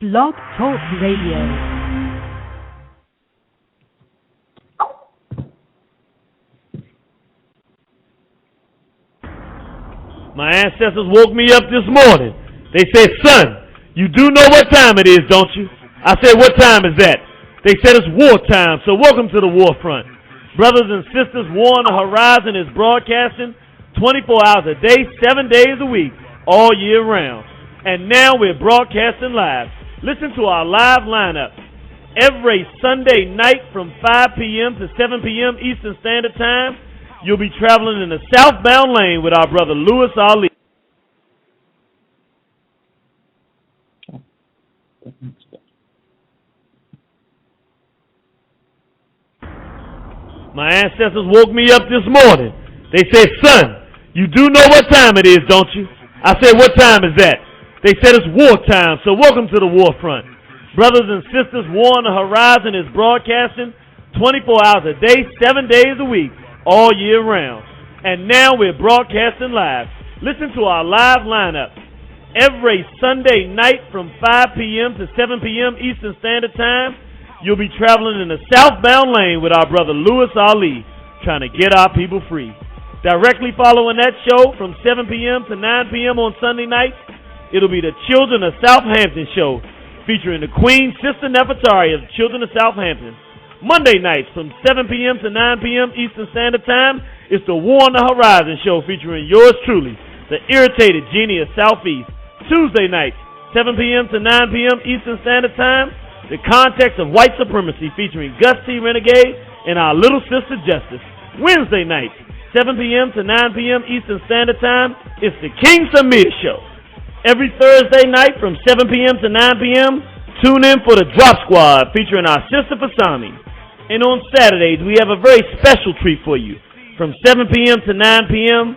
Blog Talk Radio. My ancestors woke me up this morning. They said, son, you do know what time it is, don't you? I said, what time is that? They said it's wartime, so welcome to the war front. Brothers and sisters, War on the Horizon is broadcasting 24 hours a day, 7 days a week, all year round. And now we're broadcasting live. Listen to our live lineup. Every Sunday night from 5 p.m. to 7 p.m. Eastern Standard Time, you'll be traveling in the southbound lane with our brother Louis Ali. My ancestors woke me up this morning. They said, son, you do know what time it is, don't you? I said, what time is that? They said it's wartime, so welcome to the war front. Brothers and sisters, War on the Horizon is broadcasting 24 hours a day, 7 days a week, all year round. And now we're broadcasting live. Listen to our live lineup. Every Sunday night from 5 p.m. to 7 p.m. Eastern Standard Time, you'll be traveling in the southbound lane with our brother Louis Ali, trying to get our people free. Directly following that show from 7 p.m. to 9 p.m. on Sunday nights, it'll be the Children of Southampton show, featuring the Queen Sister Nefertari of the Children of Southampton. Monday nights from 7 p.m. to 9 p.m. Eastern Standard Time, it's the War on the Horizon show, featuring yours truly, the Irritated Genie of Soufeese. Tuesday nights, 7 p.m. to 9 p.m. Eastern Standard Time, the Context of White Supremacy, featuring Gus T Renegade and our little sister Justice. Wednesday nights, 7 p.m. to 9 p.m. Eastern Standard Time, it's the King Samir Show. Every Thursday night from 7 p.m. to 9 p.m., tune in for the Drop Squad, featuring our sister Fasami. And on Saturdays, we have a very special treat for you. From 7 p.m. to 9 p.m.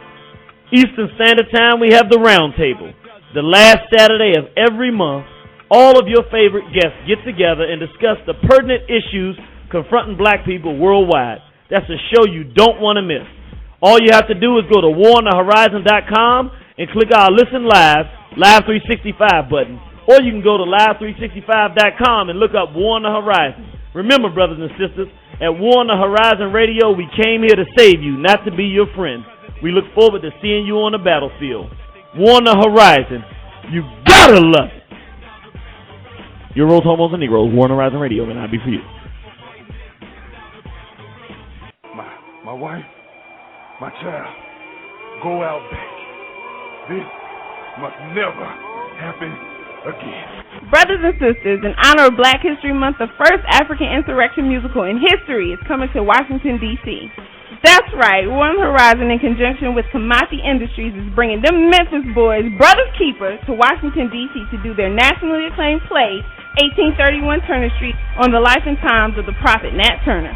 Eastern Standard Time, we have the Round Table. The last Saturday of every month, all of your favorite guests get together and discuss the pertinent issues confronting black people worldwide. That's a show you don't want to miss. All you have to do is go to waronthehorizon.com and click our Listen Live 365 button. Or you can go to live365.com and look up War on the Horizon. Remember, brothers and sisters, at War on the Horizon Radio, we came here to save you, not to be your friend. We look forward to seeing you on the battlefield. War on the Horizon. You gotta love it. Your roles, homos, and Negroes. War on the Horizon Radio may not be for you. My wife, my child, go out back. This must never happen again. Brothers and sisters, in honor of Black History Month, the first African insurrection musical in history is coming to Washington, D.C. That's right, War on the Horizon, in conjunction with Kamasi Industries, is bringing them Memphis boys, Brothers Keepers, to Washington, D.C. to do their nationally acclaimed play, 1831 Turner Street, on the life and times of the prophet Nat Turner.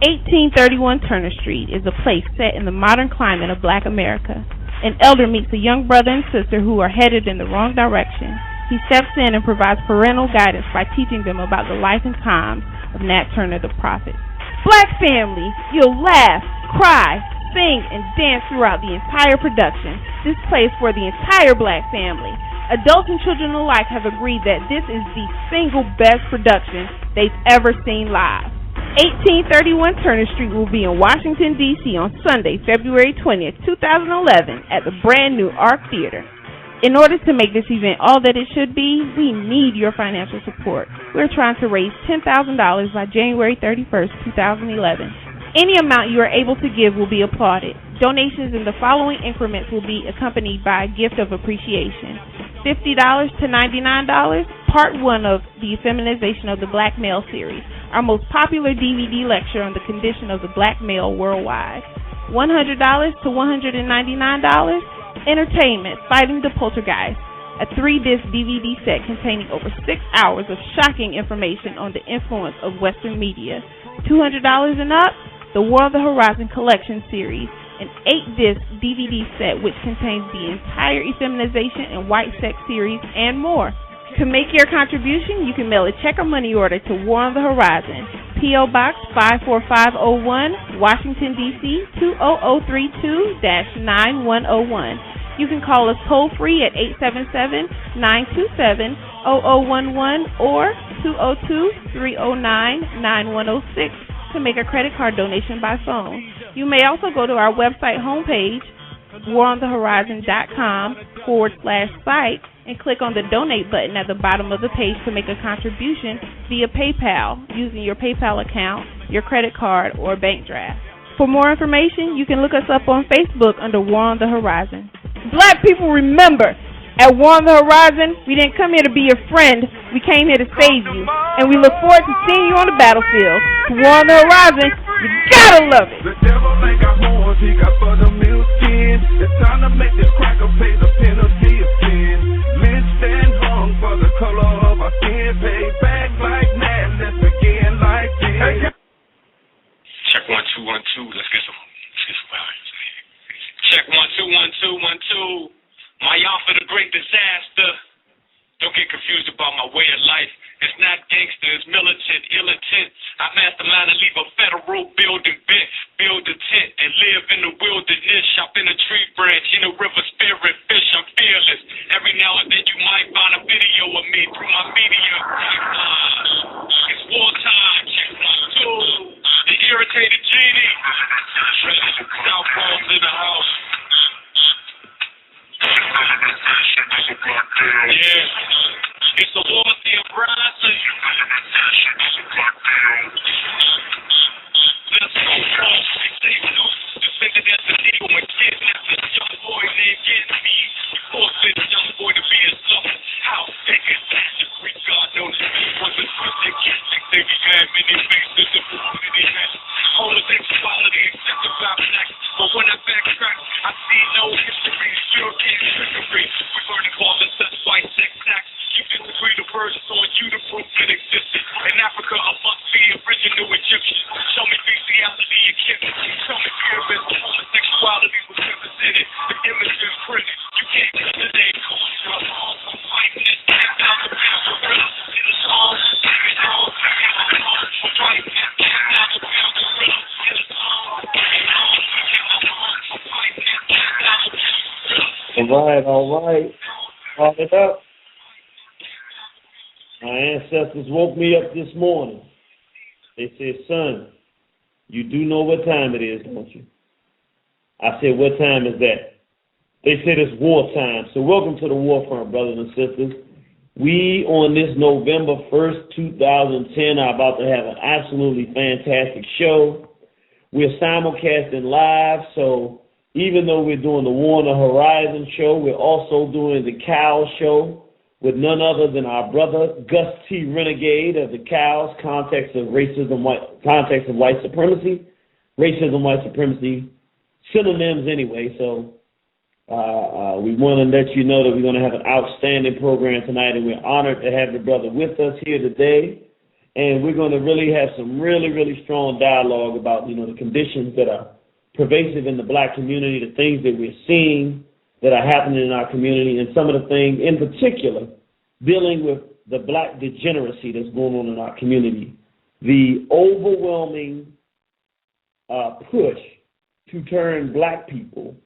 1831 Turner Street is a place set in the modern climate of Black America. An elder meets a young brother and sister who are headed in the wrong direction. He steps in and provides parental guidance by teaching them about the life and times of Nat Turner the prophet. Black family, you'll laugh, cry, sing, and dance throughout the entire production. This play is for the entire Black family. Adults and children alike have agreed that this is the single best production they've ever seen live. 1831 Turner Street will be in Washington, D.C. on Sunday, February 20th, 2011 at the brand new Arc Theater. In order to make this event all that it should be, we need your financial support. We're trying to raise $10,000 by January 31st, 2011. Any amount you are able to give will be applauded. Donations in the following increments will be accompanied by a gift of appreciation. $50 to $99, Part 1 of the Feminization of the Black Male series, our most popular DVD lecture on the condition of the black male worldwide. $100 to $199, Entertainment, Fighting the Poltergeist, a 3-disc DVD set containing over 6 hours of shocking information on the influence of Western media. $200 and up, the War on the Horizon Collection Series, an 8-disc DVD set which contains the entire Effeminization and White Sex series and more. To make your contribution, you can mail a check or money order to War on the Horizon, P.O. Box 54501, Washington, D.C. 20032-9101. You can call us toll-free at 877-927-0011 or 202-309-9106 to make a credit card donation by phone. You may also go to our website homepage, waronthehorizon.com/site, and click on the donate button at the bottom of the page to make a contribution via PayPal using your PayPal account, your credit card, or bank draft. For more information, you can look us up on Facebook under War on the Horizon. Black people, remember, at War on the Horizon, we didn't come here to be your friend, we came here to save you. And we look forward to seeing you on the battlefield. To War on the Horizon, you gotta love it. The devil ain't got horns, he got for the milk skin. It's time to make this cracker pay the penalty of sin. Lynched and hung for the color of our skin. Pay back like mad, let's begin like this. Check 1 2 1 2. Let's get some values. Check 1 2 1 2 1 2. My y'all for the great disaster. Don't get confused about my way of life. It's not gangster, it's militant, ill intent. I mastermind and leave a federal building bent, build a tent, and live in the wilderness. Shop in a tree branch, in a river spirit, fish, I'm fearless. Every now and then you might find a video of me through my media. It's wartime, check 1 2. The Irritated Genie. Southpaw to the house. Yeah, it's a war the uprising. Let's go, stay loose. Defending as the deal when kidnapped this young boy named Gensby. We forced this young boy to be a son. How big is that? The Greek God knows me was a twisted Catholic. They had many faces and many heads. Homosexuality except about black. But when I backtrack, I see no history. European trickery. We burn and call this white sex acts. You disagree the versions on you to prove it existed. In Africa, I must be original Egyptian. Show me bestiality and chemistry. Show me pyramids. Homosexuality was represented. The image is printed. You can't get the name called. I'm fighting this down the pound of gorilla in the song. I'm trying to get down the pound of gorilla in the song. All right. Call it up. My ancestors woke me up this morning. They said, son, you do know what time it is, don't you? I said, what time is that? They said it's wartime. So welcome to the war front, brothers and sisters. We, on this November 1st, 2010, are about to have an absolutely fantastic show. We're simulcasting live, so even though we're doing the War on the Horizon show, we're also doing the C.O.W.S show with none other than our brother, Gus T Renegade of the C.O.W.S, Context of White Supremacy. Racism, white supremacy, synonyms anyway. So we want to let you know that we're going to have an outstanding program tonight, and we're honored to have the brother with us here today. And we're going to really have some really, really strong dialogue about, the conditions that are pervasive in the black community, the things that we're seeing that are happening in our community, and some of the things in particular dealing with the black degeneracy that's going on in our community. The overwhelming push to turn black people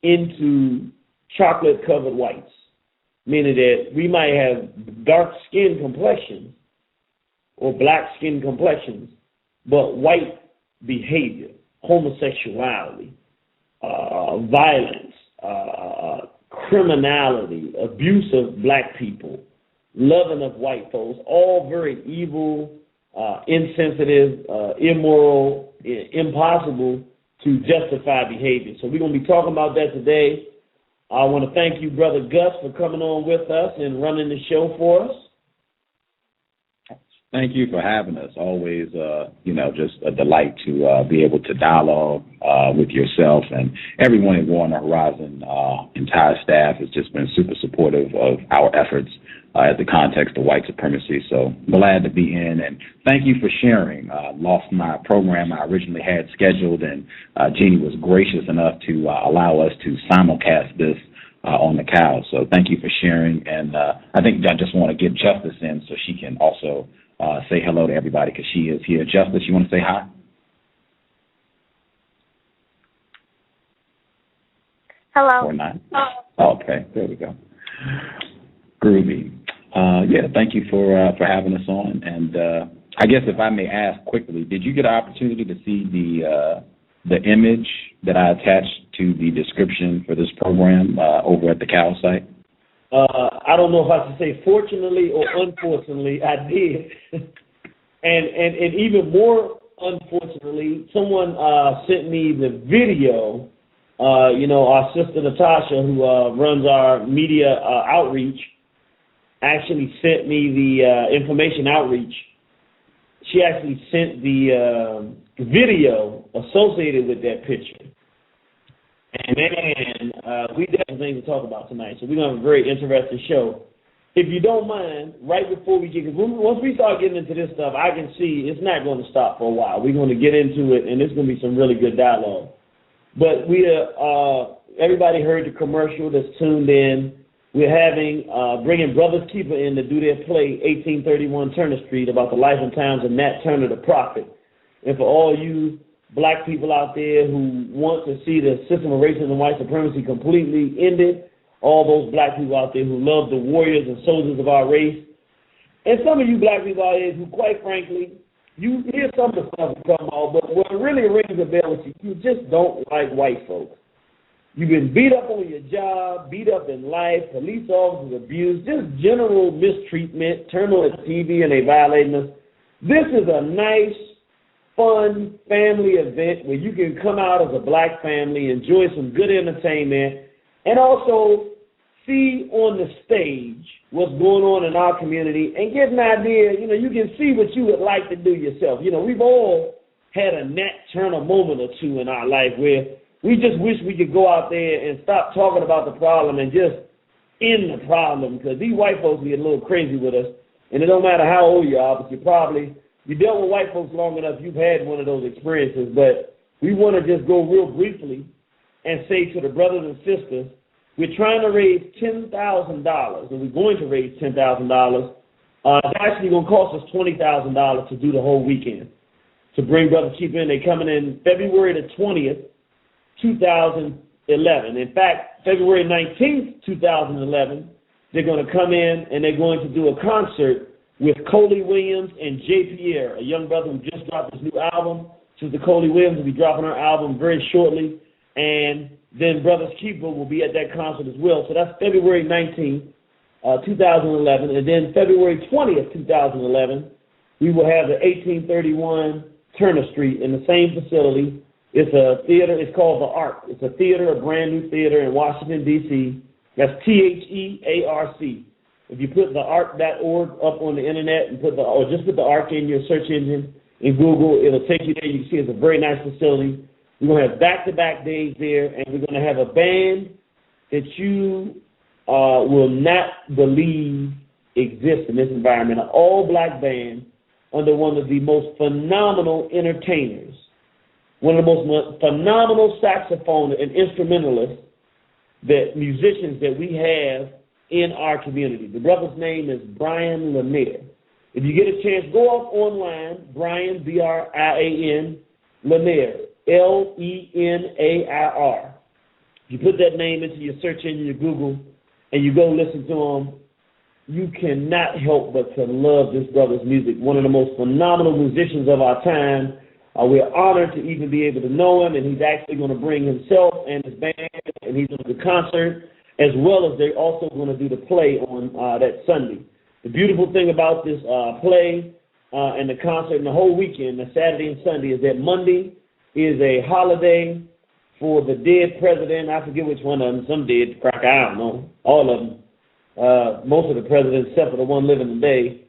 into chocolate-covered whites, meaning that we might have dark skin complexions or black skin complexions, but white behavior, homosexuality, violence, criminality, abuse of black people, loving of white folks, all very evil, insensitive, immoral, impossible to justify behavior. So we're going to be talking about that today. I want to thank you, Brother Gus, for coming on with us and running the show for us. Thank you for having us. Always, just a delight to be able to dialogue with yourself and everyone at War on the Horizon. Entire staff has just been super supportive of our efforts at the Context of White Supremacy. So glad to be in, and thank you for sharing. Lost my program I originally had scheduled, and Jeannie was gracious enough to allow us to simulcast this on the C.O.W.S. So thank you for sharing, and I think I just want to get Justice in so she can also say hello to everybody because she is here. Justice, you want to say hi? Hello. 49. Okay, there we go. Groovy. Yeah, thank you for having us on. And I guess if I may ask quickly, did you get an opportunity to see the image that I attached to the description for this program over at the C.O.W.S site? I don't know if I should say fortunately or unfortunately, I did. and even more unfortunately, someone sent me the video. Our sister Natasha, who runs our media outreach, actually sent me the information outreach. She actually sent the video associated with that picture. And man, we definitely have things to talk about tonight. So we're going to have a very interesting show. If you don't mind, right before we get, once we start getting into this stuff, I can see it's not going to stop for a while. We're going to get into it, and there's going to be some really good dialogue. But everybody heard the commercial that's tuned in. We're bringing Brothers Keeper in to do their play, 1831 Turner Street, about the life and times of Nat Turner the Prophet. And for all you black people out there who want to see the system of racism and white supremacy completely ended, all those black people out there who love the warriors and soldiers of our race, and some of you black people out there who, quite frankly, you hear some of the stuff come out, but what really rings a bell is you just don't like white folks. You've been beat up on your job, beat up in life, police officers abused, just general mistreatment, turn on the TV and they violating us. This is a nice, fun family event where you can come out as a black family, enjoy some good entertainment, and also see on the stage what's going on in our community and get an idea. You can see what you would like to do yourself. We've all had a Nat Turner moment or two in our life where we just wish we could go out there and stop talking about the problem and just end the problem, because these white folks get a little crazy with us, and it don't matter how old you are, but you dealt with white folks long enough, you've had one of those experiences. But we want to just go real briefly and say to the brothers and sisters, we're trying to raise $10,000, and we're going to raise $10,000. It's actually going to cost us $20,000 to do the whole weekend, to bring Brother Keeper in. They're coming in February the 20th, 2011. In fact, February 19th, 2011, they're going to come in and they're going to do a concert with Coley Williams and J. Pierre, a young brother who just dropped his new album. Sister Coley Williams will be dropping her album very shortly, and then Brothers Keeper will be at that concert as well. So that's February 19th, 2011. And then February 20th, 2011, we will have the 1831 Turner Street in the same facility. It's a theater. It's called The Arc. It's a theater, a brand new theater in Washington, D.C. That's THEARC. If you put thearc.org up on the internet and just put the Arc in your search engine in Google, it'll take you there. You can see it's a very nice facility. We're going to have back-to-back days there, and we're going to have a band that you will not believe exists in this environment. An all-black band under one of the most phenomenal entertainers, one of the most phenomenal saxophone and instrumentalists, musicians that we have in our community. The brother's name is Brian Lanier. If you get a chance, go up online, Brian, B-R-I-A-N, Lanier, L-E-N-A-I-R. You put that name into your search engine, your Google, and you go listen to him, you cannot help but to love this brother's music. One of the most phenomenal musicians of our time. We're honored to even be able to know him, and he's actually going to bring himself and his band, and he's going to do the concert, as well as they're also going to do the play on that Sunday. The beautiful thing about this play and the concert and the whole weekend, the Saturday and Sunday, is that Monday is a holiday for the dead president. I forget which one of them. Some dead, cracker, I don't know. All of them. Most of the presidents, except for the one living today,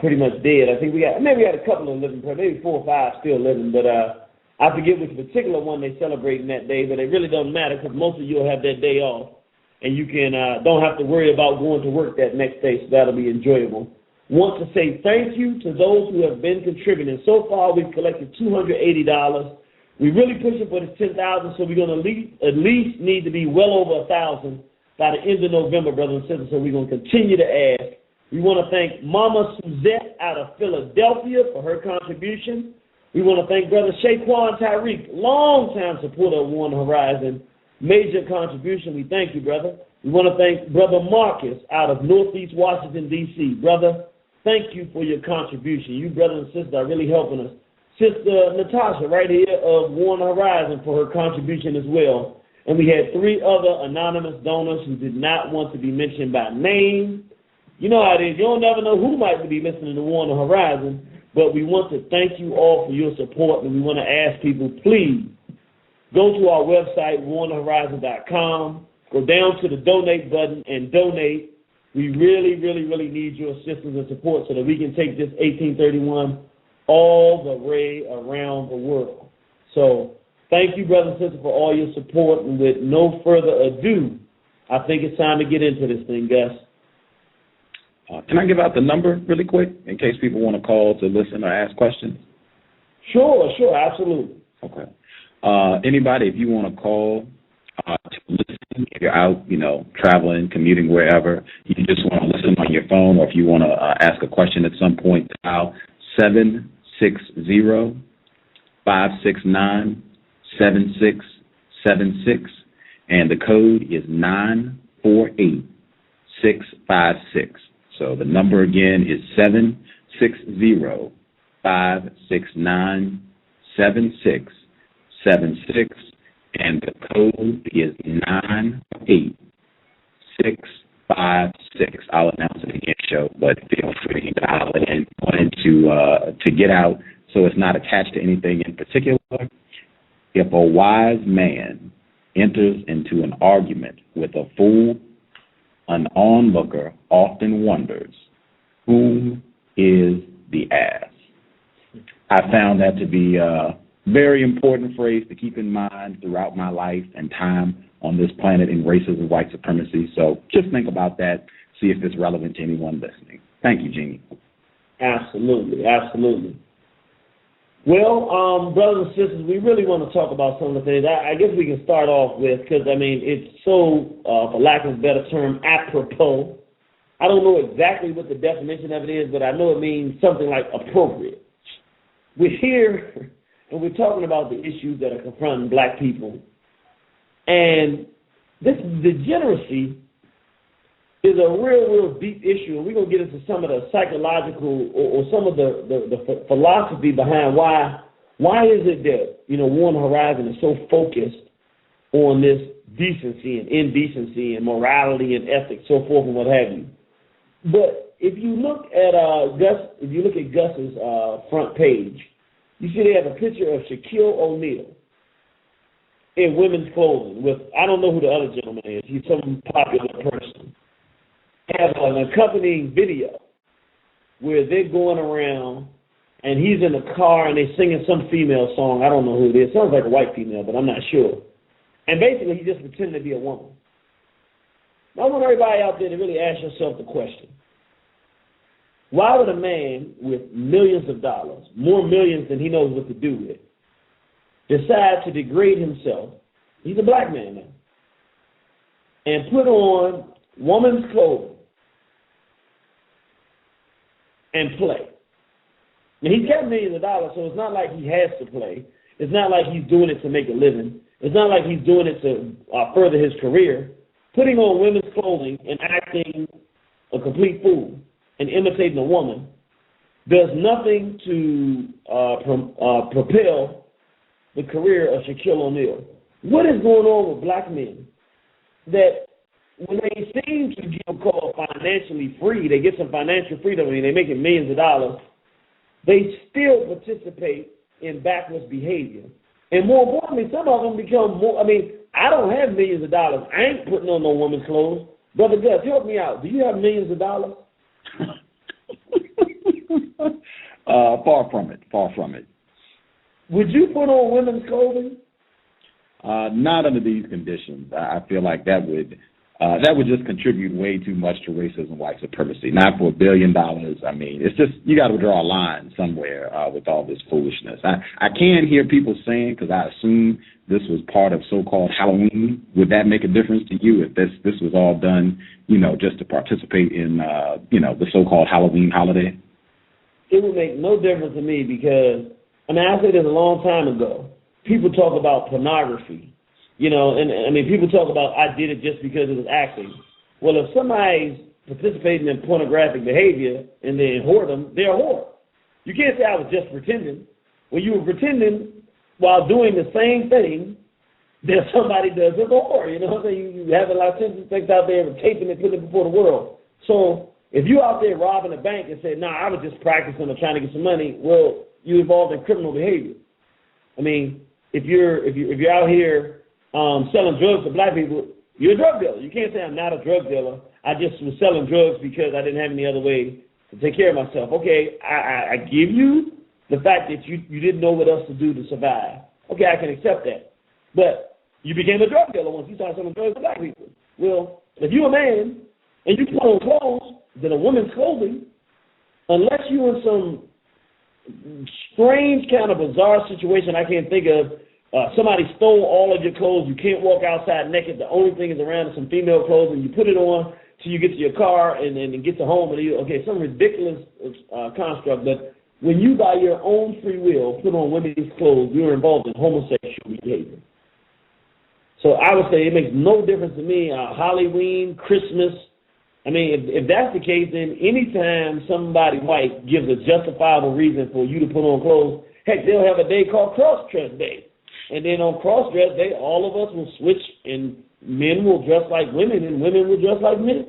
pretty much dead. I think we had a couple of living, maybe 4 or 5 still living, but I forget which particular one they celebrating that day, but it really doesn't matter because most of you will have that day off, and you can don't have to worry about going to work that next day, so that'll be enjoyable. Want to say thank you to those who have been contributing. So far, we've collected $280. We're really pushing for this $10,000, so we're going to at least need to be well over 1,000 by the end of November, brothers and sisters, so we're going to continue to ask. We want to thank Mama Suzette out of Philadelphia for her contribution. We want to thank Brother Shaquan Tyreek, longtime supporter of One Horizon, major contribution. We thank you, brother. We want to thank Brother Marcus out of Northeast Washington, D.C. Brother, thank you for your contribution. You brothers and sisters are really helping us. Sister Natasha right here of Warren Horizon for her contribution as well. And we had 3 other anonymous donors who did not want to be mentioned by name. You know how it is. You don't never know who might be listening to Warren Horizon, but we want to thank you all for your support, and we want to ask people, please, go to our website, warrenhorizon.com, go down to the donate button and donate. We really, really, really need your assistance and support so that we can take this 1831 all the way around the world. So thank you, brothers and sisters, for all your support. And with no further ado, I think it's time to get into this thing, Gus. Can I give out the number really quick in case people want to call to listen or ask questions? Sure, absolutely. Okay. Anybody, if you want to call to listen, if you're out, traveling, commuting, wherever, you just want to listen on your phone, or if you want to ask a question at some point, dial 760-569-7676, and the code is 948656. So the number again is 760-569-7676, and the code is 98656. I'll announce it again, show, but feel free to dial in. Wanted to get out so it's not attached to anything in particular. If a wise man enters into an argument with a fool, an onlooker often wonders, whom is the ass? I found that to be a very important phrase to keep in mind throughout my life and time on this planet in racism, white supremacy. So just think about that, see if it's relevant to anyone listening. Thank you, Jeannie. Absolutely. Well, brothers and sisters, we really want to talk about some of the things. I guess we can start off with, because, it's so, for lack of a better term, apropos. I don't know exactly what the definition of it is, but I know it means something like appropriate. We're here, and we're talking about the issues that are confronting black people. And this degeneracy is a real deep issue, and we're going to get into some of the psychological or some of the philosophy behind why is it that, Warren Horizon is so focused on this decency and indecency and morality and ethics, so forth and what have you. But if you look at Gus's front page, you see they have a picture of Shaquille O'Neal in women's clothing with, I don't know who the other gentleman is. He's some popular person. Have an accompanying video where they're going around and he's in the car and they're singing some female song. I don't know who it is. Sounds like a white female, but I'm not sure. And basically, he just pretended to be a woman. Now, I want everybody out there to really ask yourself the question. Why would a man with millions of dollars, more millions than he knows what to do with, decide to degrade himself? He's a black man now. And put on woman's clothing and play. Now, he's got millions of dollars, so it's not like he has to play. It's not like he's doing it to make a living. It's not like he's doing it to further his career. Putting on women's clothing and acting a complete fool and imitating a woman does nothing to propel the career of Shaquille O'Neal. What is going on with black men that when they seem to get called financially free, they get some financial freedom, they're making millions of dollars, they still participate in backwards behavior. And more importantly, some of them become more, I don't have millions of dollars. I ain't putting on no woman's clothes. Brother Gus, help me out. Do you have millions of dollars? Far from it. Would you put on women's clothing? Not under these conditions. I feel like that would just contribute way too much to racism, white supremacy. Not for $1 billion. It's just, you got to draw a line somewhere with all this foolishness. I can hear people saying, because I assume this was part of so-called Halloween. Would that make a difference to you if this was all done, just to participate in, the so-called Halloween holiday? It would make no difference to me because, I said this a long time ago. People talk about pornography You know, and I mean, people talk about I did it just because it was acting. Well, if somebody's participating in pornographic behavior and they whoredom, they're a whore. You can't say I was just pretending. When you were pretending while doing the same thing that somebody does as a whore, you know what I'm saying? You have a lot of things out there and taping it, putting it before the world. So if you out there robbing a bank and say, nah, I was just practicing or trying to get some money, well, you involved in criminal behavior. I mean, if you're out here selling drugs to black people, you're a drug dealer. You can't say I'm not a drug dealer. I just was selling drugs because I didn't have any other way to take care of myself. Okay, I give you the fact that you didn't know what else to do to survive. Okay, I can accept that. But you became a drug dealer once you started selling drugs to black people. Well, if you're a man and you put on clothes that a woman's clothing, unless you're in some strange kind of bizarre situation I can't think of, somebody stole all of your clothes, you can't walk outside naked, the only thing is around is some female clothes, and you put it on till you get to your car and get to home, and some ridiculous construct, but when you by your own free will put on women's clothes, you're involved in homosexual behavior. So I would say it makes no difference to me, Halloween, Christmas. I mean, if that's the case, then anytime somebody white gives a justifiable reason for you to put on clothes, heck, they'll have a day called cross-dress day. And then on cross-dress day, all of us will switch, and men will dress like women, and women will dress like men.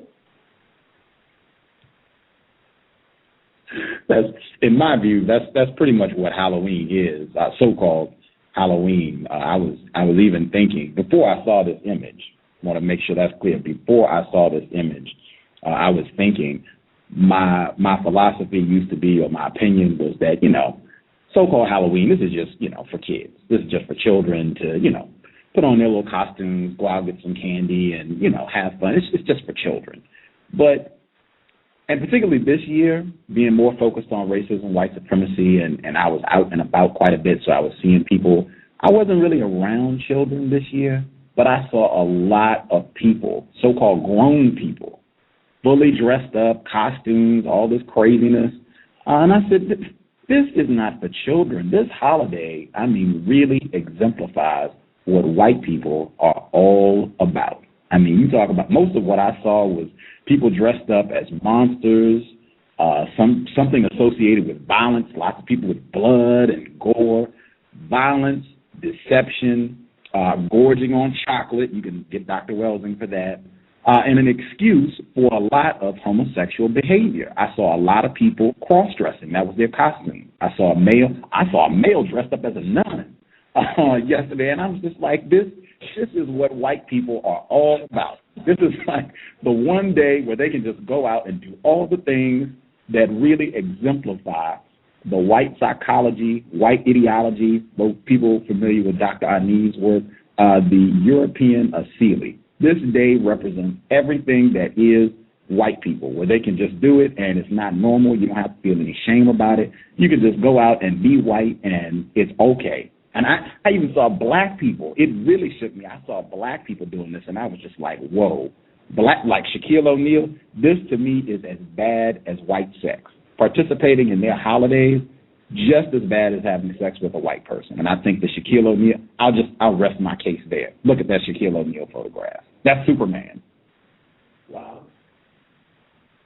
In my view, that's pretty much what Halloween is, so-called Halloween. I was even thinking, before I saw this image, I want to make sure that's clear, before I saw this image, I was thinking my philosophy used to be, or my opinion was that, so-called Halloween, this is just, for kids. This is just for children to, put on their little costumes, go out, get some candy, and, have fun. It's just for children. And particularly this year, being more focused on racism, white supremacy, and I was out and about quite a bit, so I was seeing people. I wasn't really around children this year, but I saw a lot of people, so-called grown people, fully dressed up, costumes, all this craziness. And I said, this is not for children. This holiday, really exemplifies what white people are all about. You talk about, most of what I saw was people dressed up as monsters, something associated with violence, lots of people with blood and gore, violence, deception, gorging on chocolate. You can get Dr. Welsing for that. And an excuse for a lot of homosexual behavior. I saw a lot of people cross-dressing. That was their costume. I saw a male dressed up as a nun yesterday, and I was just like, this is what white people are all about. This is like the one day where they can just go out and do all the things that really exemplify the white psychology, white ideology, those people familiar with Dr. Aniz's work, the European Asili. This day represents everything that is white people, where they can just do it and it's not normal. You don't have to feel any shame about it. You can just go out and be white and it's okay. And I even saw black people. It really shook me. I saw black people doing this, and I was just like, whoa. Like Shaquille O'Neal, this to me is as bad as white sex. Participating in their holidays, just as bad as having sex with a white person. And I think the Shaquille O'Neal, I'll rest my case there. Look at that Shaquille O'Neal photograph. That's Superman. Wow.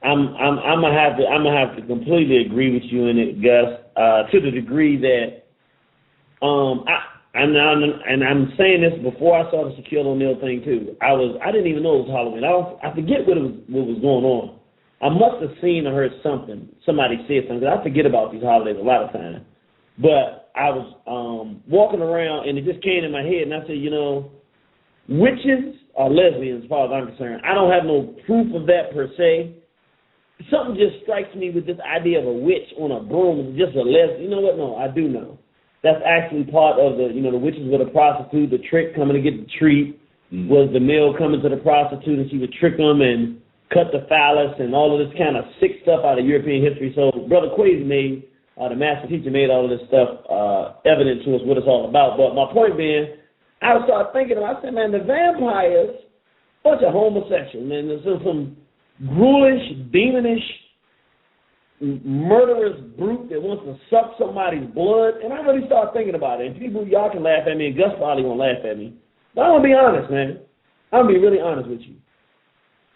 I'm gonna have to completely agree with you in it, Gus, to the degree that I'm saying this before I saw the Shaquille O'Neal thing too. I didn't even know it was Halloween. I forget what was going on. I must have seen or heard something. Somebody said something. I forget about these holidays a lot of times. But I was walking around and it just came in my head, and I said, witches are lesbians as far as I'm concerned. I don't have no proof of that per se. Something just strikes me with this idea of a witch on a broom, just a lesbian. You know what? No, I do know. That's actually part of the witches with a prostitute. The trick coming to get the treat was the male coming to the prostitute, and she would trick them and cut the phallus and all of this kind of sick stuff out of European history. So Brother Quasi made, the master teacher made all of this stuff evident to us what it's all about. But my point being, I started thinking, I said, man, the vampires, bunch of homosexuals, man. There's some ghoulish, demonish, murderous brute that wants to suck somebody's blood. And I really started thinking about it. And people, y'all can laugh at me, and Gus probably won't laugh at me. But I'm going to be honest, man. I'm going to be really honest with you.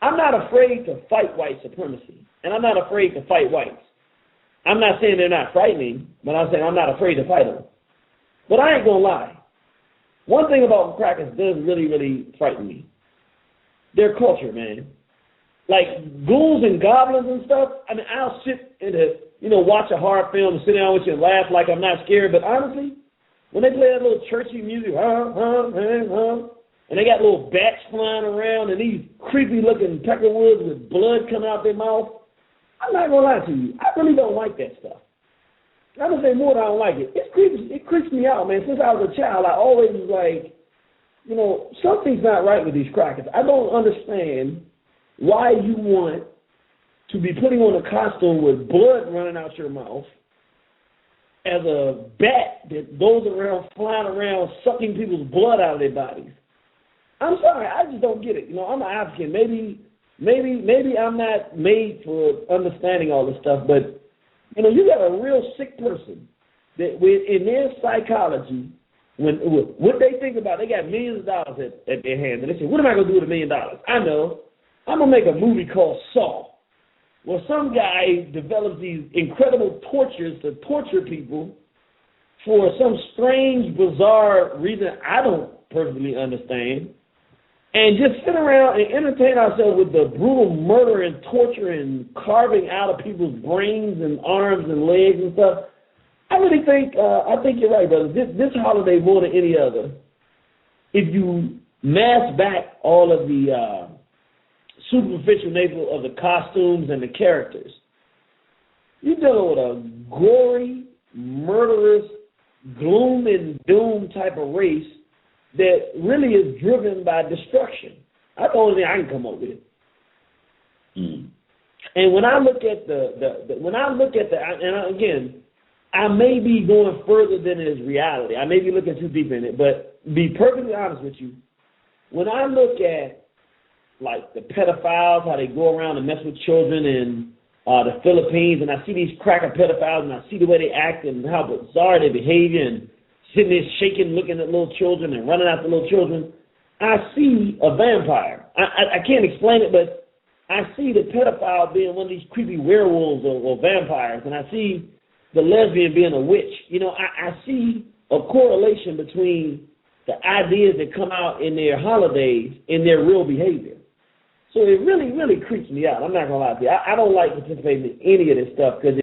I'm not afraid to fight white supremacy, and I'm not afraid to fight whites. I'm not saying they're not frightening, but I'm saying I'm not afraid to fight them. But I ain't going to lie. One thing about crackers does really, really frighten me. Their culture, man. Like ghouls and goblins and stuff, I mean, I'll sit and, watch a horror film and sit down with you and laugh like I'm not scared, but honestly, when they play that little churchy music, and they got little bats flying around and these creepy-looking peckerwoods with blood coming out their mouth, I'm not going to lie to you. I really don't like that stuff. I'm going to say more than I don't like it. It creeps me out, man. Since I was a child, I always was like, something's not right with these crackers. I don't understand why you want to be putting on a costume with blood running out your mouth as a bat that goes around, flying around, sucking people's blood out of their bodies. I'm sorry, I just don't get it. I'm an African. Maybe I'm not made for understanding all this stuff, but you got a real sick person that in their psychology, what they think about, they got millions of dollars at their hands, and they say, what am I going to do with $1 million? I know. I'm going to make a movie called Saw, where some guy develops these incredible tortures to torture people for some strange, bizarre reason I don't perfectly understand, and just sit around and entertain ourselves with the brutal murder and torture and carving out of people's brains and arms and legs and stuff. I really think, I think you're right, brother. This holiday more than any other, if you mass back all of the superficial nature of the costumes and the characters, you're dealing with a gory, murderous, gloom and doom type of race that really is driven by destruction. That's the only thing I can come up with. And when I look at and again, I may be going further than is reality. I may be looking too deep in it, but be perfectly honest with you, when I look at like the pedophiles, how they go around and mess with children in the Philippines, and I see these cracker pedophiles, and I see the way they act and how bizarre their behavior, and sitting there shaking, looking at little children and running after little children, I see a vampire. I can't explain it, but I see the pedophile being one of these creepy werewolves or vampires, and I see the lesbian being a witch. I see a correlation between the ideas that come out in their holidays and their real behavior. So it really, really creeps me out. I'm not going to lie to you. I don't like participating in any of this stuff because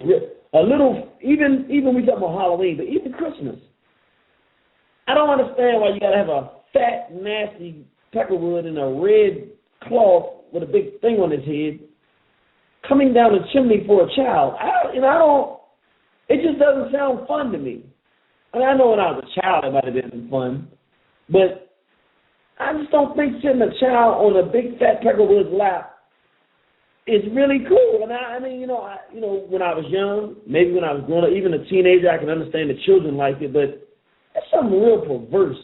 even we talk about Halloween, but even Christmas, I don't understand why you got to have a fat, nasty peckerwood in a red cloth with a big thing on his head coming down the chimney for a child. It just doesn't sound fun to me. I mean, I know when I was a child it might have been fun, but I just don't think sitting a child on a big fat peckerwood's lap is really cool. And when I was young, maybe when I was growing up, even a teenager, I can understand the children like it, but there's something real perverse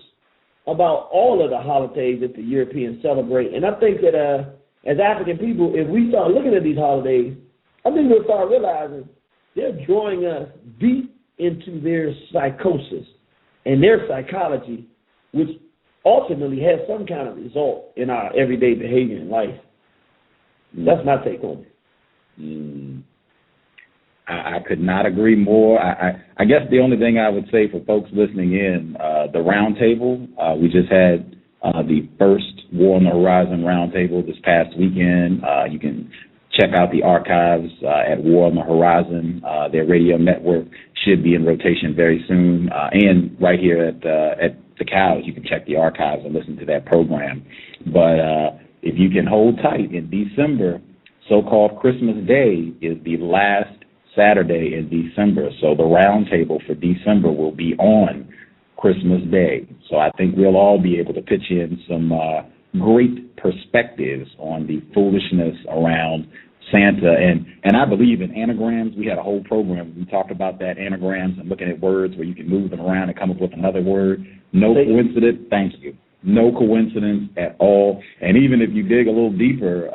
about all of the holidays that the Europeans celebrate. And I think that as African people, if we start looking at these holidays, I think we'll start realizing they're drawing us deep into their psychosis and their psychology, which ultimately has some kind of result in our everyday behavior in life. That's my take on it. I could not agree more. I guess the only thing I would say for folks listening in, the roundtable, we just had the first War on the Horizon roundtable this past weekend. You can check out the archives at War on the Horizon. Their radio network should be in rotation very soon. And right here at the Cows, you can check the archives and listen to that program. But if you can hold tight, in December, so-called Christmas Day is the last Saturday in December. So the roundtable for December will be on Christmas Day. So I think we'll all be able to pitch in some great perspectives on the foolishness around Santa. And I believe in anagrams. We had a whole program. We talked about that, anagrams, and looking at words where you can move them around and come up with another word. No coincidence. Thank you. No coincidence at all. And even if you dig a little deeper,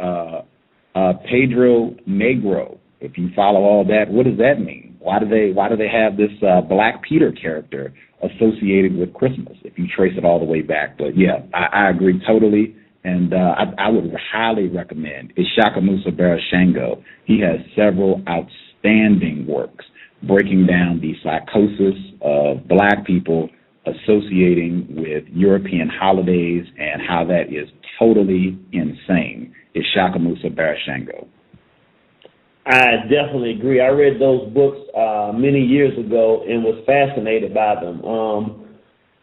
Pedro Negro, if you follow all that, what does that mean? Why do they have this Black Peter character associated with Christmas if you trace it all the way back? But yeah, I agree totally, and I would highly recommend Ishaka Musa Barashango. He has several outstanding works breaking down the psychosis of Black people associating with European holidays and how that is totally insane. Ishaka Musa Barashango. I definitely agree. I read those books many years ago and was fascinated by them.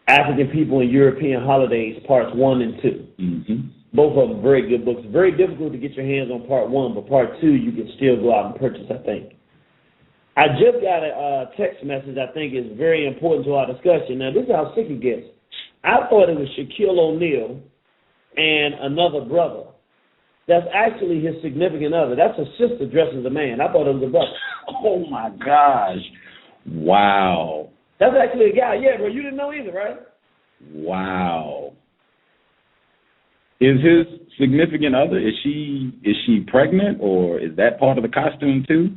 African People and European Holidays, parts 1 and 2. Mm-hmm. Both of them very good books. Very difficult to get your hands on part 1, but part 2 you can still go out and purchase, I think. I just got a text message I think is very important to our discussion. Now, this is how sick it gets. I thought it was Shaquille O'Neal and another brother. That's actually his significant other. That's a sister dressed as a man. I thought it was a brother. Oh, my gosh. Wow. That's actually a guy. Yeah, bro, you didn't know either, right? Wow. Is his significant other, is she pregnant, or is that part of the costume too?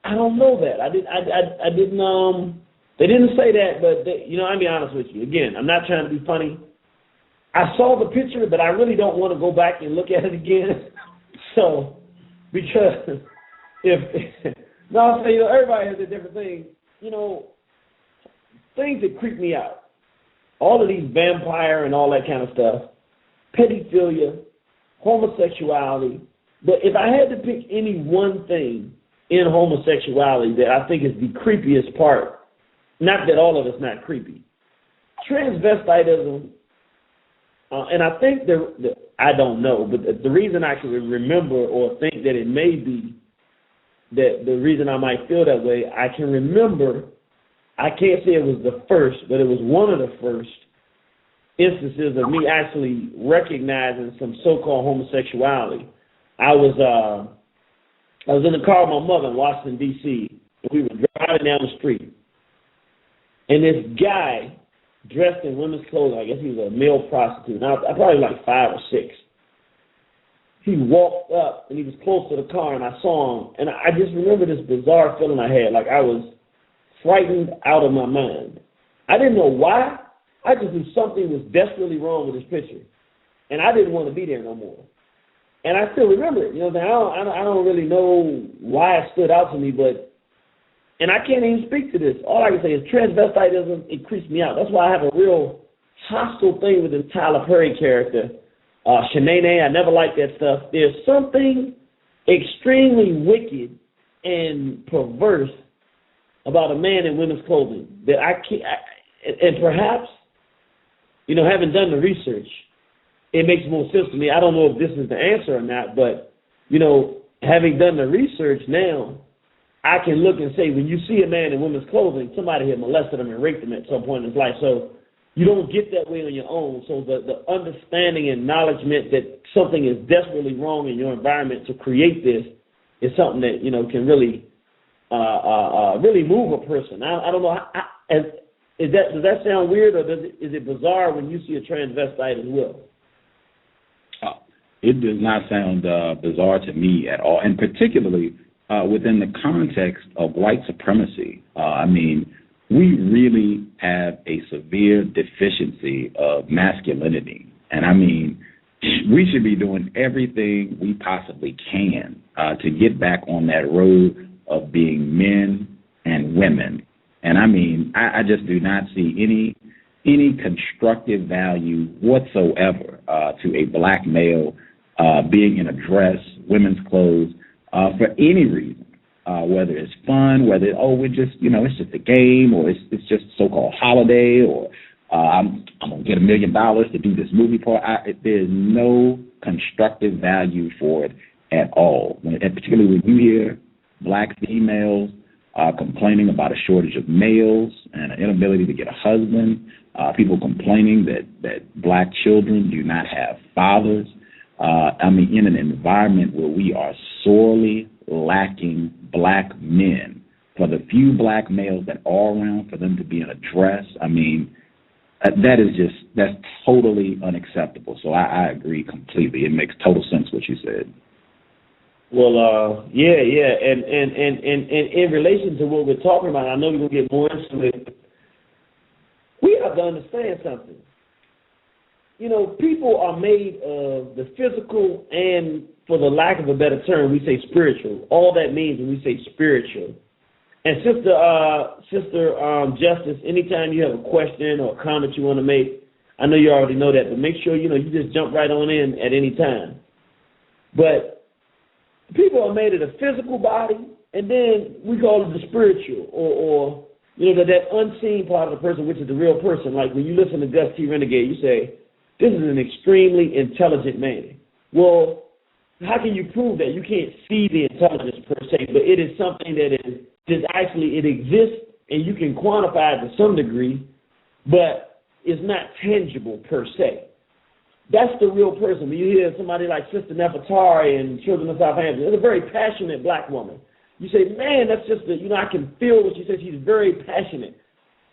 I don't know that. I didn't. They didn't say that, but I'll be honest with you. Again, I'm not trying to be funny. I saw the picture, but I really don't want to go back and look at it again. So, because I'll say, everybody has a different thing. Things that creep me out. All of these vampire and all that kind of stuff. Pedophilia, homosexuality. But if I had to pick any one thing in homosexuality that I think is the creepiest part, not that all of it's not creepy, transvestitism, and I think I don't know, but the reason I can remember or think that it may be that the reason I might feel that way, I can remember, I can't say it was the first, but it was one of the first instances of me actually recognizing some so-called homosexuality. I was in the car with my mother in Washington, D.C., and we were driving down the street. And this guy, dressed in women's clothing, I guess he was a male prostitute, now probably like 5 or 6. He walked up, and he was close to the car, and I saw him. And I just remember this bizarre feeling I had, like I was frightened out of my mind. I didn't know why. I just knew something was desperately wrong with this picture. And I didn't want to be there no more. And I still remember it. I don't really know why it stood out to me, and I can't even speak to this. All I can say is transvestitism, it creeps me out. That's why I have a real hostile thing with this Tyler Perry character. Shanae, I never liked that stuff. There's something extremely wicked and perverse about a man in women's clothing that I can't, and perhaps, having done the research, it makes more sense to me. I don't know if this is the answer or not, but, having done the research now, I can look and say, when you see a man in women's clothing, somebody had molested him and raped him at some point in his life. So you don't get that way on your own. So the understanding and acknowledgement that something is desperately wrong in your environment to create this is something that, can really really move a person. I don't know. Does that sound weird, or is it bizarre when you see a transvestite as well? It does not sound bizarre to me at all, and particularly within the context of white supremacy. We really have a severe deficiency of masculinity, and we should be doing everything we possibly can to get back on that road of being men and women. And I just do not see any constructive value whatsoever to a black male being in a dress, women's clothes, for any reason, whether it's fun, whether we're just it's just a game, or it's just so-called holiday, or I'm gonna get $1 million to do this movie part. There's no constructive value for it at all. And particularly when you hear black females complaining about a shortage of males and an inability to get a husband, people complaining that black children do not have fathers. In an environment where we are sorely lacking black men, for the few black males that are around, for them to be in a dress, that's totally unacceptable. So I agree completely. It makes total sense what you said. Well, and in relation to what we're talking about, I know we're gonna get more into it. We have to understand something. You know, people are made of the physical and, for the lack of a better term, we say spiritual. All that means when we say spiritual. And Sister Justice, anytime you have a question or a comment you want to make, I know you already know that, but make sure you just jump right on in at any time. But people are made of the physical body, and then we call it the spiritual, or that unseen part of the person, which is the real person. Like when you listen to Gus T Renegade, you say, this is an extremely intelligent man. Well, how can you prove that? You can't see the intelligence per se, but it is something that is actually, it exists, and you can quantify it to some degree, but it's not tangible per se. That's the real person. When you hear somebody like Sister Nefertari and Children of Southampton, it's a very passionate black woman. You say, man, that's just I can feel what she says. She's very passionate.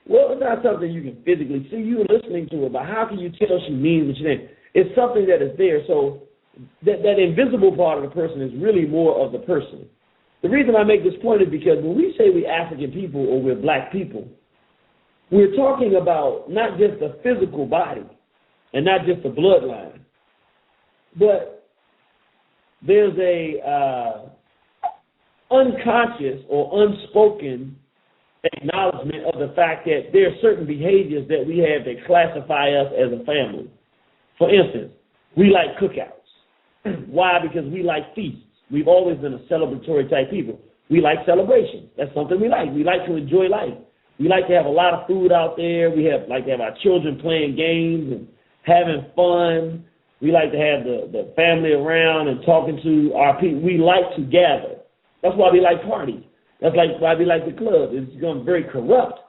Well, it's not something you can physically see. You're listening to her, but how can you tell she means what she says? It's something that is there. So that invisible part of the person is really more of the person. The reason I make this point is because when we say we're African people or we're black people, we're talking about not just the physical body and not just the bloodline, but there's a unconscious or unspoken acknowledgement of the fact that there are certain behaviors that we have that classify us as a family. For instance, we like cookouts. Why? Because we like feasts. We've always been a celebratory type people. We like celebrations. That's something we like. We like to enjoy life. We like to have a lot of food out there. We like to have our children playing games and having fun. We like to have the family around and talking to our people. We like to gather. That's why we like parties. That's why we like the club. It's become very corrupt.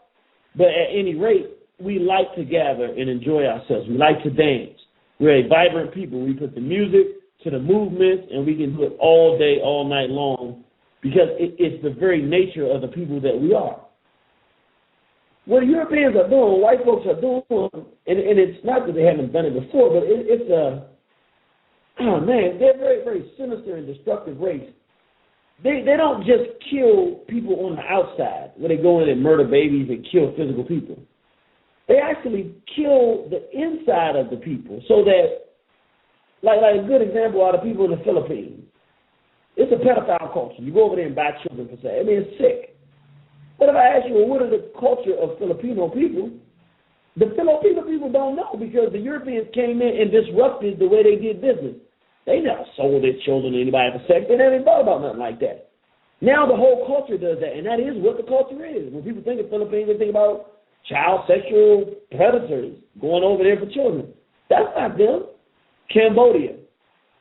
But at any rate, we like to gather and enjoy ourselves. We like to dance. We're a vibrant people. We put the music to the movements, and we can do it all day, all night long, because it's the very nature of the people that we are. What Europeans are doing, white folks are doing, and it's not that they haven't done it before, but they're very, very sinister and destructive race. They don't just kill people on the outside, where they go in and murder babies and kill physical people. They actually kill the inside of the people, so that, like a good example are the people in the Philippines. It's a pedophile culture. You go over there and buy children for sale. I mean, it's sick. But if I ask you, well, what is the culture of Filipino people? The Filipino people don't know, because the Europeans came in and disrupted the way they did business. They never sold their children to anybody for sex. They never thought about nothing like that. Now the whole culture does that, and that is what the culture is. When people think of Philippines, they think about child sexual predators going over there for children. That's not them. Cambodia,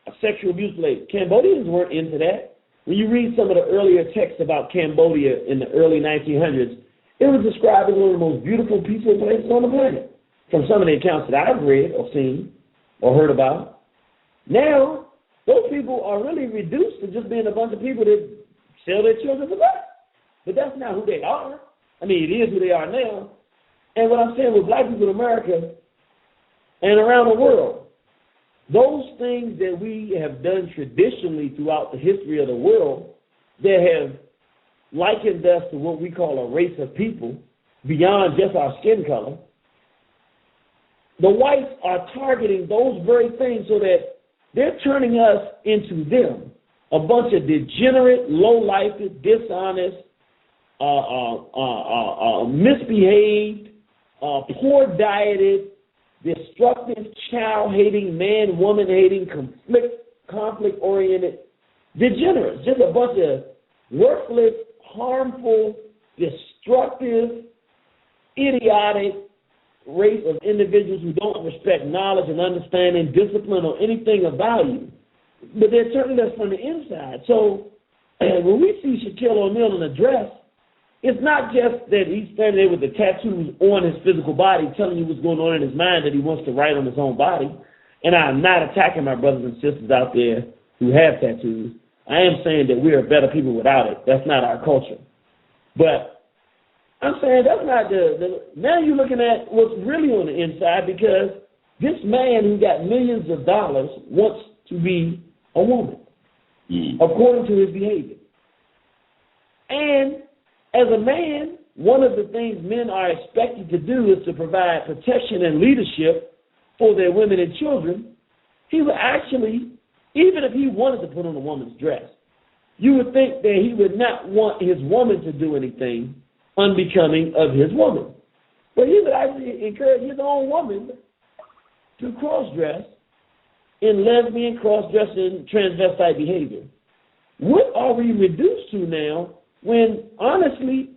a sexual abuse place. Cambodians weren't into that. When you read some of the earlier texts about Cambodia in the early 1900s, it was described as one of the most beautiful, peaceful places on the planet, from some of the accounts that I've read or seen or heard about. Now, those people are really reduced to just being a bunch of people that sell their children for sex. But that's not who they are. I mean, it is who they are now. And what I'm saying with black people in America and around the world, those things that we have done traditionally throughout the history of the world that have likened us to what we call a race of people beyond just our skin color, the whites are targeting those very things so that they're turning us into them, a bunch of degenerate, low-life, dishonest, misbehaved, poor-dieted, destructive, child-hating, man-woman-hating, conflict-oriented degenerates. Just a bunch of worthless, harmful, destructive, idiotic race of individuals who don't respect knowledge and understanding, discipline, or anything of value. But they're turning us from the inside. So when we see Shaquille O'Neal in a dress, it's not just that he's standing there with the tattoos on his physical body telling you what's going on in his mind that he wants to write on his own body. And I'm not attacking my brothers and sisters out there who have tattoos. I am saying that we are better people without it. That's not our culture. But I'm saying that's not now you're looking at what's really on the inside, because this man who got millions of dollars wants to be a woman. according to his behavior. And as a man, one of the things men are expected to do is to provide protection and leadership for their women and children. He would actually, even if he wanted to put on a woman's dress, you would think that he would not want his woman to do anything unbecoming of his woman. But he would actually encourage his own woman to cross-dress in lesbian, cross-dressing, transvestite behavior. What are we reduced to now when, honestly,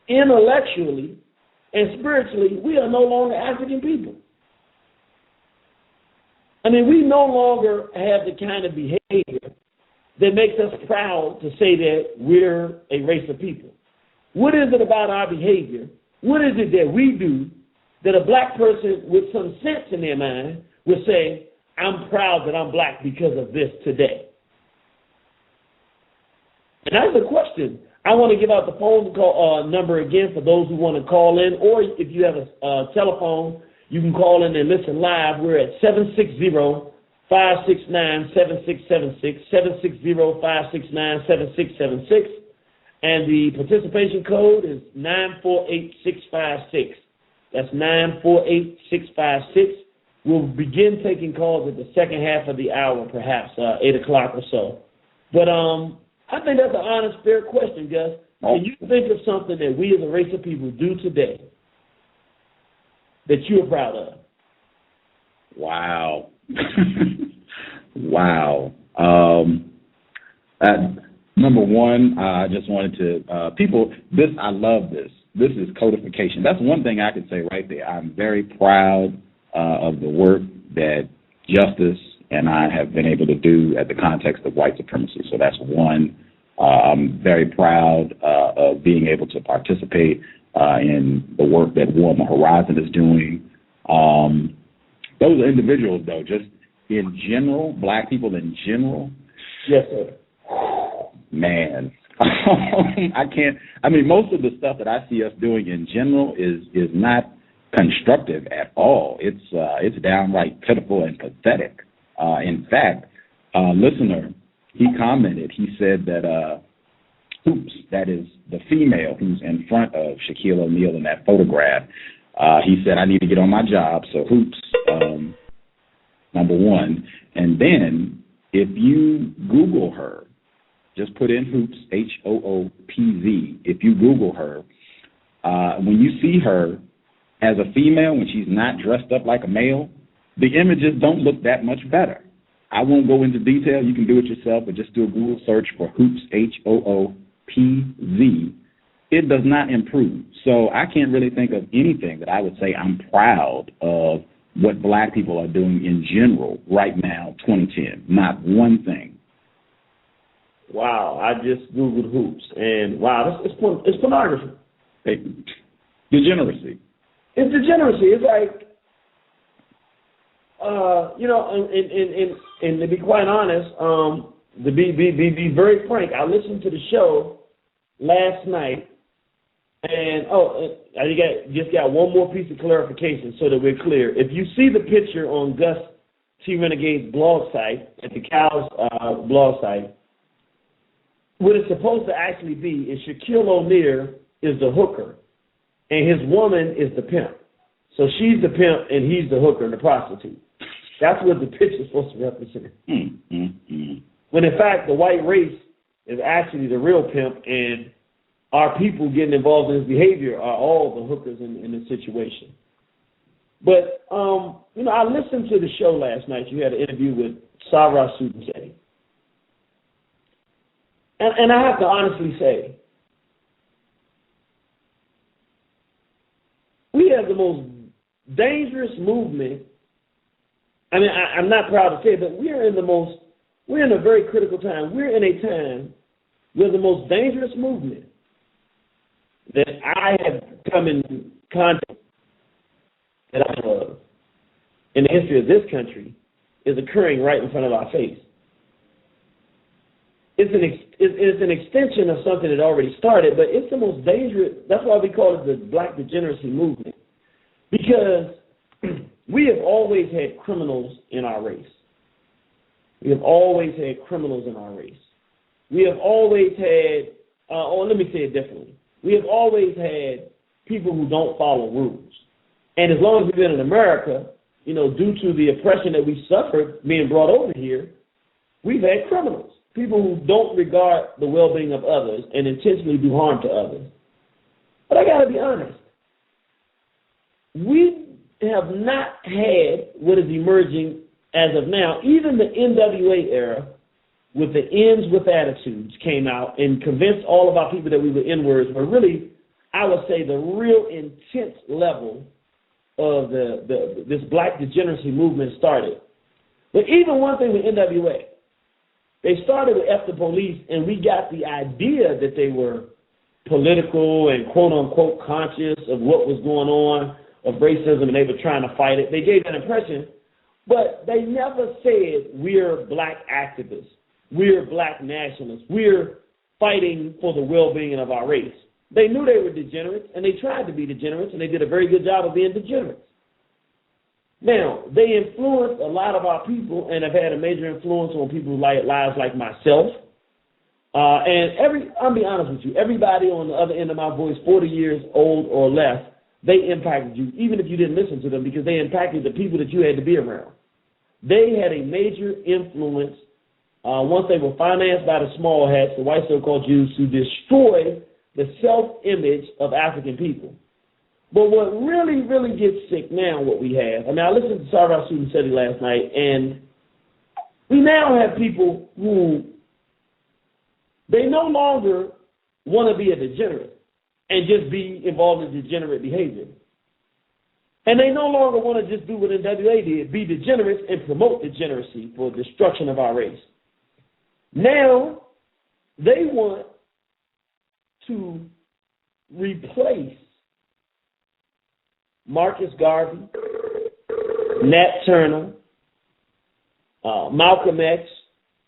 intellectually and spiritually, we are no longer African people? I mean, we no longer have the kind of behavior that makes us proud to say that we're a race of people. What is it about our behavior? What is it that we do that a black person with some sense in their mind would say, I'm proud that I'm black because of this today? And that's the question. I want to give out the phone call number again for those who want to call in, or if you have a telephone, you can call in and listen live. We're at 760-569-7676, 760-569-7676. And the participation code is 948656. That's 948656. We'll begin taking calls at the second half of the hour, perhaps 8 o'clock or so. But I think that's an honest, fair question, Gus. Can you think of something that we as a race of people do today that you're proud of? Wow. Wow. Number one, I just wanted to, I love this. This is codification. That's one thing I could say right there. I'm very proud of the work that Justice and I have been able to do at the Context of White Supremacy. So that's one. I'm very proud of being able to participate in the work that War on the Horizon is doing. Those are individuals, though, just in general, black people in general. Yes, sir. Man, most of the stuff that I see us doing in general is not constructive at all. It's downright pitiful and pathetic. In fact, a listener, he commented, he said that Hoops, that is the female who's in front of Shaquille O'Neal in that photograph, he said, I need to get on my job. So Hoops, number one. And then if you Google her, just put in Hoops, Hoopz. If you Google her, when you see her as a female, when she's not dressed up like a male, the images don't look that much better. I won't go into detail. You can do it yourself, but just do a Google search for Hoops, Hoopz. It does not improve. So I can't really think of anything that I would say I'm proud of what black people are doing in general right now, 2010. Not one thing. Wow, I just Googled Hoops, and wow, it's pornography. Degeneracy. It's degeneracy. It's like, and to be quite honest, to be very frank, I listened to the show last night, and I just got one more piece of clarification so that we're clear. If you see the picture on Gus T Renegade's blog site, at the C.O.W.S blog site, what it's supposed to actually be is Shaquille O'Neal is the hooker, and his woman is the pimp. So she's the pimp, and he's the hooker and the prostitute. That's what the picture's supposed to represent. When in fact, the white race is actually the real pimp, and our people getting involved in his behavior are all the hookers in this situation. But, I listened to the show last night. You had an interview with Sarah Sudense. And I have to honestly say, we have the most dangerous movement. I mean, I'm not proud to say it, but we're in a very critical time. We're in a time where the most dangerous movement that I have come in contact that I know of in the history of this country is occurring right in front of our face. It's an extension of something that already started, but it's the most dangerous. That's why we call it the black degeneracy movement, because we have always had criminals in our race. We have always had criminals in our race. We have always had, let me say it differently. We have always had people who don't follow rules. And as long as we've been in America, due to the oppression that we suffered being brought over here, we've had criminals, people who don't regard the well-being of others and intentionally do harm to others. But I got to be honest. We have not had what is emerging as of now. Even the NWA era, with the Ends with Attitudes, came out and convinced all of our people that we were N-words, but really, I would say the real intense level of this black degeneracy movement started. But even one thing with NWA, they started with F the Police, and we got the idea that they were political and quote-unquote conscious of what was going on, of racism, and they were trying to fight it. They gave that impression, but they never said, we're black activists, we're black nationalists, we're fighting for the well-being of our race. They knew they were degenerates, and they tried to be degenerates, and they did a very good job of being degenerates. Now, they influenced a lot of our people and have had a major influence on people's lives like myself. I'll be honest with you, everybody on the other end of my voice, 40 years old or less, they impacted you, even if you didn't listen to them, because they impacted the people that you had to be around. They had a major influence once they were financed by the small hats, the white so-called Jews, to destroy the self-image of African people. But what really, really gets sick now, what we have, I listened to C.O.W.S student study last night, and we now have people who, they no longer want to be a degenerate and just be involved in degenerate behavior. And they no longer want to just do what NWA did, be degenerates and promote degeneracy for destruction of our race. Now, they want to replace Marcus Garvey, Nat Turner, Malcolm X,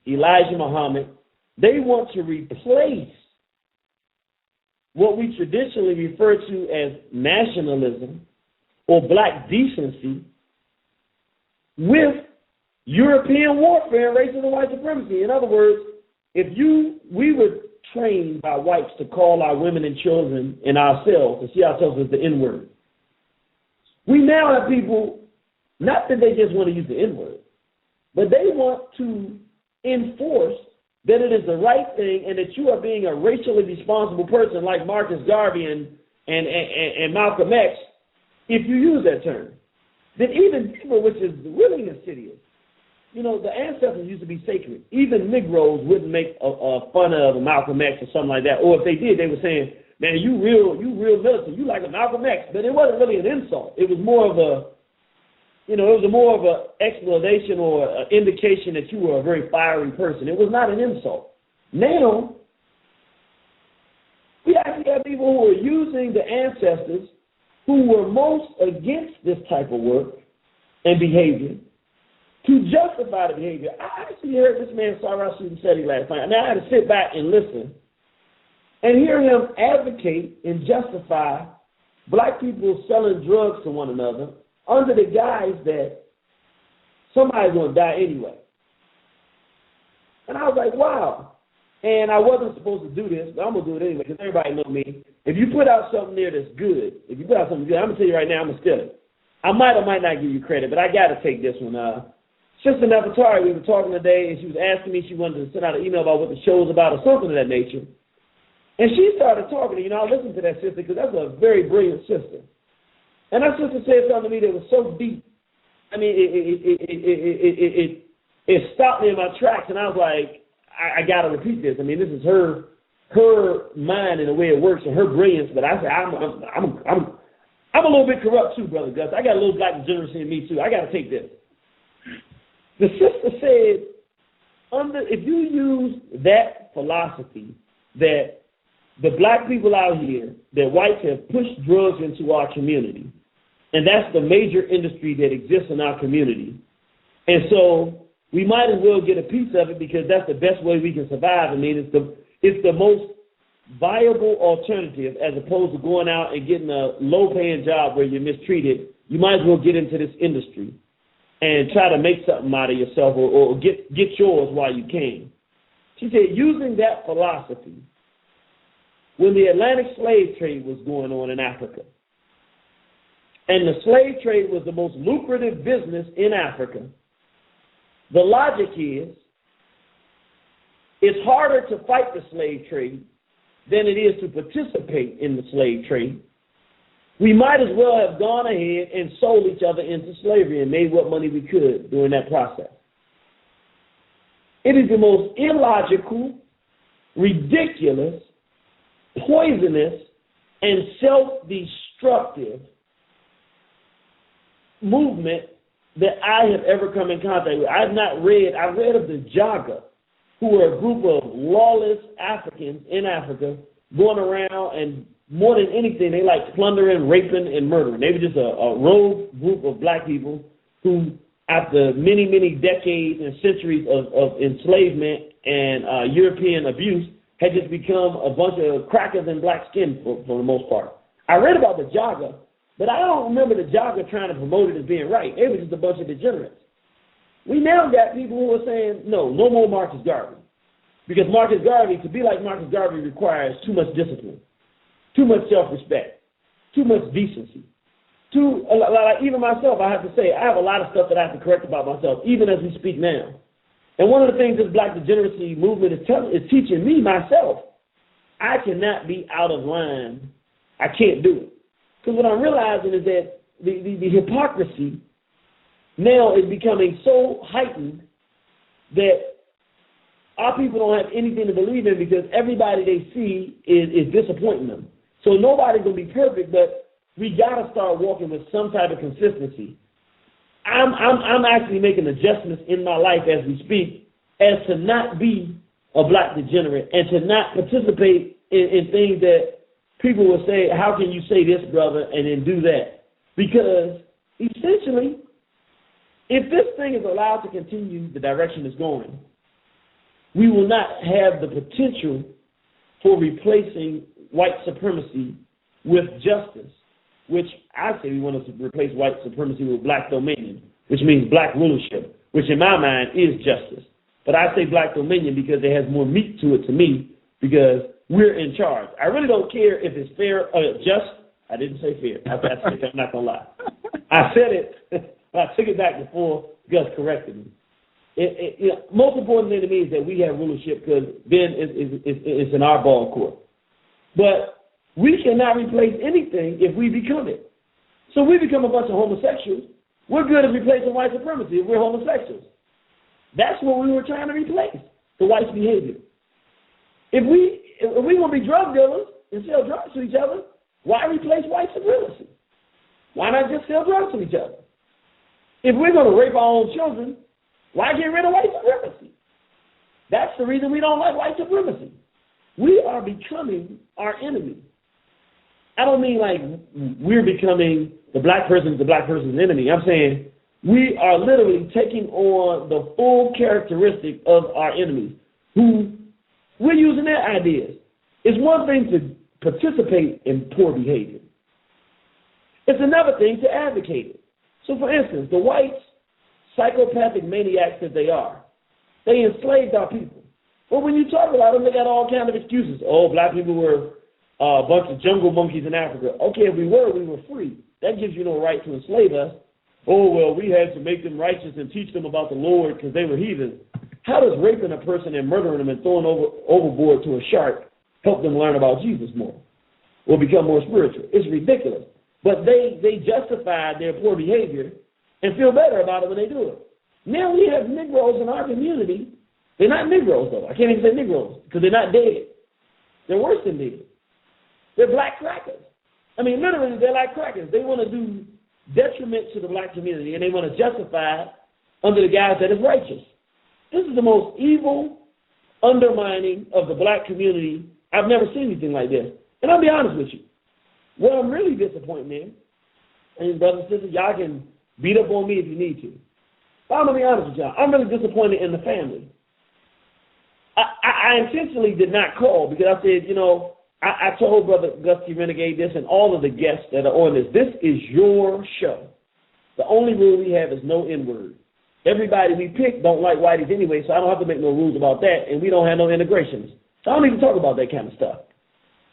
Elijah Muhammad. They want to replace what we traditionally refer to as nationalism or black decency with European warfare and racism and white supremacy. In other words, we were trained by whites to call our women and children and ourselves, to see ourselves as the N-word. We now have people, not that they just want to use the N-word, but they want to enforce that it is the right thing and that you are being a racially responsible person like Marcus Garvey and Malcolm X if you use that term. Then even people, which is really insidious, the ancestors used to be sacred. Even Negroes wouldn't make fun of a Malcolm X or something like that. Or if they did, they were saying, man, you real militant, you like a Malcolm X. But it wasn't really an insult. It was more of an explanation or an indication that you were a very fiery person. It was not an insult. Now, we actually have people who are using the ancestors who were most against this type of work and behavior to justify the behavior. I actually heard this man, C.O.W.S student study last night. Now I had to sit back and listen and hear him advocate and justify black people selling drugs to one another under the guise that somebody's going to die anyway. And I was like, wow. And I wasn't supposed to do this, but I'm going to do it anyway because everybody knows me. If you put out something there that's good, I'm going to tell you right now, I'm going to steal it. I might or might not give you credit, but I got to take this one. Sister Nefertari, we were talking today, and she was asking me, she wanted to send out an email about what the show was about or something of that nature. And she started talking, I listened to that sister because that's a very brilliant sister. And that sister said something to me that was so deep. It stopped me in my tracks, and I was like, I got to repeat this. This is her mind and the way it works and her brilliance. But I said, I'm a little bit corrupt too, Brother Gus. I got a little black degeneracy in me too. I got to take this. The sister said, if you use that philosophy that the black people out here, that whites have pushed drugs into our community, and that's the major industry that exists in our community, and so we might as well get a piece of it because that's the best way we can survive. It's the most viable alternative as opposed to going out and getting a low-paying job where you're mistreated. You might as well get into this industry. and try to make something out of yourself or get yours while you can. She said, using that philosophy, when the Atlantic slave trade was going on in Africa, and the slave trade was the most lucrative business in Africa, the logic is it's harder to fight the slave trade than it is to participate in the slave trade. We might as well have gone ahead and sold each other into slavery and made what money we could during that process. It is the most illogical, ridiculous, poisonous, and self-destructive movement that I have ever come in contact with. I've read of the Jaga, who are a group of lawless Africans in Africa going around, and more than anything, they like plundering, raping, and murdering. They were just a rogue group of black people who, after many, many decades and centuries of enslavement and European abuse, had just become a bunch of crackers in black skin for the most part. I read about the Jaga, but I don't remember the Jaga trying to promote it as being right. It was just a bunch of degenerates. We now got people who are saying, no more Marcus Garvey. Because Marcus Garvey, to be like Marcus Garvey, requires too much discipline, too much self-respect, too much decency. Even myself, I have to say, I have a lot of stuff that I have to correct about myself, even as we speak now. And one of the things this black degeneracy movement is teaching me, myself, I cannot be out of line. I can't do it. Because what I'm realizing is that the hypocrisy now is becoming so heightened that our people don't have anything to believe in, because everybody they see is disappointing them. So nobody's going to be perfect, but we got to start walking with some type of consistency. I'm actually making adjustments in my life as we speak, as to not be a black degenerate and to not participate in things that people will say, how can you say this, brother, and then do that? Because essentially, if this thing is allowed to continue the direction it's going, we will not have the potential for replacing white supremacy with justice, which I say we want to replace white supremacy with black dominion, which means black rulership, which in my mind is justice. But I say black dominion because it has more meat to it to me, because we're in charge. I really don't care if it's fair or just. I didn't say fair. I'm not going to lie. I said it, but I took it back before Gus corrected me. Most important thing to me is that we have rulership, because then it's in our ball court. But we cannot replace anything if we become it. So we become a bunch of homosexuals. We're good at replacing white supremacy if we're homosexuals. That's what we were trying to replace, the white behavior. If we want to be drug dealers and sell drugs to each other, why replace white supremacy? Why not just sell drugs to each other? If we're going to rape our own children, why get rid of white supremacy? That's the reason we don't like white supremacy. We are becoming our enemy. I don't mean like we're becoming the black person's enemy. I'm saying we are literally taking on the full characteristic of our enemies, who we're using their ideas. It's one thing to participate in poor behavior. It's another thing to advocate it. So, for instance, the whites, psychopathic maniacs that they are, they enslaved our people. But when you talk about them, they got all kinds of excuses. Oh, black people were a bunch of jungle monkeys in Africa. Okay, if we were free. That gives you no right to enslave us. Oh, well, we had to make them righteous and teach them about the Lord because they were heathens. How does raping a person and murdering them and throwing overboard to a shark help them learn about Jesus more or become more spiritual? It's ridiculous. But they justify their poor behavior and feel better about it when they do it. Now we have Negroes in our community. They're not Negroes, though. I can't even say Negroes because they're not dead. They're worse than dead. They're black crackers. I mean, literally, they're like crackers. They want to do detriment to the black community, and they want to justify it under the guise that it's righteous. This is the most evil undermining of the black community. I've never seen anything like this. And I'll be honest with you. What I'm really disappointed in, and brothers and sisters, y'all can beat up on me if you need to. But I'm going to be honest with y'all. I'm really disappointed in the family. I intentionally did not call because I said, I told Brother Gus T Renegade this and all of the guests that are on this is your show. The only rule we have is no N-word. Everybody we pick don't like whiteys anyway, so I don't have to make no rules about that, and we don't have no integrations. So I don't even talk about that kind of stuff.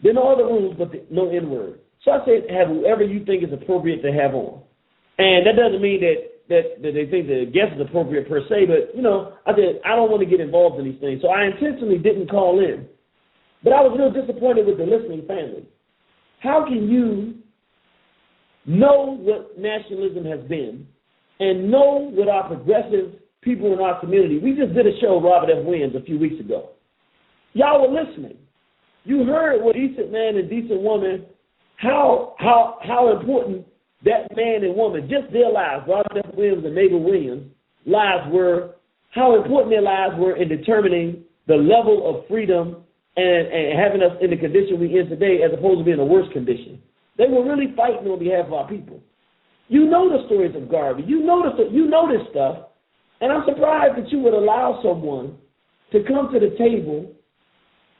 There are no other rules but no N-word. So I said, have whoever you think is appropriate to have on. And that doesn't mean that they think the guest is appropriate per se, but, you know, I said, I don't want to get involved in these things. So I intentionally didn't call in. But I was real disappointed with the listening family. How can you know what nationalism has been and know what our progressive people in our community, we just did a show, Robert F. Williams, a few weeks ago. Y'all were listening. You heard what decent man and decent woman, how important that man and woman, just their lives, Robert F. Williams and Mabel Williams' lives were, how important their lives were in determining the level of freedom and having us in the condition we in today as opposed to being in a worse condition. They were really fighting on behalf of our people. You know the stories of Garvey. You know this stuff. And I'm surprised that you would allow someone to come to the table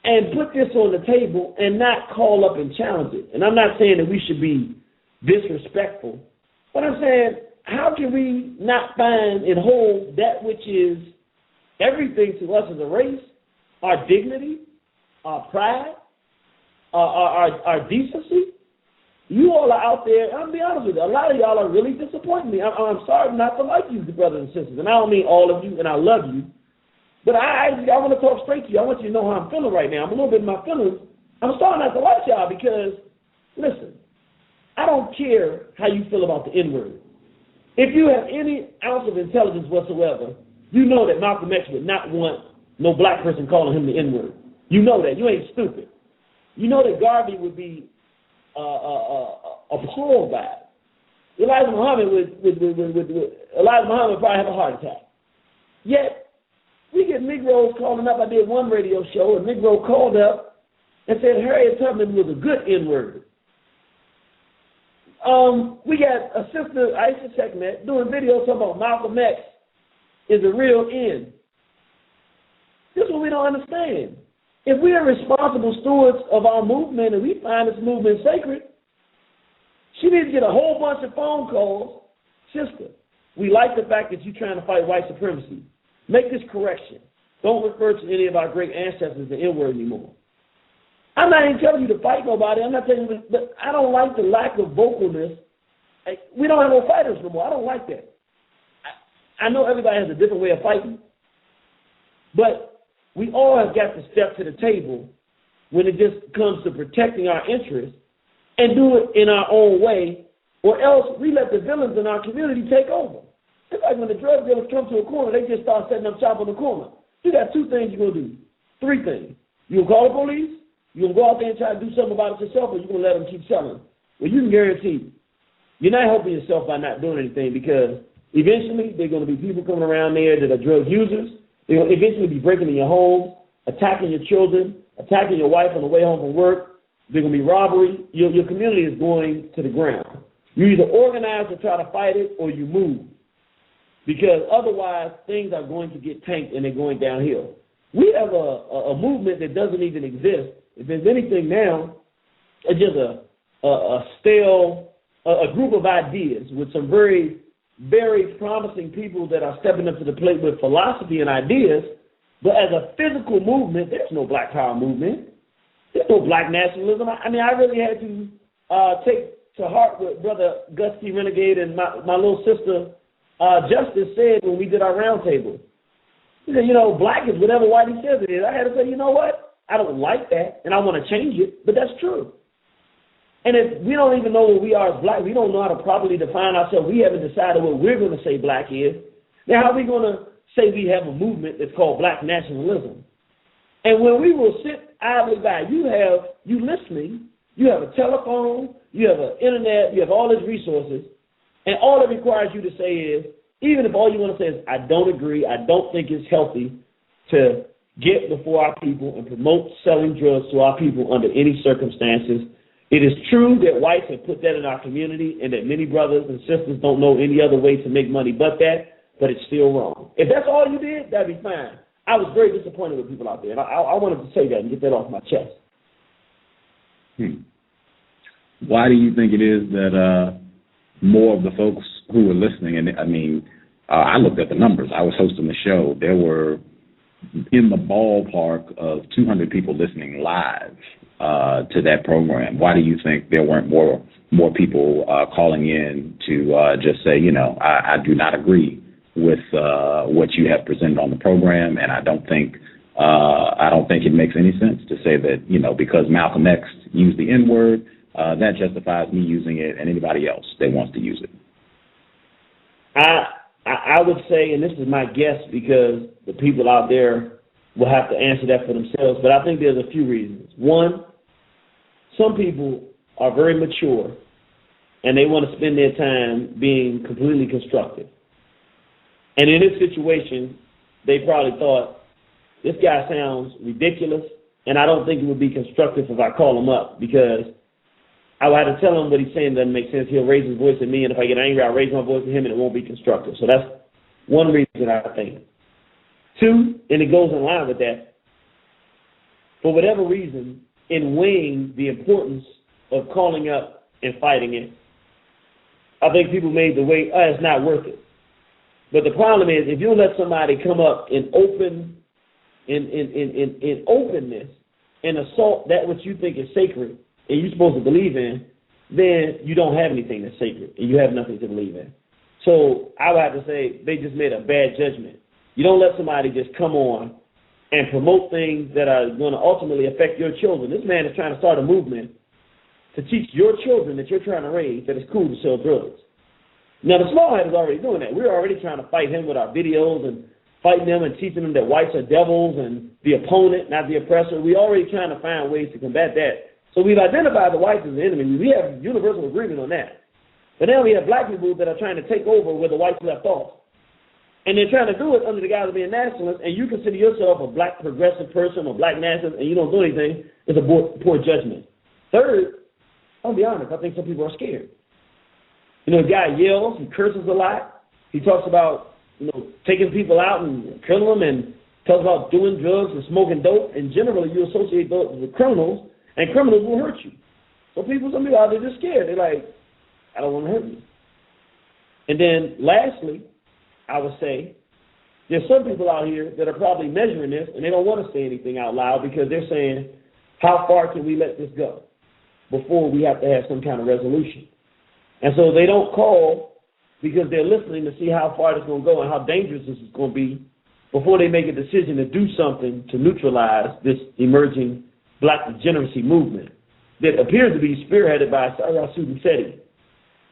and put this on the table and not call up and challenge it. And I'm not saying that we should be disrespectful, but I'm saying, how can we not find and hold that which is everything to us as a race, our dignity, our pride, our decency? You all are out there, I'll be honest with you, a lot of y'all are really disappointing me. I'm sorry not to like you, brothers and sisters, and I don't mean all of you, and I love you, but I want to talk straight to you. I want you to know how I'm feeling right now. I'm a little bit in my feelings. I'm starting not to like y'all because, listen, I don't care how you feel about the N-word. If you have any ounce of intelligence whatsoever, you know that Malcolm X would not want no black person calling him the N-word. You know that. You ain't stupid. You know that Garvey would be appalled by it. Elijah Muhammad would probably have a heart attack. Yet, we get Negroes calling up. I did one radio show, a Negro called up and said Harriet Tubman was a good N-word. We got a sister, Aisha Sekhmet, doing videos talking about Malcolm X is a real N. This is what we don't understand. If we are responsible stewards of our movement and we find this movement sacred, she needs to get a whole bunch of phone calls. Sister, we like the fact that you're trying to fight white supremacy. Make this correction. Don't refer to any of our great ancestors the N-word anymore. I'm not even telling you to fight nobody. I'm not telling you, but I don't like the lack of vocalness. We don't have no fighters no more. I don't like that. I know everybody has a different way of fighting, but we all have got to step to the table when it just comes to protecting our interests and do it in our own way, or else we let the villains in our community take over. It's like when the drug dealers come to a corner, they just start setting up shop on the corner. You got two things you're going to do. Three things. You're going to call the police, you're going to go out there and try to do something about it yourself, or you're going to let them keep selling. Well, you can guarantee you're not helping yourself by not doing anything, because eventually there are going to be people coming around there that are drug users. They're going to eventually be breaking in your home, attacking your children, attacking your wife on the way home from work. There's going to be robbery. Your community is going to the ground. You either organize to try to fight it or you move, because otherwise things are going to get tanked and they're going downhill. We have a movement that doesn't even exist. If there's anything now, it's just a group of ideas with some very, very promising people that are stepping up to the plate with philosophy and ideas. But as a physical movement, there's no black power movement. There's no black nationalism. I mean, I really had to take to heart what Brother Gus T Renegade and my little sister Justice said when we did our roundtable. He said, black is whatever Whitey says it is. I had to say, you know what? I don't like that, and I want to change it, but that's true. And if we don't even know what we are as black, we don't know how to properly define ourselves, we haven't decided what we're going to say black is, then how are we going to say we have a movement that's called black nationalism? And when we will sit idly by, you listening, you have a telephone, you have an internet, you have all these resources, and all it requires you to say is, even if all you want to say is, I don't agree, I don't think it's healthy to get before our people and promote selling drugs to our people under any circumstances. It is true that whites have put that in our community and that many brothers and sisters don't know any other way to make money but that, but it's still wrong. If that's all you did, that'd be fine. I was very disappointed with people out there, and I wanted to say that and get that off my chest. Why do you think it is that more of the folks who were listening, and I mean, I looked at the numbers. I was hosting the show. There were in the ballpark of 200 people listening live to that program. Why do you think there weren't more people calling in to just say, I do not agree with what you have presented on the program, and I don't think it makes any sense to say that, because Malcolm X used the N-word, that justifies me using it and anybody else that wants to use it? I would say, and this is my guess because the people out there will have to answer that for themselves, but I think there's a few reasons. One, some people are very mature and they want to spend their time being completely constructive. And in this situation, they probably thought, this guy sounds ridiculous, and I don't think it would be constructive if I call him up, because I would have to tell him what he's saying doesn't make sense. He'll raise his voice at me, and if I get angry, I'll raise my voice at him, and it won't be constructive. So that's one reason I think. Two, and it goes in line with that, for whatever reason, in weighing the importance of calling up and fighting it, I think people made the weight, it's not worth it. But the problem is, if you let somebody come up in openness and assault that which you think is sacred and you're supposed to believe in, then you don't have anything that's sacred and you have nothing to believe in. So I would have to say they just made a bad judgment. You don't let somebody just come on and promote things that are going to ultimately affect your children. This man is trying to start a movement to teach your children that you're trying to raise that it's cool to sell drugs. Now, the small head is already doing that. We're already trying to fight him with our videos and fighting them and teaching them that whites are devils and the opponent, not the oppressor. We're already trying to find ways to combat that. So we've identified the whites as the enemy. We have universal agreement on that. But now we have black people that are trying to take over where the whites left off. And they're trying to do it under the guise of being nationalists, and you consider yourself a black progressive person or black nationalist and you don't do anything, it's a poor judgment. Third, I'll be honest, I think some people are scared. The guy yells, he curses a lot. He talks about, taking people out and killing them, and talks about doing drugs and smoking dope. And generally, you associate those with criminals, and criminals will hurt you. So some people out there just scared. They're like, I don't want to hurt you. And then lastly, I would say, there's some people out here that are probably measuring this, and they don't want to say anything out loud because they're saying, how far can we let this go before we have to have some kind of resolution? And so they don't call because they're listening to see how far it's going to go and how dangerous this is going to be before they make a decision to do something to neutralize this emerging black degeneracy movement that appears to be spearheaded by C.O.W.S.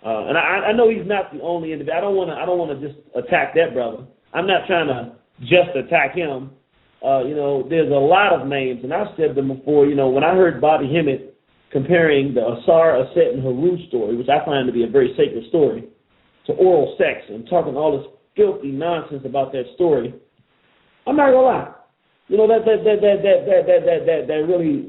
And I know he's not the only individual. I don't want to just attack that brother. I'm not trying to just attack him. There's a lot of names, and I've said them before. When I heard Bobby Hemmett comparing the Asar, Aset, and Haru story, which I find to be a very sacred story, to oral sex and talking all this filthy nonsense about that story, I'm not gonna lie. That really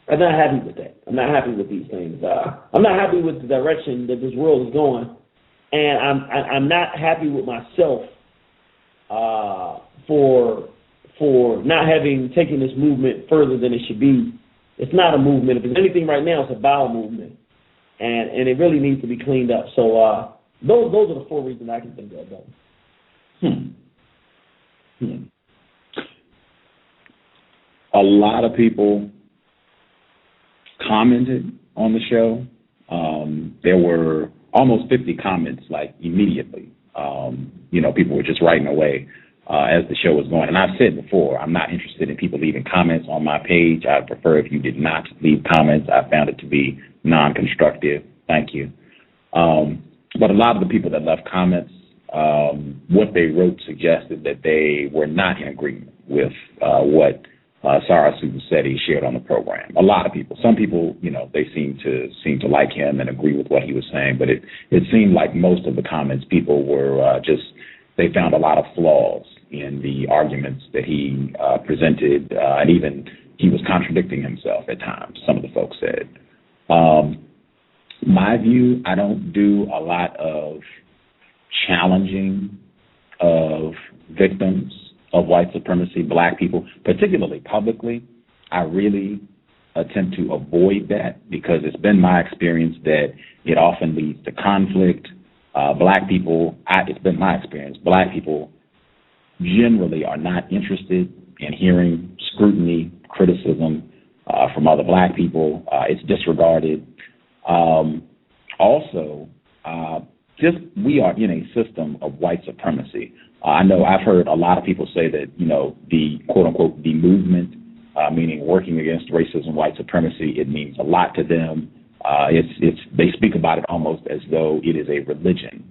I'm not happy with that. I'm not happy with these things. I'm not happy with the direction that this world is going, and I'm not happy with myself for not having taken this movement further than it should be. It's not a movement. If it's anything right now, it's a bowel movement, and it really needs to be cleaned up. So those are the four reasons I can think of. A lot of people commented on the show. There were almost 50 comments, immediately. People were just writing away as the show was going. And I've said before, I'm not interested in people leaving comments on my page. I'd prefer if you did not leave comments. I found it to be non-constructive. Thank you. But a lot of the people that left comments, what they wrote suggested that they were not in agreement with what C.O.W.S. shared on the program. A lot of people. Some people, they seem to like him and agree with what he was saying, but it seemed like most of the comments, people were they found a lot of flaws in the arguments that he presented, and even he was contradicting himself at times, some of the folks said. My view, I don't do a lot of challenging of victims of white supremacy, black people, particularly publicly. I really attempt to avoid that because it's been my experience that it often leads to conflict. Black people, it's been my experience, black people generally are not interested in hearing scrutiny, criticism from other black people. It's disregarded. Also, just we are in a system of white supremacy. I know I've heard a lot of people say that, the quote-unquote the movement, meaning working against racism, white supremacy, it means a lot to them. They speak about it almost as though it is a religion.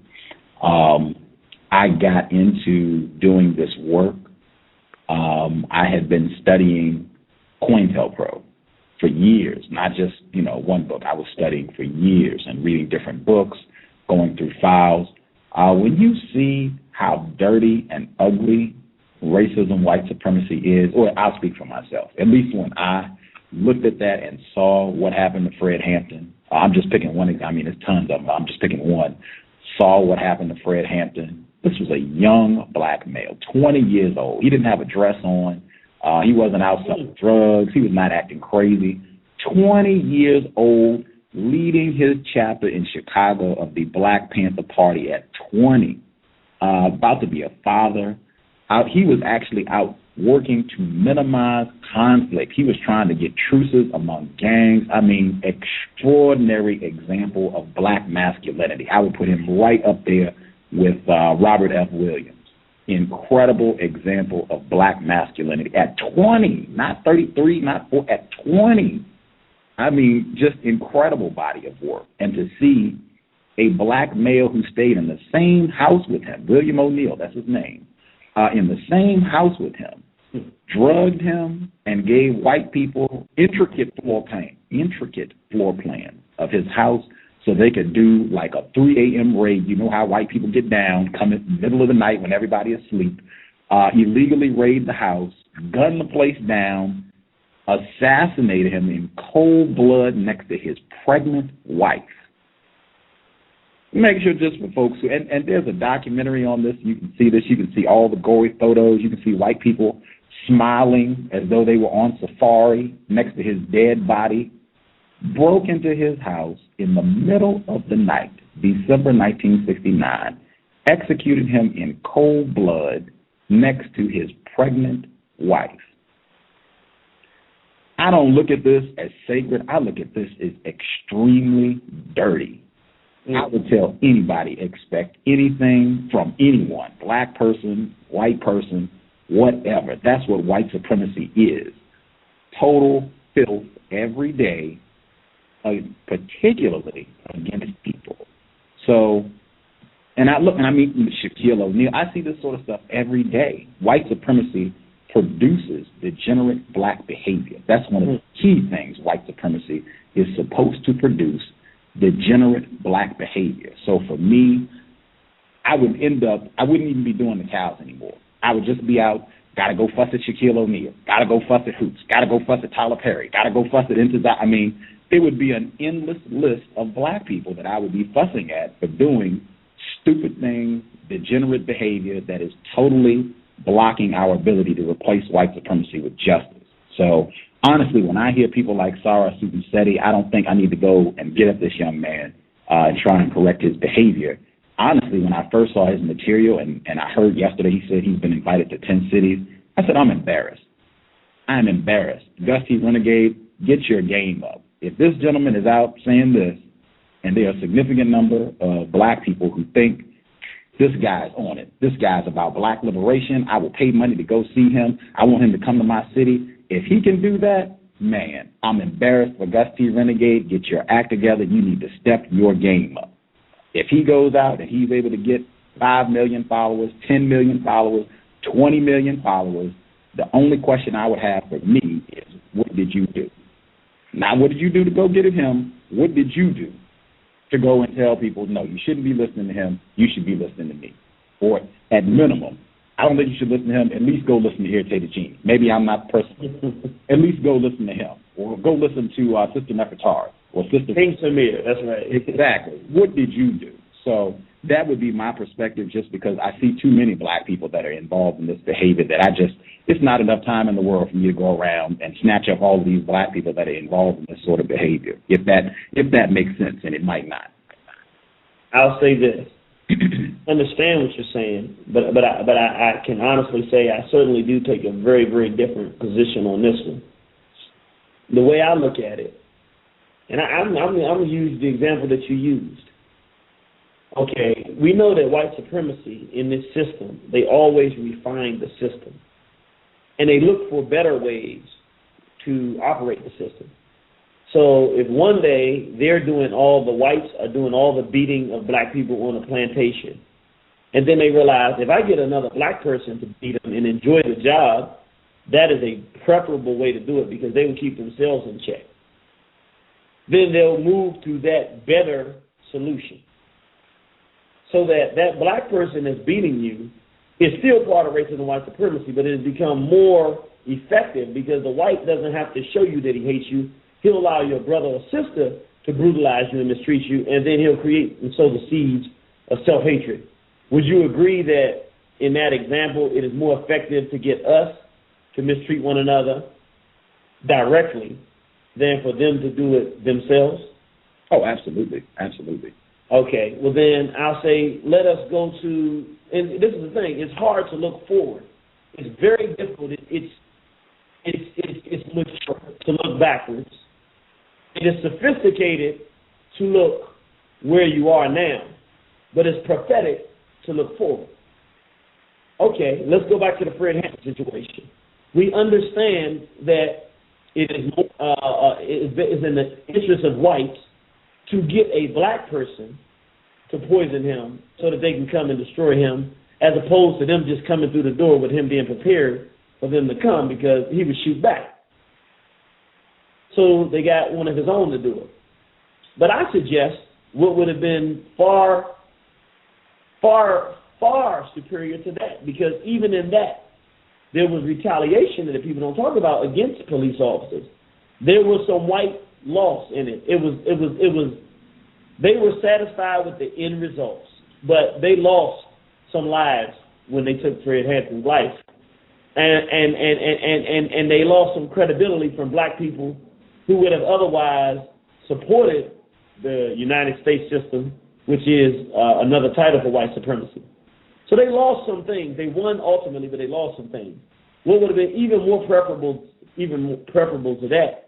I got into doing this work. I had been studying COINTELPRO for years, not just, one book. I was studying for years and reading different books, going through files. When you see how dirty and ugly racism, white supremacy is, or I'll speak for myself, at least when I looked at that and saw what happened to Fred Hampton, I'm just picking one, there's tons of them, I'm just picking one, saw what happened to Fred Hampton. This was a young black male, 20 years old. He didn't have a dress on. He wasn't out selling drugs. He was not acting crazy. 20 years old, leading his chapter in Chicago of the Black Panther Party at 20, about to be a father. He was actually out working to minimize conflict. He was trying to get truces among gangs. Extraordinary example of black masculinity. I would put him right up there with Robert F. Williams. Incredible example of black masculinity at 20, not 33, not 4, at 20. Just incredible body of work. And to see a black male who stayed in the same house with him, William O'Neill, that's his name, in the same house with him, drugged him and gave white people intricate floor plan of his house so they could do like a 3 a.m. raid. You know how white people get down, come in the middle of the night when everybody is asleep, illegally raid the house, gun the place down, assassinated him in cold blood next to his pregnant wife. Make sure just for folks who, and there's a documentary on this, you can see this, you can see all the gory photos, you can see white people smiling as though they were on safari next to his dead body, broke into his house in the middle of the night, December 1969, executed him in cold blood next to his pregnant wife. I don't look at this as sacred. I look at this as extremely dirty. I would tell anybody, expect anything from anyone, black person, white person, whatever. That's what white supremacy is. Total filth every day, particularly against people. So, and I meet Shaquille O'Neal. I see this sort of stuff every day. White supremacy produces degenerate black behavior. That's one of the key things white supremacy is supposed to produce, degenerate black behavior. So for me, I wouldn't even be doing the cows anymore. I would just be out, gotta go fuss at Shaquille O'Neal, gotta go fuss at Hoops, gotta go fuss at Tyler Perry, gotta go fuss at it would be an endless list of black people that I would be fussing at for doing stupid things, degenerate behavior that is totally blocking our ability to replace white supremacy with justice. So honestly, when I hear people like Sarah Subusetti, I don't think I need to go and get at this young man and try and correct his behavior. Honestly, when I first saw his material and I heard yesterday he said he's been invited to 10 cities, I said, I'm embarrassed. I am embarrassed. Gus T Renegade, get your game up. If this gentleman is out saying this, and there are a significant number of black people who think this guy's on it, this guy's about black liberation, I will pay money to go see him, I want him to come to my city. If he can do that, man, I'm embarrassed for Gus T Renegade. Get your act together. You need to step your game up. If he goes out and he's able to get 5 million followers, 10 million followers, 20 million followers, the only question I would have for me is, what did you do? Not what did you do to go get at him? What did you do to go and tell people, no, you shouldn't be listening to him, you should be listening to me? Or at minimum, I don't think you should listen to him, at least go listen to Irritated Genie. Maybe I'm not the person. At least go listen to him. Or go listen to Sister Nefertari or Sister... King Samir, that's right. Exactly. What did you do? So that would be my perspective, just because I see too many black people that are involved in this behavior that it's not enough time in the world for me to go around and snatch up all of these black people that are involved in this sort of behavior, if that makes sense, and it might not. I'll say this. Understand what you're saying, but I can honestly say I certainly do take a very, very different position on this one. The way I look at it, and I'm going to use the example that you used. Okay, we know that white supremacy in this system, they always refine the system. And they look for better ways to operate the system. So if one day the whites are doing all the beating of black people on a plantation, and then they realize if I get another black person to beat them and enjoy the job, that is a preferable way to do it because they will keep themselves in check. Then they'll move to that better solution. So that black person that's beating you is still part of racism and white supremacy, but it has become more effective because the white doesn't have to show you that he hates you. He'll allow your brother or sister to brutalize you and mistreat you, and then he'll create and sow the seeds of self-hatred. Would you agree that in that example it is more effective to get us to mistreat one another directly than for them to do it themselves? Oh, absolutely. Absolutely. Okay, well then I'll say let us go to, and this is the thing, it's hard to look forward. It's very difficult. It's mature to look backwards. It is sophisticated to look where you are now, but it's prophetic to look forward. Okay, let's go back to the Fred Hampton situation. We understand that it is in the interest of whites to get a black person to poison him so that they can come and destroy him, as opposed to them just coming through the door with him being prepared for them to come because he would shoot back. So they got one of his own to do it. But I suggest what would have been far, far, far superior to that, because even in that, there was retaliation that people don't talk about against police officers. There was some white loss in it. They were satisfied with the end results, but they lost some lives when they took Fred Hampton's life, and they lost some credibility from black people who would have otherwise supported the United States system, which is another title for white supremacy. So they lost some things. They won ultimately, but they lost some things. What would have been even more preferable to that,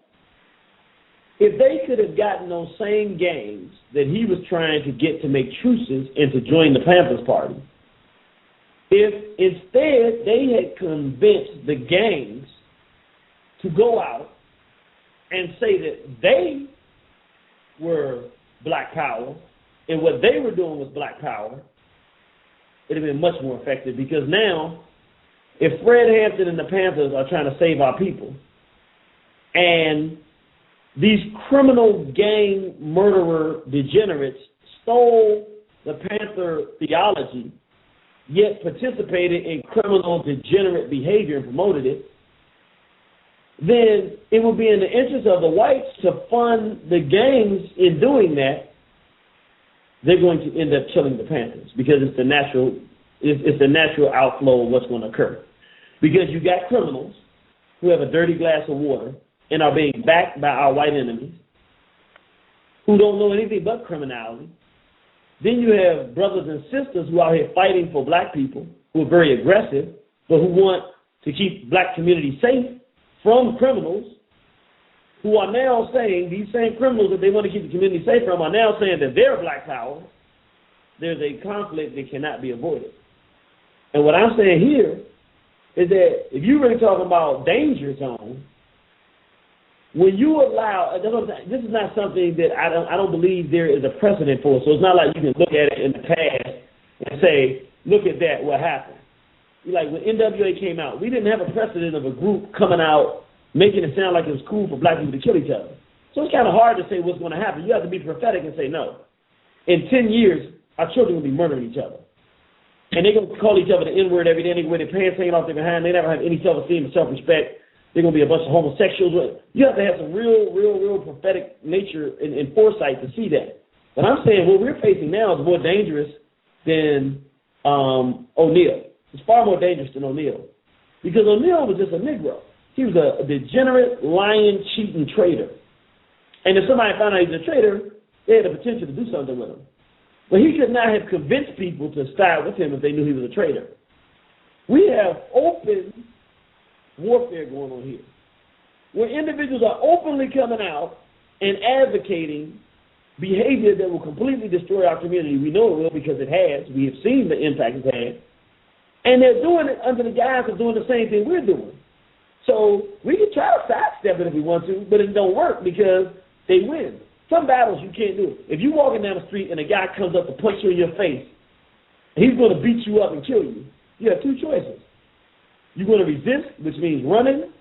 if they could have gotten those same gangs that he was trying to get to make truces and to join the Panthers Party, if instead they had convinced the gangs to go out and say that they were black power and what they were doing was black power, it would have been much more effective, because now if Fred Hampton and the Panthers are trying to save our people and these criminal gang murderer degenerates stole the Panther theology, yet participated in criminal degenerate behavior and promoted it, then it would be in the interest of the whites to fund the gangs in doing that. They're going to end up killing the Panthers because it's the natural outflow of what's going to occur. Because you got criminals who have a dirty glass of water and are being backed by our white enemies who don't know anything but criminality. Then you have brothers and sisters who are out here fighting for black people who are very aggressive, but who want to keep black communities safe from criminals, who are now saying, these same criminals that they want to keep the community safe from are now saying that they're black power. There's a conflict that cannot be avoided. And what I'm saying here is that if you're really talking about danger zone, when you allow, this is not something that I don't believe there is a precedent for. So it's not like you can look at it in the past and say, look at that, what happened. Like when NWA came out, we didn't have a precedent of a group coming out making it sound like it was cool for black people to kill each other. So it's kind of hard to say what's going to happen. You have to be prophetic and say, no. In 10 years, our children will be murdering each other. And they're going to call each other the N-word every day. They wear their pants hanging off their behind. They never have any self-esteem and self-respect. They're going to be a bunch of homosexuals. You have to have some real prophetic nature and foresight to see that. But I'm saying what we're facing now is more dangerous than O'Neill. It's far more dangerous than O'Neill. Because O'Neill was just a Negro. He was a degenerate, lying, cheating traitor. And if somebody found out he was a traitor, they had the potential to do something with him. But he could not have convinced people to side with him if they knew he was a traitor. We have open warfare going on here, where individuals are openly coming out and advocating behavior that will completely destroy our community. We know it will because it has. We have seen the impact it's had. And they're doing it under the guise of doing the same thing we're doing. So we can try to sidestep it if we want to, but it don't work because they win. Some battles you can't do. If you're walking down the street and a guy comes up to punch you in your face, and he's going to beat you up and kill you, you have two choices. You're going to resist, which means running,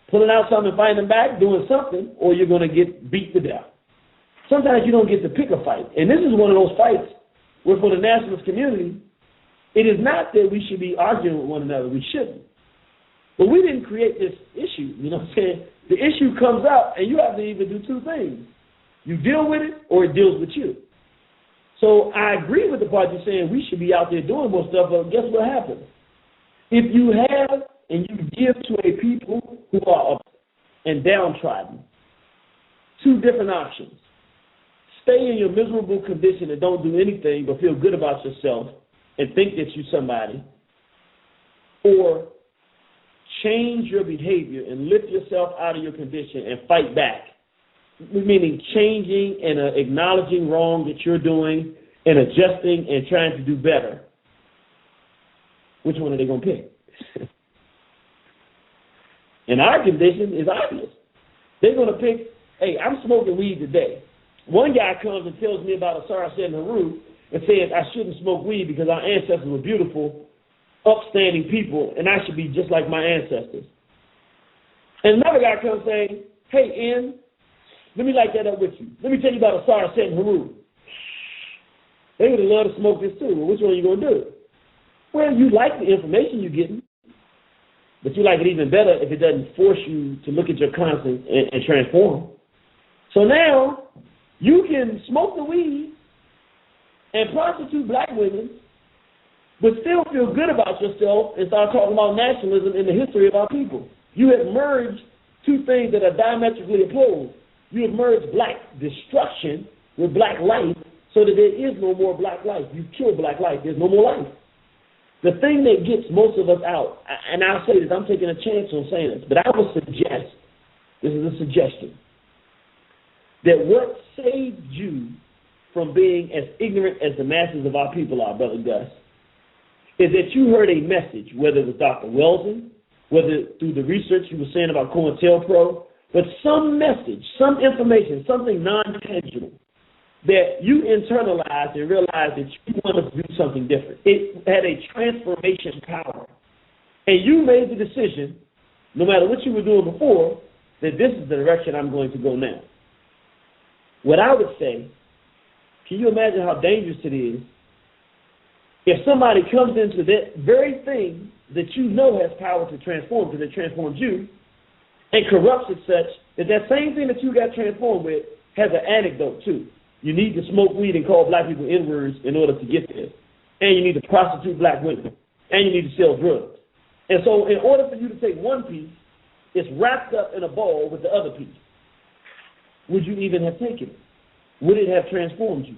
pulling out something and fighting back, doing something, or you're going to get beat to death. Sometimes you don't get to pick a fight. And this is one of those fights where for the nationalist community, it is not that we should be arguing with one another. We shouldn't. But we didn't create this issue. You know what I'm saying? The issue comes up, and you have to either do two things. You deal with it, or it deals with you. So I agree with the party saying we should be out there doing more stuff, but guess what happens? If you have and you give to a people who are upset and downtrodden, two different options. Stay in your miserable condition and don't do anything but feel good about yourself and think that you're somebody, or change your behavior and lift yourself out of your condition and fight back, meaning changing and acknowledging wrong that you're doing and adjusting and trying to do better. Which one are they going to pick? And our condition is obvious. They're going to pick, hey, I'm smoking weed today. One guy comes and tells me about Asara Shed Haru and says I shouldn't smoke weed because our ancestors were beautiful, upstanding people, and I should be just like my ancestors. And another guy comes saying, hey, N, let me light that up with you. Let me tell you about Asara Shed Haru. They would have loved to smoke this too. Well, which one are you going to do? Well, you like the information you're getting, but you like it even better if it doesn't force you to look at your conscience and transform. So now you can smoke the weed and prostitute black women, but still feel good about yourself and start talking about nationalism in the history of our people. You have merged two things that are diametrically opposed. You have merged black destruction with black life so that there is no more black life. You kill black life. There's no more life. The thing that gets most of us out, and I'll say this, I'm taking a chance on saying this, but I would suggest, this is a suggestion, that what saved you from being as ignorant as the masses of our people are, Brother Gus, is that you heard a message, whether it was Dr. Weldon, whether through the research you were saying about COINTELPRO, but some message, some information, something non-tangible that you internalized and realized that you wanted to do something different. It had a transformation power. And you made the decision, no matter what you were doing before, that this is the direction I'm going to go now. What I would say, can you imagine how dangerous it is if somebody comes into that very thing that you know has power to transform, because it transforms you, and corrupts it such that that same thing that you got transformed with has an anecdote too. You need to smoke weed and call black people N-words in order to get there. And you need to prostitute black women. And you need to sell drugs. And so in order for you to take one piece, it's wrapped up in a ball with the other piece. Would you even have taken it? Would it have transformed you?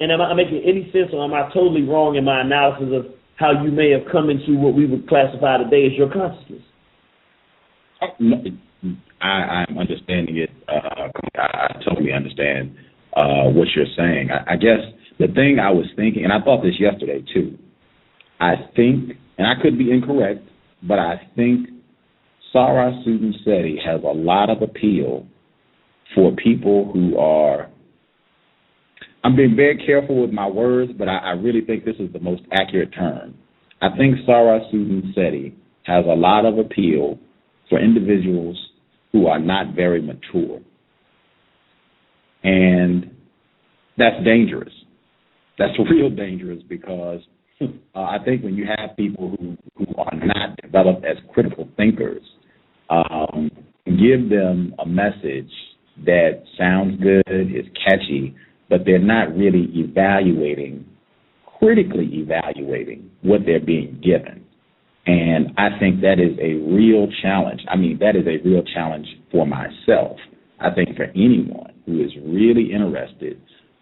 And am I making any sense, or am I totally wrong in my analysis of how you may have come into what we would classify today as your consciousness? I'm understanding it. I totally understand what you're saying. I guess the thing I was thinking, and I thought this yesterday too, I think, and I could be incorrect, but I think Sarah Susan Seti has a lot of appeal for people who are, I'm being very careful with my words, but I really think this is the most accurate term. I think Sarah Susan Seti has a lot of appeal for individuals who are not very mature. And that's dangerous. That's real dangerous because I think when you have people who are not developed as critical thinkers, give them a message that sounds good, is catchy, but they're not really evaluating critically evaluating what they're being given. And I think that is a real challenge. I mean, that is a real challenge for myself. I think for anyone who is really interested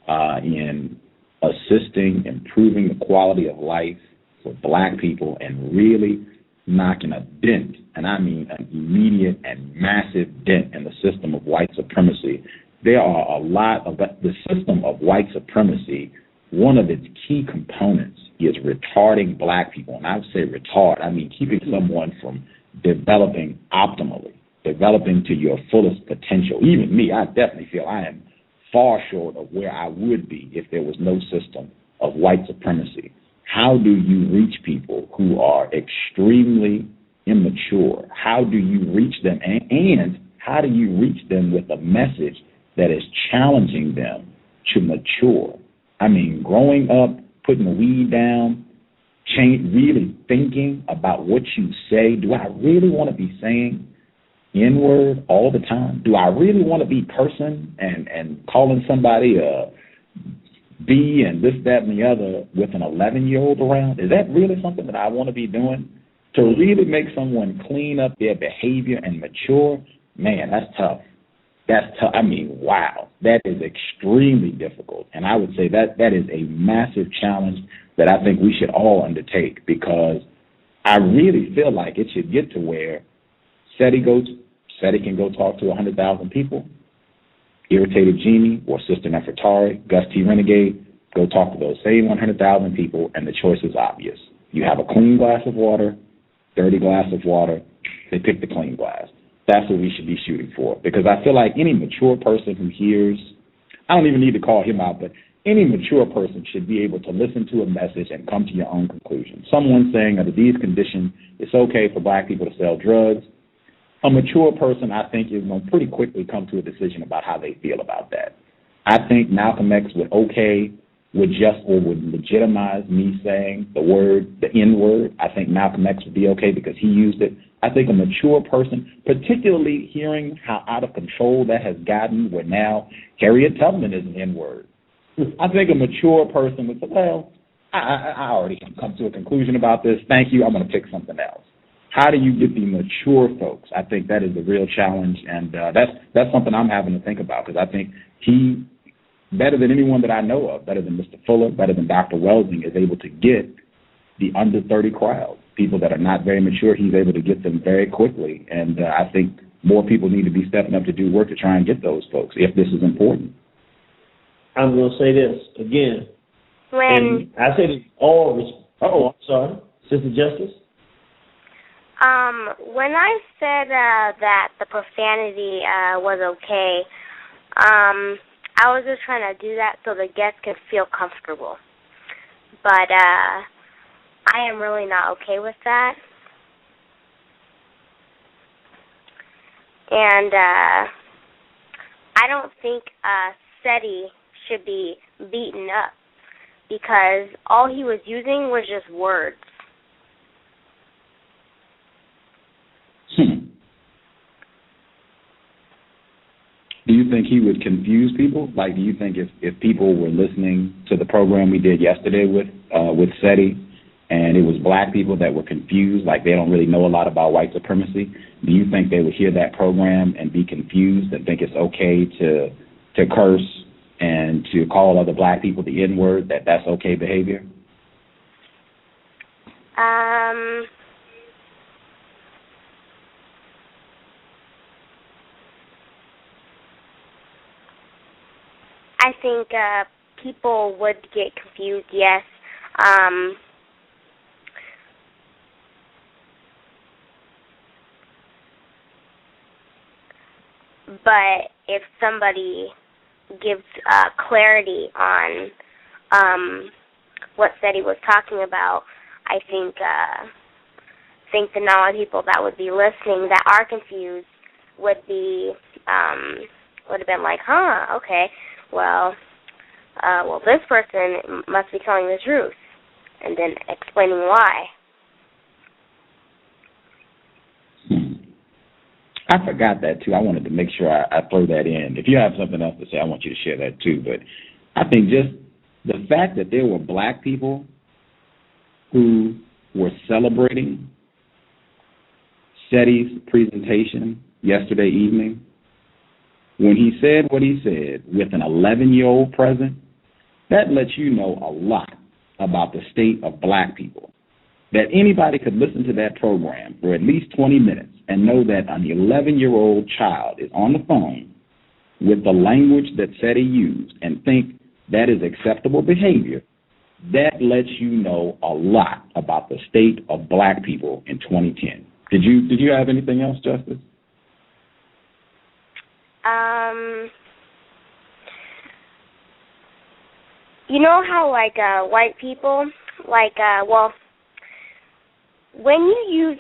in assisting, improving the quality of life for black people and really knocking a dent, and I mean an immediate and massive dent in the system of white supremacy. There are a lot of the system of white supremacy. One of its key components is retarding black people. And I would say retard, I mean keeping someone from developing optimally, developing to your fullest potential. Even me, I definitely feel I am far short of where I would be if there was no system of white supremacy. How do you reach people who are extremely immature? How do you reach them? And how do you reach them with a message that is challenging them to mature? I mean, growing up, putting the weed down, really thinking about what you say. Do I really want to be saying N-word all the time? Do I really want to be cursing and calling somebody a B and this, that, and the other with an 11-year-old around? Is that really something that I want to be doing? To really make someone clean up their behavior and mature, man, that's tough. That's tough. I mean, wow, that is extremely difficult. And I would say that is a massive challenge that I think we should all undertake, because I really feel like it should get to where SETI can go talk to 100,000 people. Irritated Genie or Sister Nefertari, Gus T Renegade, go talk to those same 100,000 people, and the choice is obvious. You have a clean glass of water, dirty glass of water, they pick the clean glass. That's what we should be shooting for, because I feel like any mature person who hears, I don't even need to call him out, but any mature person should be able to listen to a message and come to your own conclusion. Someone saying under these conditions it's okay for black people to sell drugs, a mature person, I think, is going to pretty quickly come to a decision about how they feel about that. I think Malcolm X would legitimize me saying the N-word. I think Malcolm X would be okay because he used it. I think a mature person, particularly hearing how out of control that has gotten, where now Harriet Tubman is an N-word. I think a mature person would say, well, I already come to a conclusion about this. Thank you. I'm going to pick something else. How do you get the mature folks? I think that is the real challenge, and that's something I'm having to think about, because I think he, better than anyone that I know of, better than Mr. Fuller, better than Dr. Welsing, is able to get the under 30 crowd, people that are not very mature. He's able to get them very quickly, and I think more people need to be stepping up to do work to try and get those folks if this is important. I'm going to say this again. And I say this all. I'm sorry, Sister Justice. When I said that the profanity was okay, I was just trying to do that so the guests could feel comfortable. But I am really not okay with that. And I don't think SETI should be beaten up, because all he was using was just words. Do you think he would confuse people? Like, do you think if people were listening to the program we did yesterday with SETI, and it was black people that were confused, like they don't really know a lot about white supremacy, do you think they would hear that program and be confused and think it's okay to curse and to call other black people the N-word, that's okay behavior? I think people would get confused, yes. But if somebody gives clarity on what SETI was talking about, I think the knowledge people that would be listening that are confused would have been like, okay, well, this person must be telling the truth, and then explaining why. I forgot that, too. I wanted to make sure I throw that in. If you have something else to say, I want you to share that, too. But I think the fact that there were black people who were celebrating Seti's presentation yesterday evening, when he said what he said with an 11-year-old present, that lets you know a lot about the state of black people. That anybody could listen to that program for at least 20 minutes and know that an 11-year-old child is on the phone with the language that Seti used and think that is acceptable behavior. That lets you know a lot about the state of black people in 2010. Did you have anything else, Justice? You know how, white people, when you use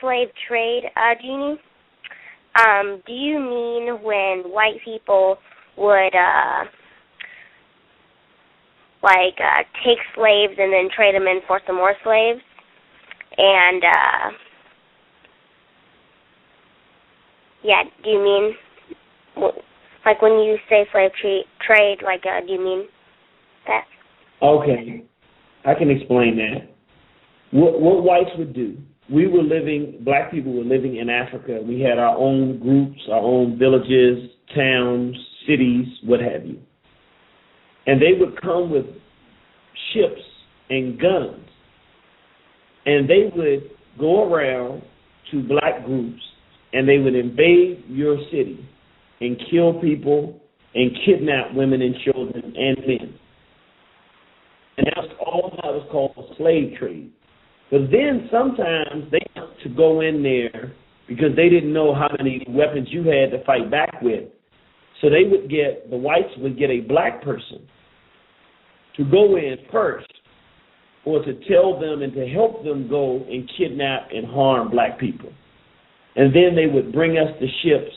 slave trade, Genie, do you mean when white people would, take slaves and then trade them in for some more slaves? And, do you mean, when you say slave trade, do you mean that? Okay, I can explain that. What whites would do, black people were living in Africa. We had our own groups, our own villages, towns, cities, what have you. And they would come with ships and guns. And they would go around to black groups and they would invade your city and kill people and kidnap women and children and men. And that's all that was called a slave trade. But then sometimes they had to go in there because they didn't know how many weapons you had to fight back with. So the whites would get a black person to go in first or to tell them and to help them go and kidnap and harm black people. And then they would bring us the ships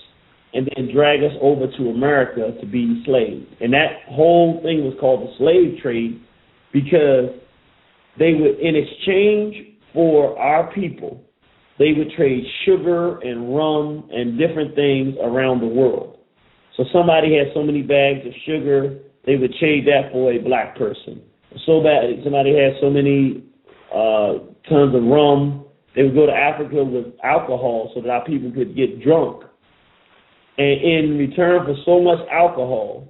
and then drag us over to America to be slaves. And that whole thing was called the slave trade because they would, in exchange for our people, they would trade sugar and rum and different things around the world. So somebody had so many bags of sugar, they would trade that for a black person. Somebody had so many tons of rum, they would go to Africa with alcohol so that our people could get drunk. And in return for so much alcohol,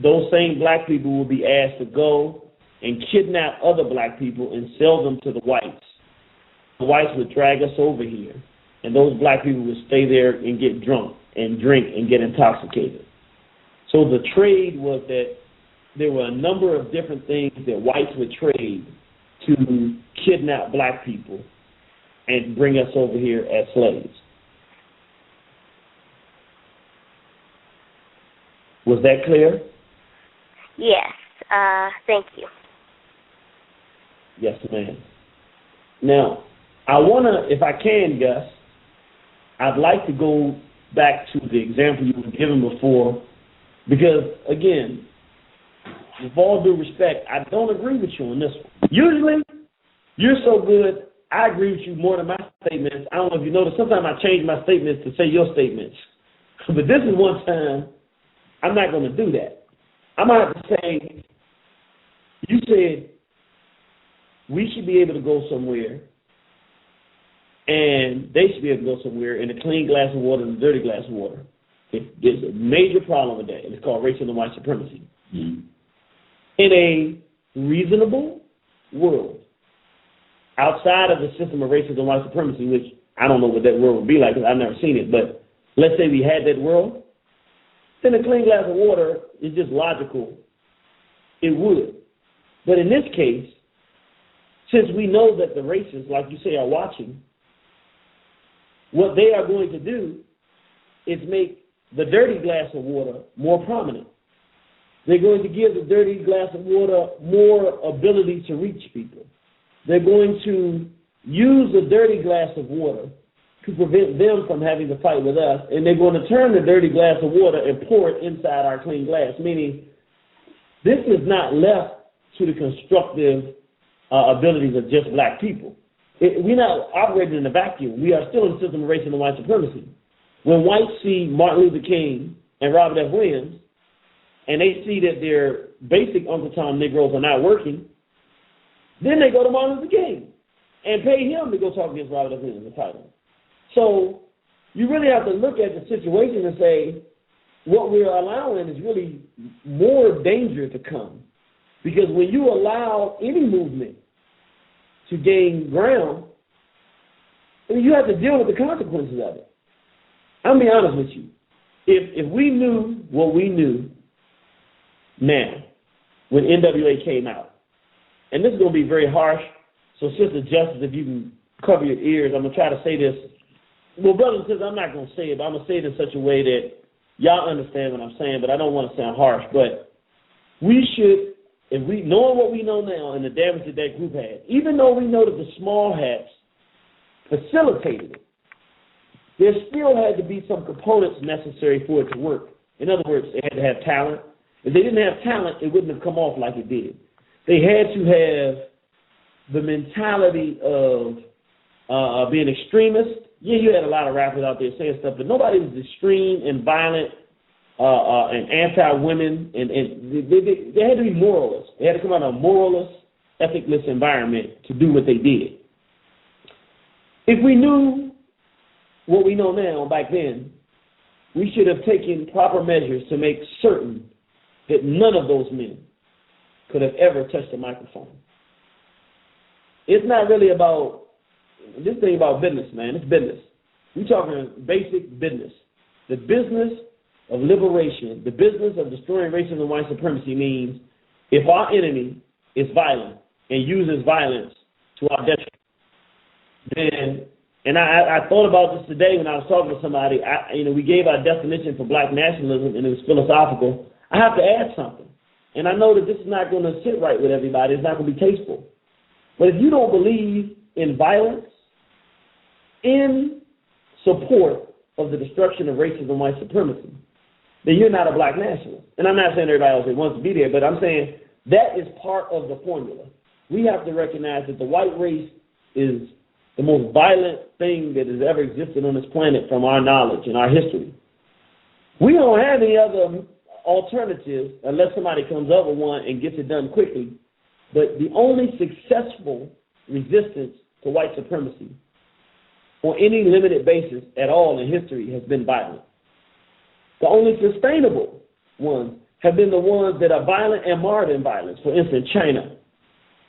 those same black people would be asked to go and kidnap other black people and sell them to the whites. The whites would drag us over here, and those black people would stay there and get drunk and drink and get intoxicated. So the trade was that there were a number of different things that whites would trade to kidnap black people and bring us over here as slaves. Was that clear? Yes. Thank you. Yes, ma'am. Now, I want to, if I can, Gus, I'd like to go back to the example you were given before because, again, with all due respect, I don't agree with you on this one. Usually, you're so good, I agree with you more than my statements. I don't know if you noticed, sometimes I change my statements to say your statements. But this is one time I'm not going to do that. I'm going to have to say, you said we should be able to go somewhere and they should be able to go somewhere in a clean glass of water and a dirty glass of water. There's a major problem with that, and it's called racial and white supremacy. Mm-hmm. In a reasonable world, outside of the system of racism and white supremacy, which I don't know what that world would be like because I've never seen it, but let's say we had that world, then a clean glass of water is just logical. It would. But in this case, since we know that the racists, like you say, are watching, what they are going to do is make the dirty glass of water more prominent. They're going to give the dirty glass of water more ability to reach people. They're going to use the dirty glass of water to prevent them from having to fight with us, and they're going to turn the dirty glass of water and pour it inside our clean glass, meaning this is not left to the constructive abilities of just black people. We're not operating in a vacuum. We are still in the system of racism and white supremacy. When whites see Martin Luther King and Robert F. Williams, and they see that their basic Uncle Tom Negroes are not working, then they go to Martin Luther King and pay him to go talk against Robert F. Kennedy, the title. So you really have to look at the situation and say, what we're allowing is really more danger to come. Because when you allow any movement to gain ground, I mean, you have to deal with the consequences of it. I'll be honest with you. If we knew what we knew now, when NWA came out, and this is going to be very harsh, so Sister Justice, if you can cover your ears, I'm going to try to say this. Well, brothers and sisters, I'm not going to say it, but I'm going to say it in such a way that y'all understand what I'm saying, but I don't want to sound harsh. But we should, if we knowing what we know now and the damage that that group had, even though we know that the small hats facilitated it, there still had to be some components necessary for it to work. In other words, they had to have talent. If they didn't have talent, it wouldn't have come off like it did. They had to have the mentality of being extremist. Yeah, you had a lot of rappers out there saying stuff, but nobody was extreme and violent and anti-women. And they had to be moralists. They had to come out of a moralist, ethicless environment to do what they did. If we knew what we know now back then, we should have taken proper measures to make certain that none of those men could have ever touched a microphone. It's not really about this thing about business, man. It's business. We're talking basic business. The business of liberation, the business of destroying racism and white supremacy means if our enemy is violent and uses violence to our detriment, then, and I thought about this today when I was talking to somebody, we gave our definition for black nationalism and it was philosophical. I have to add something. And I know that this is not going to sit right with everybody. It's not going to be tasteful. But if you don't believe in violence in support of the destruction of racism and white supremacy, then you're not a black nationalist. And I'm not saying everybody else wants to be there, but I'm saying that is part of the formula. We have to recognize that the white race is the most violent thing that has ever existed on this planet from our knowledge and our history. We don't have any other alternatives unless somebody comes up with one and gets it done quickly. But the only successful resistance to white supremacy on any limited basis at all in history has been violent. The only sustainable ones have been the ones that are violent and marred in violence. For instance, China.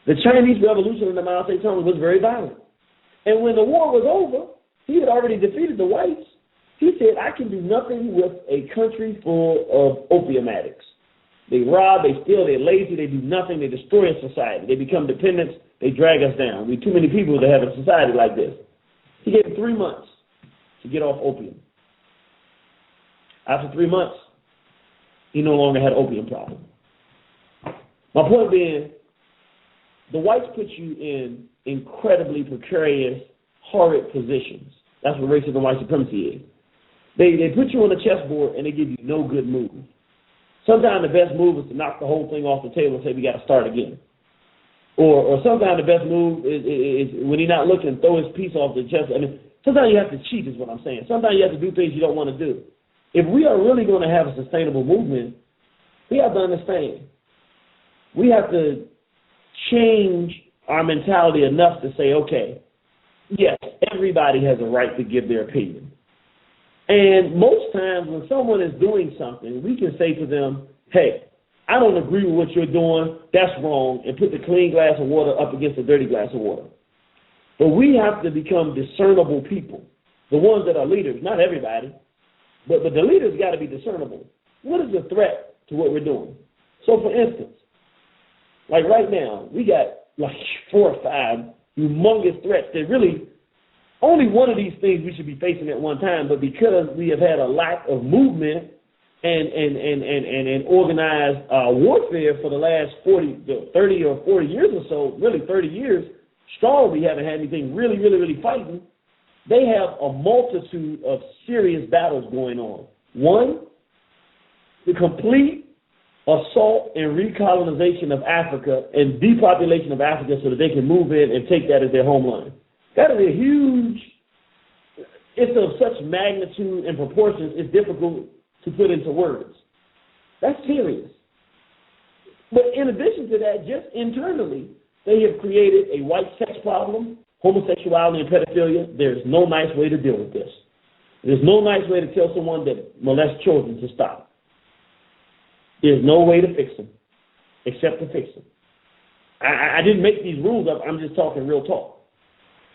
The Chinese Revolution under Mao Zedong was very violent. And when the war was over, he had already defeated the whites. He said, I can do nothing with a country full of opium addicts. They rob, they steal, they're lazy, they do nothing, they destroy society. They become dependents, they drag us down. We're too many people to have a society like this. He gave him 3 months to get off opium. After 3 months, he no longer had opium problem. My point being, the whites put you in incredibly precarious, horrid positions. That's what racism and white supremacy is. They put you on a chessboard and they give you no good move. Sometimes the best move is to knock the whole thing off the table and say we got to start again. Or sometimes the best move is when he's not looking, throw his piece off the chess. I mean, sometimes you have to cheat is what I'm saying. Sometimes you have to do things you don't want to do. If we are really going to have a sustainable movement, we have to understand. We have to change our mentality enough to say, okay, yes, everybody has a right to give their opinion. And most times when someone is doing something, we can say to them, hey, I don't agree with what you're doing, that's wrong, and put the clean glass of water up against the dirty glass of water. But we have to become discernible people, the ones that are leaders, not everybody, but the leaders got to be discernible. What is the threat to what we're doing? So for instance, like right now, we got like 4 or 5 humongous threats that really, only one of these things we should be facing at one time, but because we have had a lack of movement and organized warfare for the last 30 or 40 years or so, really 30 years strong, we haven't had anything really fighting. They have a multitude of serious battles going on. One, the complete assault and recolonization of Africa and depopulation of Africa so that they can move in and take that as their homeland. That is a huge, it's of such magnitude and proportions, it's difficult to put into words. That's serious. But in addition to that, just internally, they have created a white sex problem, homosexuality and pedophilia. There's no nice way to deal with this. There's no nice way to tell someone that molests children to stop. There's no way to fix them except to fix them. I didn't make these rules up. I'm just talking real talk.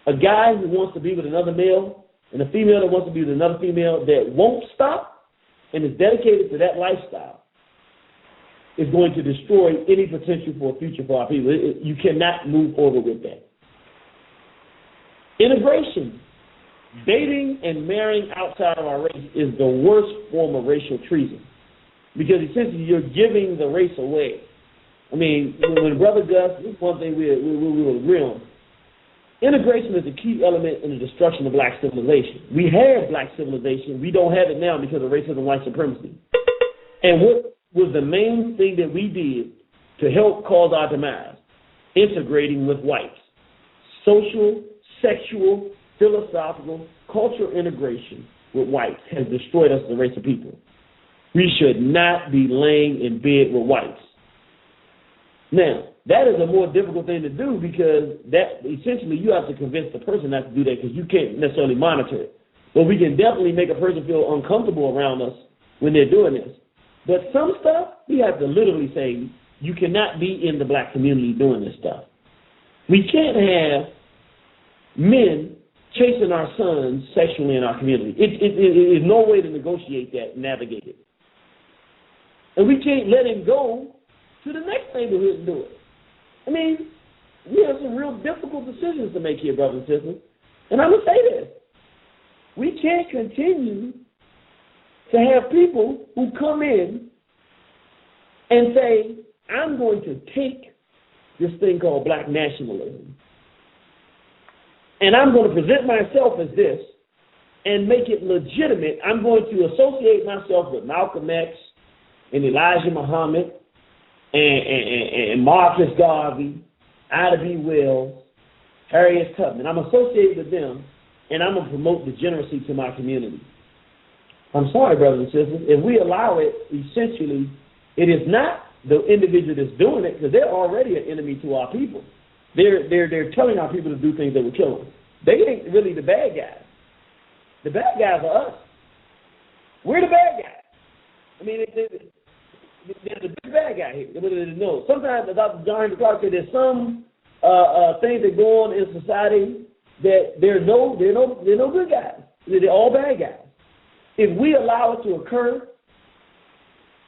A guy who wants to be with another male and a female that wants to be with another female that won't stop and is dedicated to that lifestyle is going to destroy any potential for a future for our people. You cannot move forward with that. Integration, dating and marrying outside of our race is the worst form of racial treason because essentially you're giving the race away. I mean, when Brother Gus, this is one thing we will agree on. Integration is a key element in the destruction of black civilization. We had black civilization. We don't have it now because of racism and white supremacy. And what was the main thing that we did to help cause our demise? Integrating with whites. Social, sexual, philosophical, cultural integration with whites has destroyed us as a race of people. We should not be laying in bed with whites. Now, that is a more difficult thing to do because that essentially you have to convince the person not to do that because you can't necessarily monitor it. But we can definitely make a person feel uncomfortable around us when they're doing this. But some stuff, we have to literally say, you cannot be in the black community doing this stuff. We can't have men chasing our sons sexually in our community. There's no way to negotiate that and navigate it. And we can't let him go to the next neighborhood and do it. I mean, we have some real difficult decisions to make here, brothers and sisters. And I'm going to say this. We can't continue to have people who come in and say, I'm going to take this thing called black nationalism, and I'm going to present myself as this and make it legitimate. I'm going to associate myself with Malcolm X and Elijah Muhammad and Marcus Garvey, Ida B. Wells, Harriet Tubman. I'm associated with them, and I'm going to promote degeneracy to my community. I'm sorry, brothers and sisters. If we allow it, essentially, it is not the individual that's doing it because they're already an enemy to our people. They're telling our people to do things that will kill them. They ain't really the bad guys. The bad guys are us. We're the bad guys. I mean, there's a big bad guy here. No. Sometimes, Dr. John Clark said there's some things that go on in society that they're no good guys. They're all bad guys. If we allow it to occur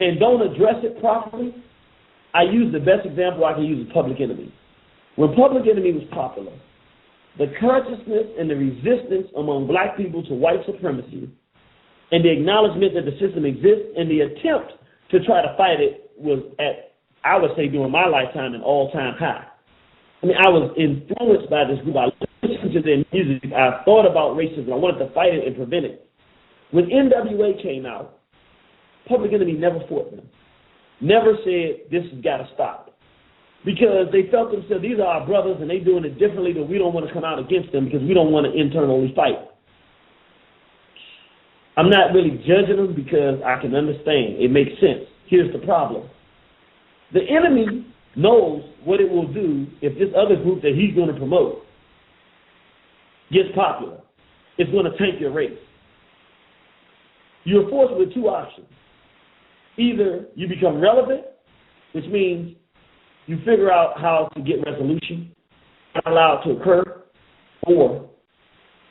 and don't address it properly, I use the best example I can use is Public Enemy. When Public Enemy was popular, the consciousness and the resistance among black people to white supremacy and the acknowledgement that the system exists and the attempt to try to fight it was at, I would say, during my lifetime, an all-time high. I mean, I was influenced by this group. I listened to their music. I thought about racism. I wanted to fight it and prevent it. When NWA came out, Public Enemy never fought them. Never said, this has got to stop. Because they felt themselves, these are our brothers, and they're doing it differently, but we don't want to come out against them because we don't want to internally fight. I'm not really judging them because I can understand. It makes sense. Here's the problem. The enemy knows what it will do if this other group that he's going to promote gets popular. It's going to tank your race. You're forced with two options. Either you become relevant, which means you figure out how to get resolution, not allow it to occur, or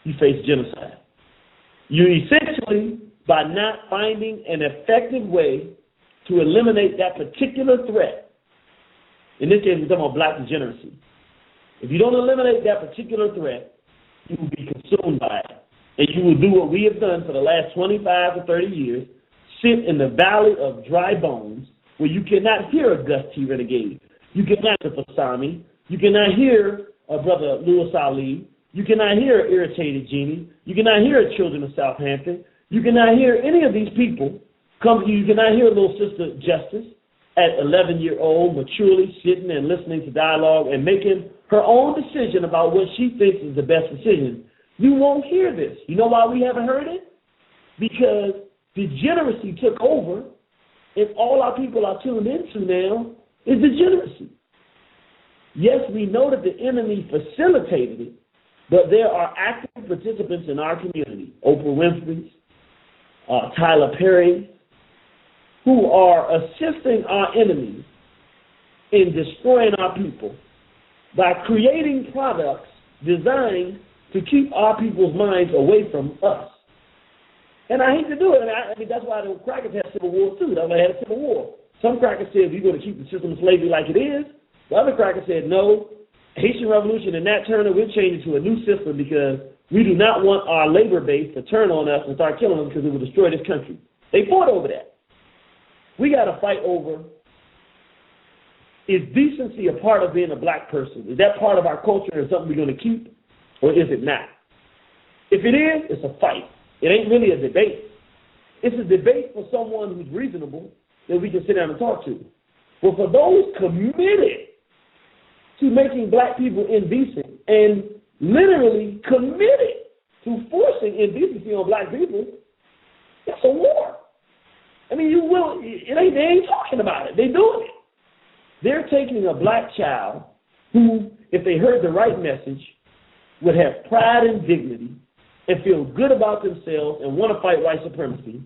you face genocide. You essentially, by not finding an effective way to eliminate that particular threat, in this case we're talking about black degeneracy. If you don't eliminate that particular threat, you will be consumed by it. And you will do what we have done for the last 25 to 30 years, sit in the valley of dry bones where you cannot hear a Gus T Renegade. You cannot hear Fasami. You cannot hear Brother Louis Ali. You cannot hear Irritated Genie. You cannot hear Children of Southampton. You cannot hear any of these people come to you. You cannot hear little sister Justice at 11-year-old maturely sitting and listening to dialogue and making her own decision about what she thinks is the best decision. You won't hear this. You know why we haven't heard it? Because degeneracy took over if all our people are tuned into now is degeneracy. Yes, we know that the enemy facilitated it, but there are active participants in our community, Oprah Winfrey's, Tyler Perry, who are assisting our enemies in destroying our people by creating products designed to keep our people's minds away from us. And I hate to do it. I mean, that's why the crackers had civil wars too. That's why they had a civil war. Some crackers said we're going to keep the system of slavery like it is. The other crackers said no. Haitian Revolution and Nat Turner, we're changing to a new system because we do not want our labor base to turn on us and start killing us because it will destroy this country. They fought over that. We got to fight over, is decency a part of being a black person? Is that part of our culture and something we're going to keep, or is it not? If it is, it's a fight. It ain't really a debate. It's a debate for someone who's reasonable that we can sit down and talk to. But for those committed to making black people indecent and literally committed to forcing indecency on black people, it's a war. I mean, they ain't talking about it. They're doing it. They're taking a black child who, if they heard the right message, would have pride and dignity and feel good about themselves and want to fight white supremacy,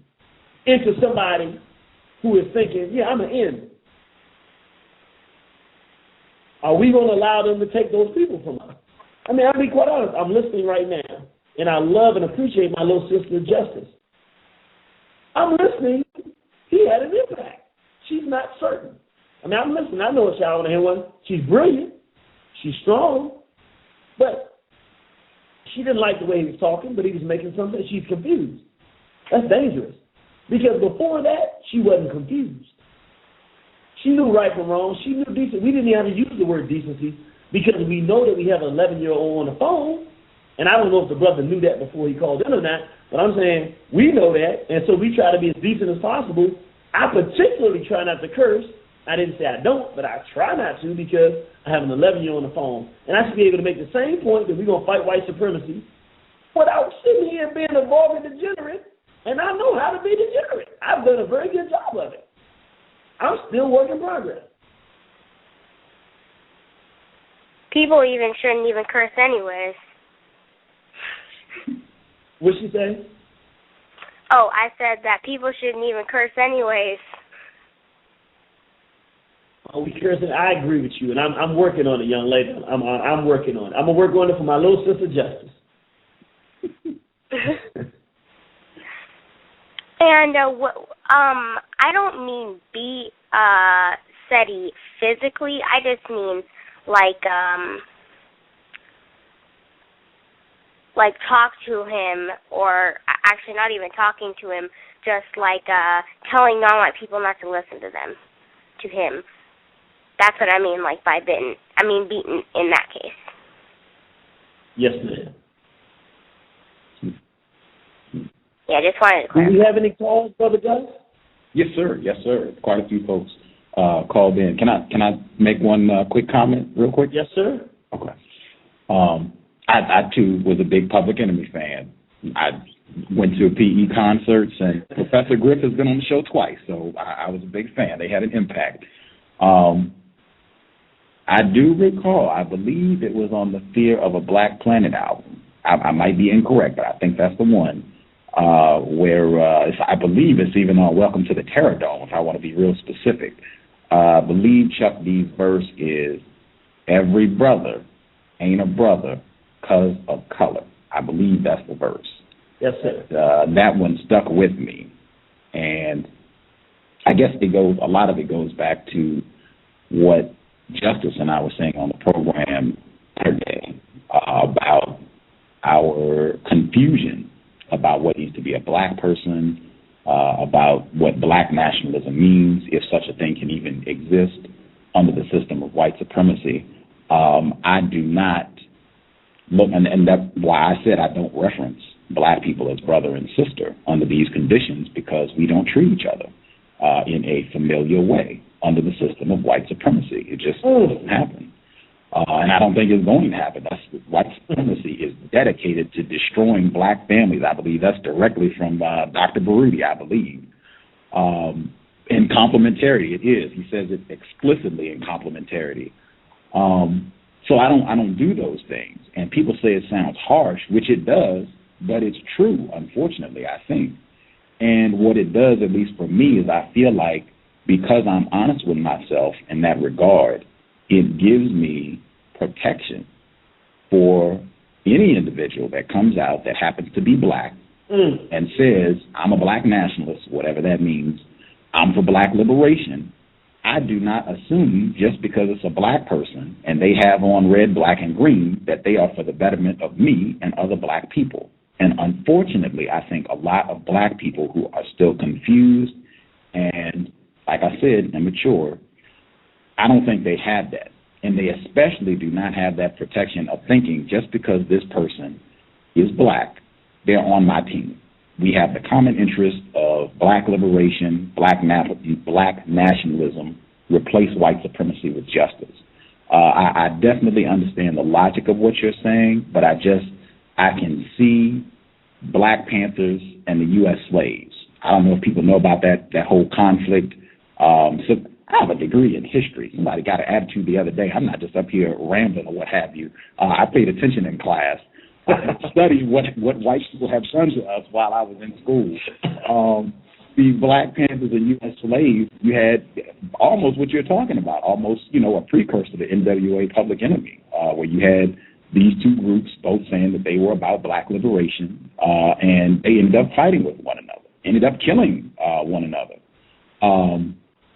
into somebody who is thinking, yeah, I'm going to end. Are we going to allow them to take those people from us? I mean, I'll be quite honest. I'm listening right now, and I love and appreciate my little sister, Justice. I'm listening. He had an impact. She's not certain. I mean, I'm listening. I know what y'all want to hear one. She's brilliant. She's strong. But she didn't like the way he was talking, but he was making something. She's confused. That's dangerous. Because before that, she wasn't confused. She knew right from wrong. She knew decent. We didn't even have to use the word decency because we know that we have an 11-year-old on the phone. And I don't know if the brother knew that before he called in or not, but I'm saying we know that, and so we try to be as decent as possible. I particularly try not to curse. I didn't say I don't, but I try not to because I have an 11-year-old on the phone. And I should be able to make the same point that we're going to fight white supremacy without sitting here being involved in degenerate. And I know how to be degenerate. I've done a very good job of it. I'm still work in progress. People shouldn't even curse anyways. What'd she say? Oh, I said that people shouldn't even curse anyways. Oh, we cursing. I agree with you, and I'm working on it, young lady. I'm working on it. I'm gonna work on it for my little sister Justice. And I don't mean beat SETI physically. I just mean like talk to him, or actually not even talking to him, just like telling non-white people not to listen to him. That's what I mean, like by beaten. I mean beaten in that case. Yes, ma'am. Yeah, just wanted to clarify. Do we have any calls, Brother Gus? Yes, sir. Yes, sir. Quite a few folks called in. Can I make one quick comment real quick? Yes, sir. Okay. I too was a big Public Enemy fan. I went to PE concerts, and Professor Griff has been on the show twice, so I was a big fan. They had an impact. I do recall, I believe it was on the Fear of a Black Planet album. I might be incorrect, but I think that's the one, where I believe it's even on Welcome to the Terror Dome, if I want to be real specific. I believe Chuck D's verse is, every brother ain't a brother 'cause of color. I believe that's the verse. Yes, sir. That one stuck with me. And I guess a lot of it goes back to what Justice and I were saying on the program today about our confusion about what needs to be a black person, about what black nationalism means, if such a thing can even exist under the system of white supremacy. I do not look, and that's why I said I don't reference black people as brother and sister under these conditions, because we don't treat each other in a familiar way under the system of white supremacy. It just doesn't happen. And I don't think it's going to happen. White supremacy is dedicated to destroying black families. I believe that's directly from Dr. Baruti, I believe. In complementarity, it is. He says it explicitly in complementarity. So I don't do those things. And people say it sounds harsh, which it does, but it's true, unfortunately, I think. And what it does, at least for me, is I feel like because I'm honest with myself in that regard, it gives me protection for any individual that comes out that happens to be black and says, I'm a black nationalist, whatever that means, I'm for black liberation. I do not assume just because it's a black person and they have on red, black, and green that they are for the betterment of me and other black people. And unfortunately, I think a lot of black people who are still confused and, like I said, immature, I don't think they have that. And they especially do not have that protection of thinking just because this person is black, they're on my team. We have the common interest of black liberation, black nationalism, replace white supremacy with justice. I definitely understand the logic of what you're saying, but I can see Black Panthers and the U.S. slaves. I don't know if people know about that whole conflict. So I have a degree in history. Somebody got an attitude the other day. I'm not just up here rambling or what have you. I paid attention in class. I studied what white people have done to us while I was in school. The Black Panthers and U.S. slaves, you had almost what you're talking about, almost, a precursor to NWA Public Enemy, where you had these two groups both saying that they were about black liberation, and they ended up fighting with one another, ended up killing one another.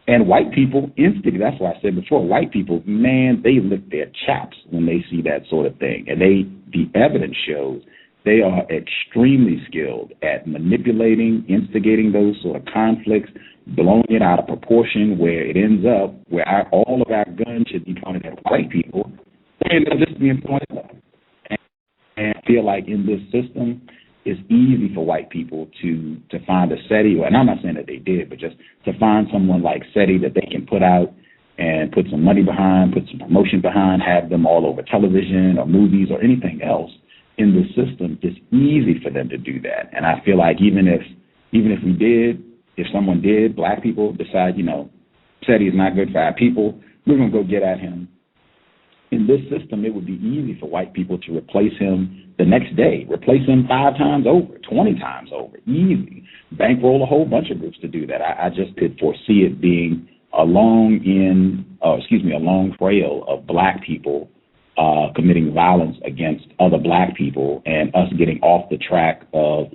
And white people instantly, that's why I said before, white people, man, they lick their chops when they see that sort of thing. And the evidence shows they are extremely skilled at manipulating, instigating those sort of conflicts, blowing it out of proportion where it ends up where all of our guns should be pointed at white people, and they're just being pointed at. And I feel like in this system, it's easy for white people to find a SETI, and I'm not saying that they did, but just to find someone like SETI that they can put out and put some money behind, put some promotion behind, have them all over television or movies or anything else in the system. It's easy for them to do that. And I feel like even if someone did, black people decide, SETI is not good for our people, we're going to go get at him. In this system, it would be easy for white people to replace him the next day, replace him 5 times over, 20 times over, easy. Bankroll a whole bunch of groups to do that. I just could foresee it being a long trail of black people committing violence against other black people and us getting off the track of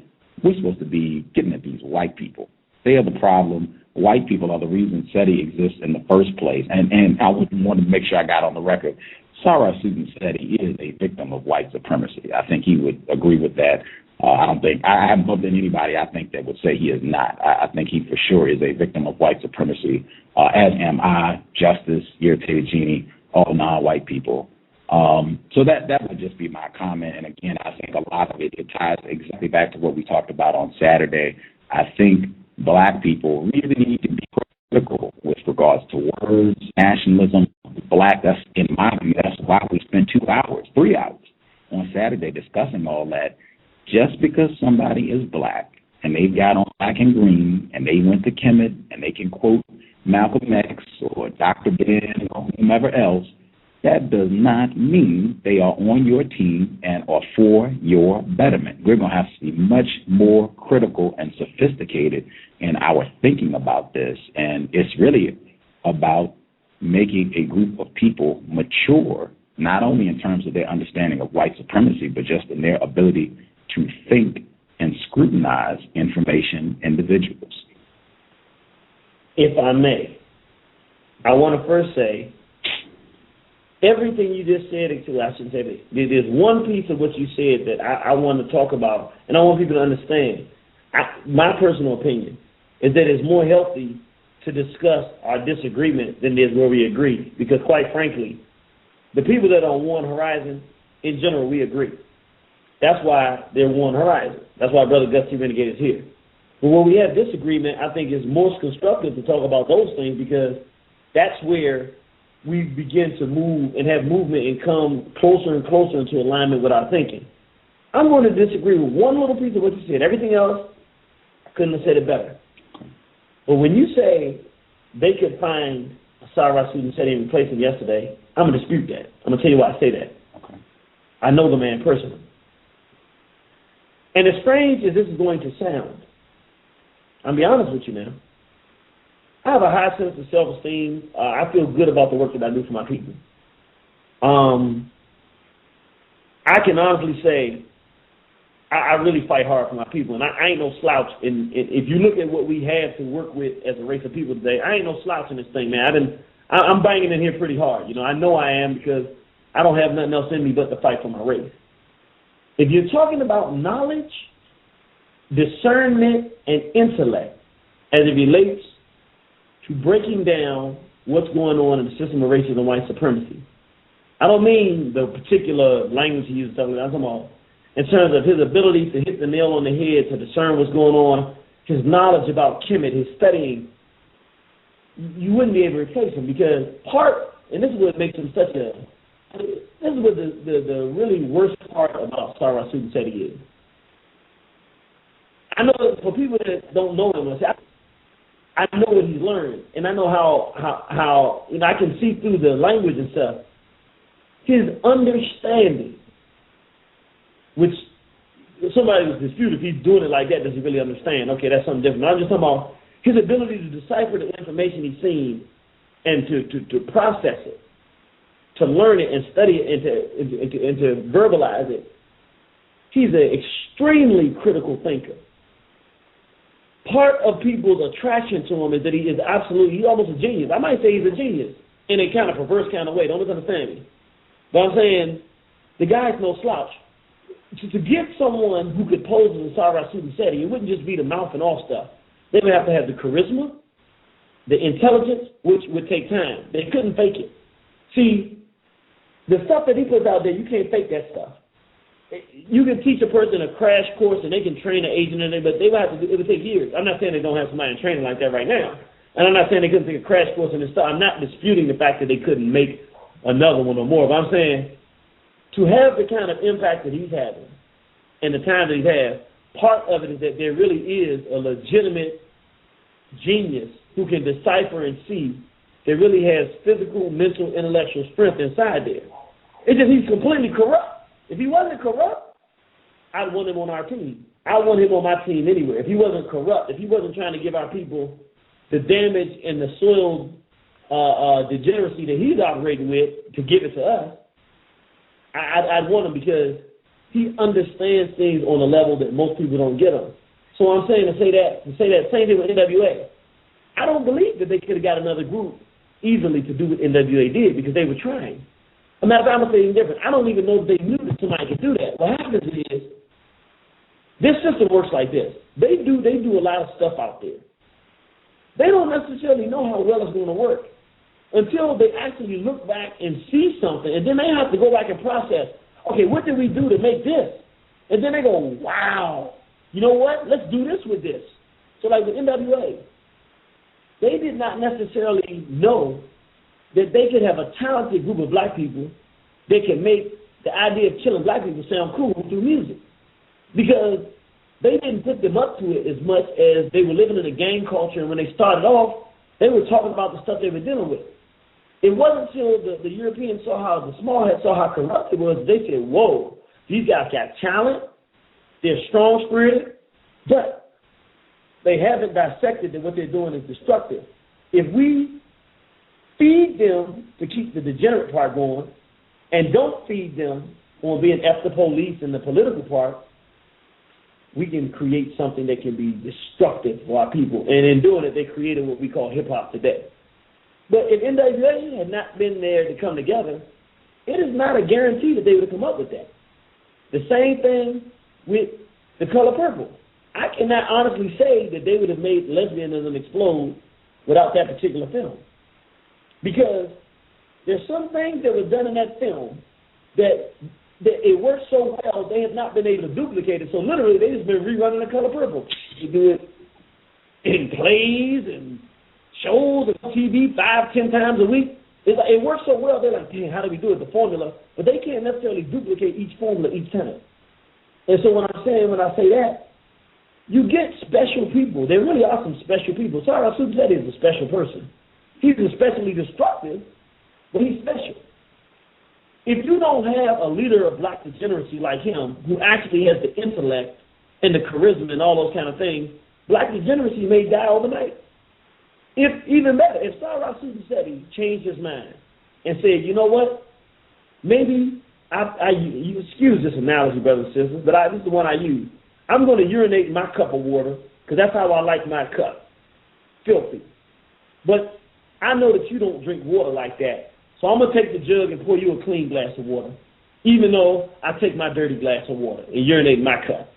we're supposed to be getting at these white people. They are the problem. White people are the reason SETI exists in the first place. And I would want to make sure I got on the record. Sarah Susan SETI is a victim of white supremacy. I think he would agree with that. I haven't bumped into anybody I think that would say he is not. I think he for sure is a victim of white supremacy, as am I, Justice, Irritated Genie, all non-white people. So that would just be my comment. And again, I think a lot of it ties exactly back to what we talked about on Saturday. I think black people really need to be critical with regards to words, nationalism, black. That's, in my view, that's why we spent 3 hours on Saturday discussing all that. Just because somebody is black and they've got on black and green and they went to Kemet and they can quote Malcolm X or Dr. Ben or whomever else, that does not mean they are on your team and are for your betterment. We're going to have to be much more critical and sophisticated in our thinking about this. And it's really about making a group of people mature, not only in terms of their understanding of white supremacy, but just in their ability to think and scrutinize information individuals. If I may, I want to first say, everything you just said, I shouldn't say that. There's one piece of what you said that I want to talk about, and I want people to understand. My personal opinion is that it's more healthy to discuss our disagreement than it is where we agree. Because quite frankly, the people that are on one horizon, in general, we agree. That's why they're one horizon. That's why Brother Gus T Renegade is here. But when we have disagreement, I think it's most constructive to talk about those things, because that's where we begin to move and have movement and come closer and closer into alignment with our thinking. I'm going to disagree with one little piece of what you said. Everything else, I couldn't have said it better. But when you say they could find a C.O.W.S student said and replace him yesterday, I'm going to dispute that. I'm going to tell you why I say that. Okay. I know the man personally. And as strange as this is going to sound, I'll be honest with you now, I have a high sense of self-esteem. I feel good about the work that I do for my people. I can honestly say I really fight hard for my people, and I ain't no slouch. If you look at what we have to work with as a race of people today, I ain't no slouch in this thing, man. I'm banging in here pretty hard. You know, I know I am because I don't have nothing else in me but to fight for my race. If you're talking about knowledge, discernment, and intellect as it relates to breaking down what's going on in the system of racism and white supremacy, I don't mean the particular language he uses. I'm talking about in terms of his ability to hit the nail on the head, to discern what's going on, his knowledge about Kemet, his studying. You wouldn't be able to replace him because and this is what makes him such a, this is what the really worst part about C.O.W.S student said he is. I know for people that don't know him, I know what he's learned, and I know how you know, I can see through the language and stuff. His understanding, which somebody was disputed if he's doing it like that, does he really understand? Okay, that's something different. I'm just talking about his ability to decipher the information he's seen and to process it, to learn it and study it and to verbalize it. He's an extremely critical thinker. Part of people's attraction to him is that he's almost a genius. I might say he's a genius in a kind of perverse kind of way. Don't misunderstand me. But I'm saying the guy's no slouch. To get someone who could pose as a C.O.W.S student setting, it wouldn't just be the mouth and all stuff. They would have to have the charisma, the intelligence, which would take time. They couldn't fake it. See, the stuff that he puts out there, you can't fake that stuff. You can teach a person a crash course and they can train an agent in it, but they would have to it would take years. I'm not saying they don't have somebody in training like that right now. And I'm not saying they couldn't take a crash course in this stuff. I'm not disputing the fact that they couldn't make another one or more. But I'm saying to have the kind of impact that he's having and the time that he's had, part of it is that there really is a legitimate genius who can decipher and see that really has physical, mental, intellectual strength inside there. It's just he's completely corrupt. If he wasn't corrupt, I'd want him on our team. I want him on my team anywhere. If he wasn't corrupt, if he wasn't trying to give our people the damage and the soiled degeneracy that he's operating with to give it to us, I'd want him because he understands things on a level that most people don't get on. So I'm saying to say that same thing with NWA. I don't believe that they could have got another group easily to do what NWA did because they were trying. As a matter of fact, I'm going to say anything different. I don't even know if they knew that somebody could do that. What happens is, this system works like this. They do a lot of stuff out there. They don't necessarily know how well it's going to work until they actually look back and see something, and then they have to go back and process, okay, what did we do to make this? And then they go, wow, you know what? Let's do this with this. So like with NWA, they did not necessarily know that they could have a talented group of black people that can make the idea of killing black people sound cool through music. Because they didn't put them up to it as much as they were living in a gang culture, and when they started off, they were talking about the stuff they were dealing with. It wasn't until the Europeans saw how, the small heads saw how corrupt it was, they said, whoa, these guys got talent, they're strong-spirited, but they haven't dissected that what they're doing is destructive. If we feed them to keep the degenerate part going and don't feed them on being F the police and the political part, we can create something that can be destructive for our people. And in doing it, they created what we call hip-hop today. But if NWA had not been there to come together, it is not a guarantee that they would have come up with that. The same thing with The Color Purple. I cannot honestly say that they would have made lesbianism explode without that particular film. Because there's some things that were done in that film that it worked so well, they have not been able to duplicate it. So literally, they just been rerunning The Color Purple. You do it in plays and shows and TV 5-10 times a week. It works so well, they're like, dang, how do we do it, the formula? But they can't necessarily duplicate each formula each time. And so when I say that, you get special people. There really are some special people. C.O.W.S is a special person. He's especially destructive, but he's special. If you don't have a leader of black degeneracy like him, who actually has the intellect and the charisma and all those kind of things, black degeneracy may die overnight. If even better, if C.O.W.S changed his mind and said, you know what, maybe you excuse this analogy, brothers and sisters, but this is the one I use. I'm going to urinate in my cup of water because that's how I like my cup, filthy. But I know that you don't drink water like that, so I'm going to take the jug and pour you a clean glass of water, even though I take my dirty glass of water and urinate in my cup.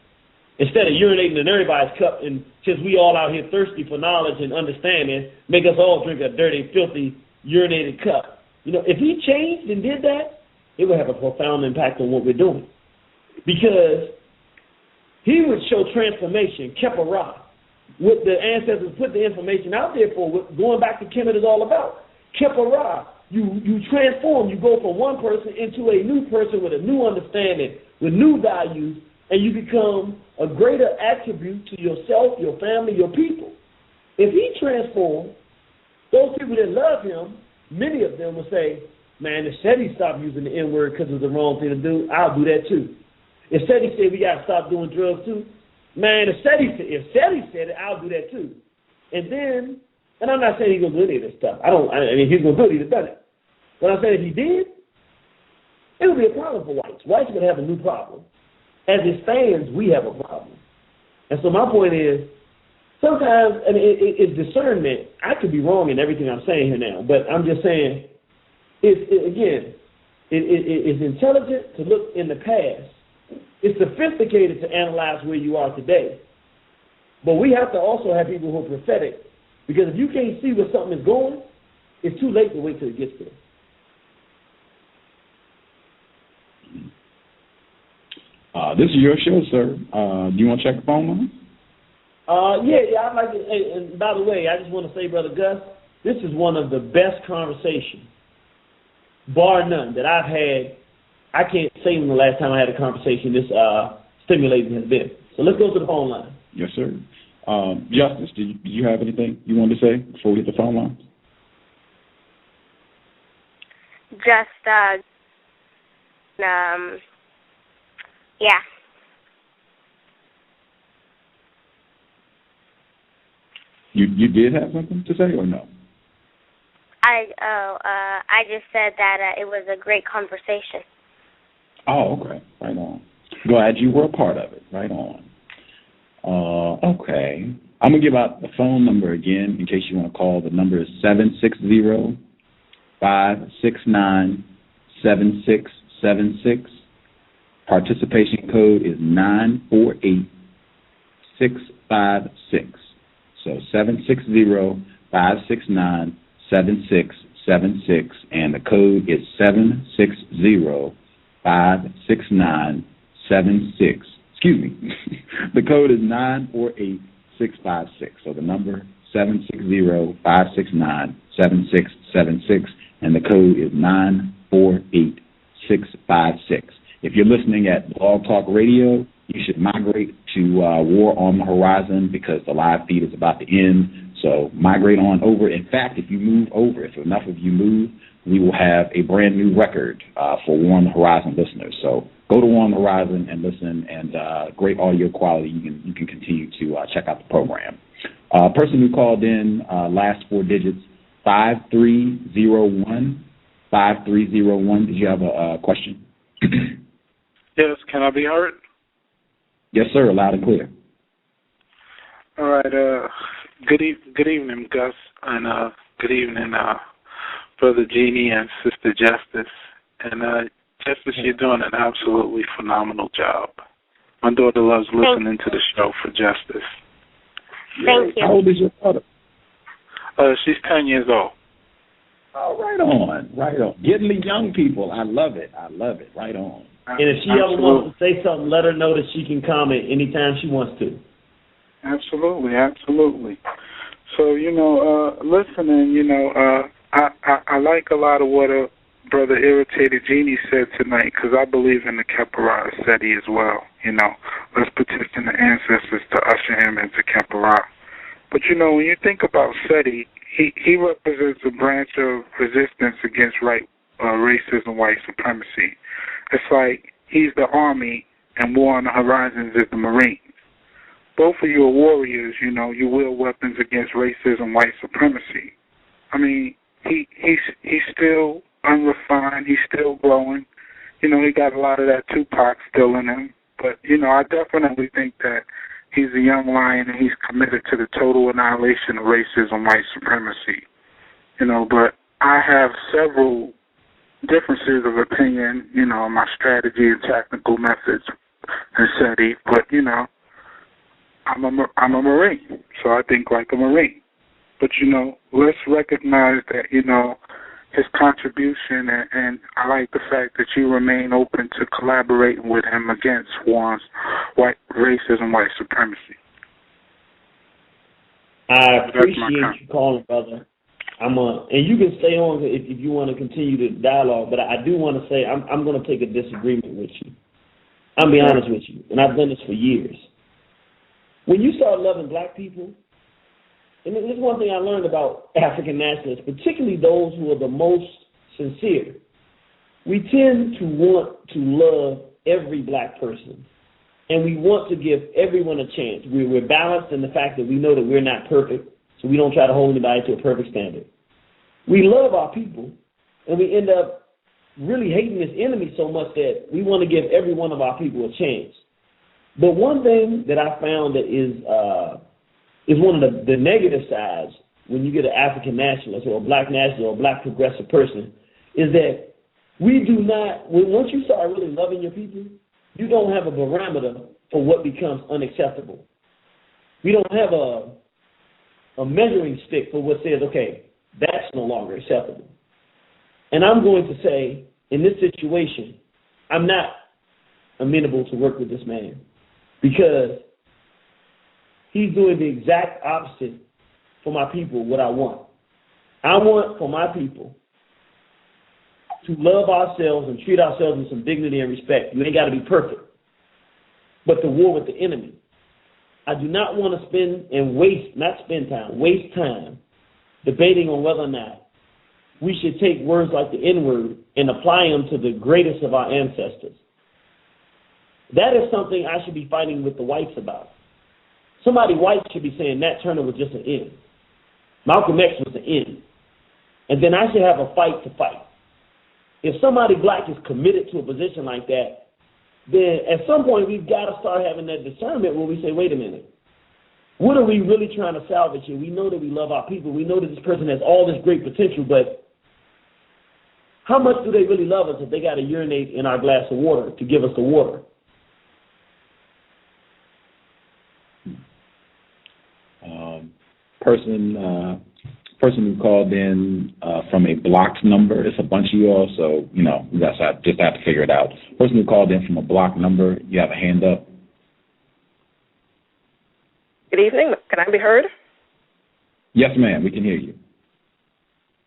Instead of urinating in everybody's cup, and since we all out here thirsty for knowledge and understanding, make us all drink a dirty, filthy, urinated cup. You know, if he changed and did that, it would have a profound impact on what we're doing. Because he would show transformation, Kepara, what the ancestors put the information out there for, what going back to Kemet is all about. Kepara, you transform, you go from one person into a new person with a new understanding, with new values, and you become a greater attribute to yourself, your family, your people. If he transformed, those people that love him, many of them will say, man, if SETI stopped using the N-word because it's the wrong thing to do, I'll do that too. If SETI said we got to stop doing drugs too, man, if SETI said it, I'll do that too. And then, and I'm not saying he's going to do any of this stuff. I mean, he's going to do it, he'd have done it. But I'm saying if he did, it would be a problem for whites. Whites are going to have a new problem. As it stands, we have a problem. And so my point is, sometimes, and it's discernment. I could be wrong in everything I'm saying here now, but I'm just saying, it's intelligent to look in the past. It's sophisticated to analyze where you are today. But we have to also have people who are prophetic, because if you can't see where something is going, it's too late to wait till it gets there. This is your show, sir. Do you want to check the phone line? Yeah, I'd like to. And by the way, I just want to say, Brother Gus, this is one of the best conversations, bar none, that I've had. I can't say when the last time I had a conversation this stimulating has been. So let's go to the phone line. Yes, sir. Justice, did you have anything you wanted to say before we hit the phone line? Just, yeah. You did have something to say or no? I just said that it was a great conversation. Oh, okay. Right on. Glad you were a part of it. Right on. Okay. I'm going to give out the phone number again in case you want to call. The number is 760-569-7676. Participation code is 948656. So 760-569-7676, and the code is 760-569-76. Excuse me. The code is 948656. So the number 760-569-7676, and the code is 948656. If you're listening at Blog Talk Radio, you should migrate to War on the Horizon, because the live feed is about to end. So migrate on over. In fact, if you move over, if enough of you move, we will have a brand new record for War on the Horizon listeners. So go to War on the Horizon and listen, and great audio quality. You can continue to check out the program. Person who called in, last four digits, 5301. 5301. Did you have a question? Yes, can I be heard? Yes, sir, loud and clear. All right, good evening, Gus, and good evening, Brother Genie and Sister Justice. And Justice, you're doing an absolutely phenomenal job. My daughter loves listening to the show for Justice. Thank you. How old is your daughter? She's 10 years old. Oh, right on. Getting the young people, I love it. Right on. And if she ever wants to say something, let her know that she can comment anytime she wants to. Absolutely. So, listening, I like a lot of what Brother Irritated Genie said tonight, because I believe in the Kepara SETI as well. Let's petition the ancestors to usher him into Kepara. But, when you think about SETI, he represents a branch of resistance against racism, white supremacy. It's like he's the Army and War on the Horizons is the Marines. Both of you are warriors, you know, you wield weapons against racism, white supremacy. I mean, he's still unrefined, he's still growing. You know, he got a lot of that Tupac still in him. But, you know, I definitely think that he's a young lion and he's committed to the total annihilation of racism, white supremacy. You know, but I have several differences of opinion, you know, my strategy and tactical methods and SETI, but, you know, I'm a Marine, so I think like a Marine. But, you know, let's recognize that, you know, his contribution, and I like the fact that you remain open to collaborating with him against Warren's white racism, white supremacy. I appreciate you calling, brother. And you can stay on if you want to continue the dialogue, but I do want to say I'm going to take a disagreement with you. I'll be honest with you, and I've done this for years. When you start loving black people, and this is one thing I learned about African nationalists, particularly those who are the most sincere. We tend to want to love every black person, and we want to give everyone a chance. We're balanced in the fact that we know that we're not perfect, so we don't try to hold anybody to a perfect standard. We love our people, and we end up really hating this enemy so much that we want to give every one of our people a chance. But one thing that I found that is one of the negative sides when you get an African nationalist or a black nationalist or a black progressive person is that we do not, once you start really loving your people, you don't have a barometer for what becomes unacceptable. We don't have a measuring stick for what says, okay, that's no longer acceptable. And I'm going to say, in this situation, I'm not amenable to work with this man because he's doing the exact opposite for my people, what I want. I want for my people to love ourselves and treat ourselves with some dignity and respect. You ain't got to be perfect. But to war with the enemy. I do not want to waste time debating on whether or not we should take words like the N-word and apply them to the greatest of our ancestors. That is something I should be fighting with the whites about. Somebody white should be saying Nat Turner was just an N. Malcolm X was an N. And then I should have a fight to fight. If somebody black is committed to a position like that, then at some point we've got to start having that discernment where we say, wait a minute, what are we really trying to salvage here? We know that we love our people. We know that this person has all this great potential, but how much do they really love us if they got to urinate in our glass of water to give us the water? Person who called in from a blocked number. It's a bunch of you all, so you know you guys just have to figure it out. Person who called in from a blocked number, you have a hand up. Good evening. Can I be heard? Yes, ma'am. We can hear you.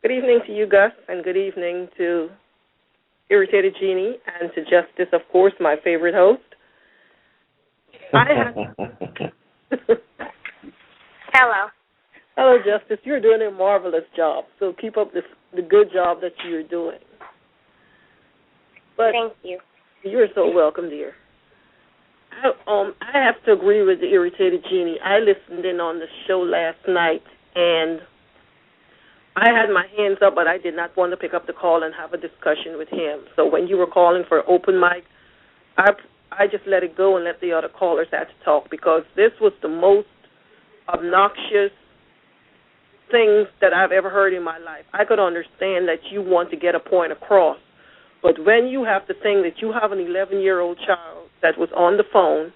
Good evening to you, Gus, and good evening to Irritated Genie and to Justice, of course, my favorite host. Hello. Hello, Justice. You're doing a marvelous job, so keep up the good job that you're doing. But thank you. You're so welcome, dear. I have to agree with the Irritated Genie. I listened in on the show last night, and I had my hands up, but I did not want to pick up the call and have a discussion with him. So when you were calling for open mic, I just let it go and let the other callers have to talk because this was the most obnoxious things that I've ever heard in my life. I could understand that you want to get a point across, but when you have to think that you have an 11-year-old child that was on the phone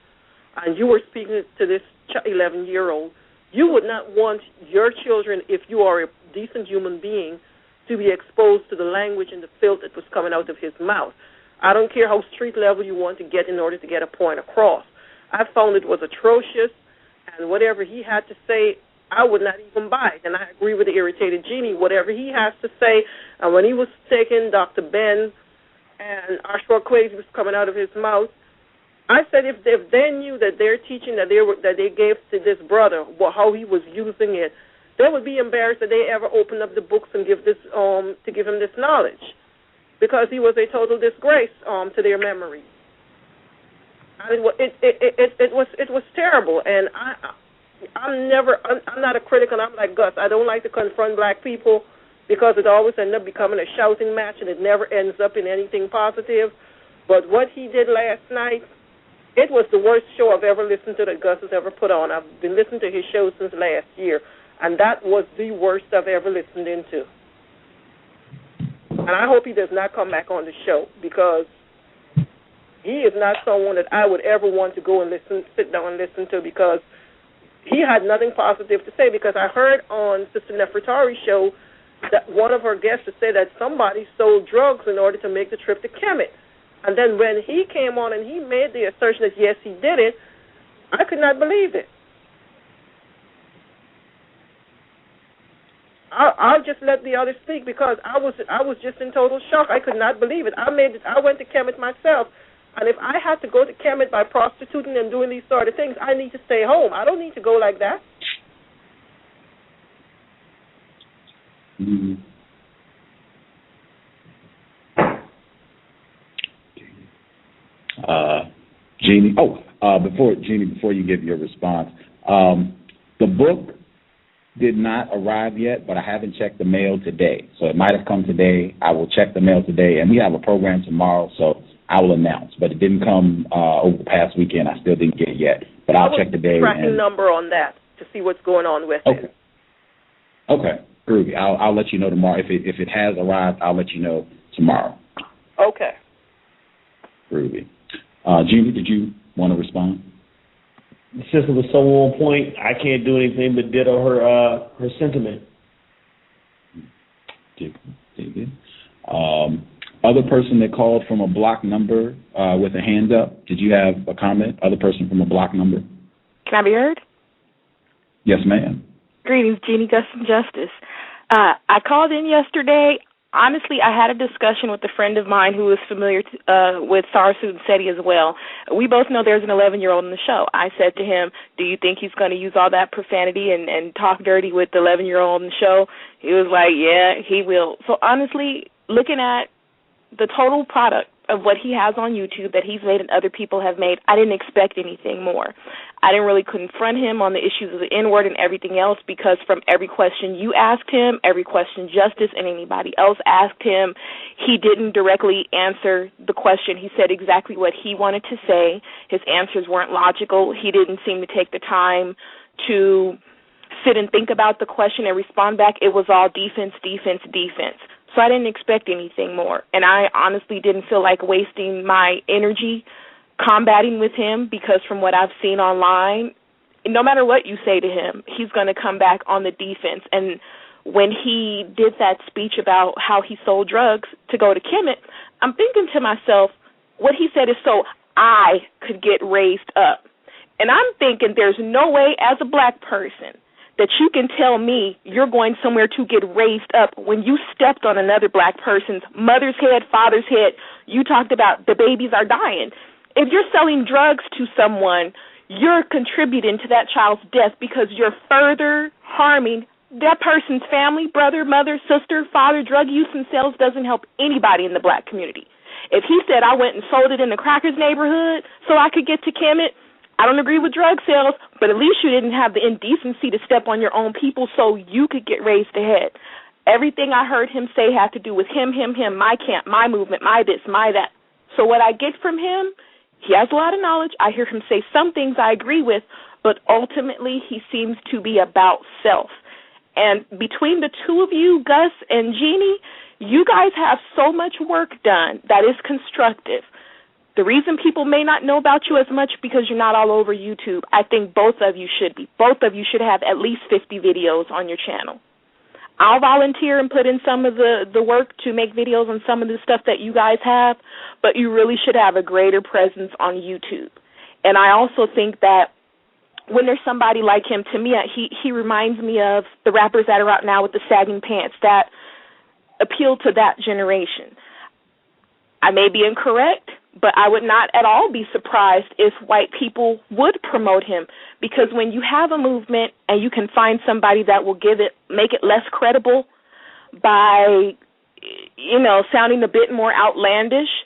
and you were speaking to this 11-year-old, you would not want your children, if you are a decent human being, to be exposed to the language and the filth that was coming out of his mouth. I don't care how street level you want to get in order to get a point across. I found it was atrocious, and whatever he had to say, I would not even buy it. And I agree with the Irritated Genie. Whatever he has to say, and when he was taking Dr. Ben and Ashwa Kwesi was coming out of his mouth, I said if they knew that they're teaching that they gave to this brother, how he was using it they would be embarrassed that they ever opened up the books and give this to give him this knowledge, because he was a total disgrace to their memory. It was terrible, and I'm not a critic, and I'm like Gus. I don't like to confront black people because it always ends up becoming a shouting match, and it never ends up in anything positive. But what he did last night, it was the worst show I've ever listened to that Gus has ever put on. I've been listening to his show since last year, and that was the worst I've ever listened into. And I hope he does not come back on the show, because he is not someone that I would ever want to go and sit down and listen to, because he had nothing positive to say. Because I heard on Sister Nefertari's show that one of her guests said that somebody sold drugs in order to make the trip to Kemet. And then when he came on and he made the assertion that, yes, he did it, I could not believe it. I'll just let the others speak, because I was just in total shock. I could not believe it. I went to Kemet myself, and if I had to go to Kemet by prostituting and doing these sort of things, I need to stay home. I don't need to go like that. Mm-hmm. Jeannie. Before you give your response, the book did not arrive yet, but I haven't checked the mail today, so it might have come today. I will check the mail today, and we have a program tomorrow, so I will announce. But it didn't come over the past weekend. I still didn't get it yet, but I'll check today. Tracking number on that to see what's going on with it. Okay, groovy. I'll let you know tomorrow. If it has arrived, I'll let you know tomorrow. Okay. Groovy. Jeannie, did you want to respond? The sister was so on point, I can't do anything but ditto her sentiment. Other person that called from a block number with a hand up, did you have a comment? Other person from a block number? Can I be heard? Yes, ma'am. Greetings, Jeannie, Gus, and Justice. I called in yesterday. Honestly, I had a discussion with a friend of mine who is familiar with Sarsu and Seti as well. We both know there's an 11-year-old in the show. I said to him, do you think he's going to use all that profanity and talk dirty with the 11-year-old in the show? He was like, yeah, he will. So honestly, looking at the total product of what he has on YouTube that he's made and other people have made, I didn't expect anything more. I didn't really confront him on the issues of the N-word and everything else, because from every question you asked him, every question Justice and anybody else asked him, he didn't directly answer the question. He said exactly what he wanted to say. His answers weren't logical. He didn't seem to take the time to sit and think about the question and respond back. It was all defense, defense, defense. So I didn't expect anything more. And I honestly didn't feel like wasting my energy combating with him, because from what I've seen online, no matter what you say to him, he's going to come back on the defense. And when he did that speech about how he sold drugs to go to Kemet, I'm thinking to myself, what he said is so I could get raised up. And I'm thinking there's no way as a black person that you can tell me you're going somewhere to get raised up when you stepped on another black person's mother's head, father's head. You talked about the babies are dying. If you're selling drugs to someone, you're contributing to that child's death, because you're further harming that person's family, brother, mother, sister, father. Drug use and sales doesn't help anybody in the black community. If he said I went and sold it in the Crackers neighborhood so I could get to Kemet, I don't agree with drug sales, but at least you didn't have the indecency to step on your own people so you could get raised ahead. Everything I heard him say had to do with him, my camp, my movement, my this, my that. So what I get from him, he has a lot of knowledge. I hear him say some things I agree with, but ultimately he seems to be about self. And between the two of you, Gus and Jeannie, you guys have so much work done that is constructive. The reason people may not know about you as much because you're not all over YouTube. I think both of you should be. Both of you should have at least 50 videos on your channel. I'll volunteer and put in some of the work to make videos on some of the stuff that you guys have, but you really should have a greater presence on YouTube. And I also think that when there's somebody like him, to me, he reminds me of the rappers that are out now with the sagging pants that appeal to that generation. I may be incorrect, But I would not at all be surprised if white people would promote him, because when you have a movement and you can find somebody that will make it less credible by, sounding a bit more outlandish,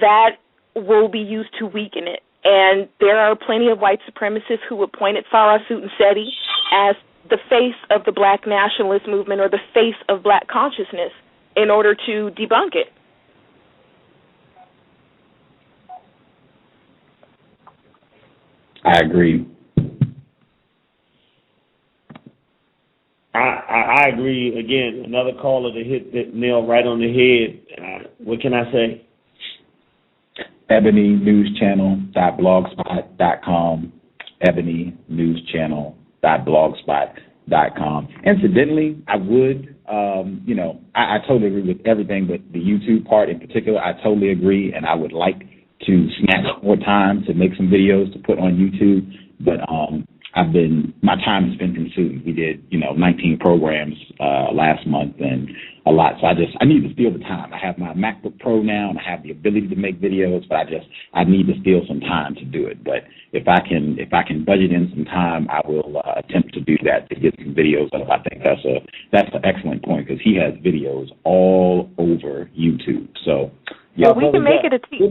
that will be used to weaken it. And there are plenty of white supremacists who would point at Sarah Sutton-Seti as the face of the black nationalist movement or the face of black consciousness in order to debunk it. I agree. I agree. Again, another caller to hit that nail right on the head. What can I say? EbonyNewsChannel.blogspot.com. EbonyNewsChannel.blogspot.com. Incidentally, I would, I totally agree with everything, but the YouTube part in particular, I totally agree, and I would like to snatch more time to make some videos to put on YouTube, but my time has been consumed. We did, 19 programs last month and a lot, so I need to steal the time. I have my MacBook Pro now, and I have the ability to make videos, but I need to steal some time to do it. But if I can budget in some time, I will attempt to do that, to get some videos up. I think that's an excellent point, because he has videos all over YouTube. So. Yeah, we can make it a team.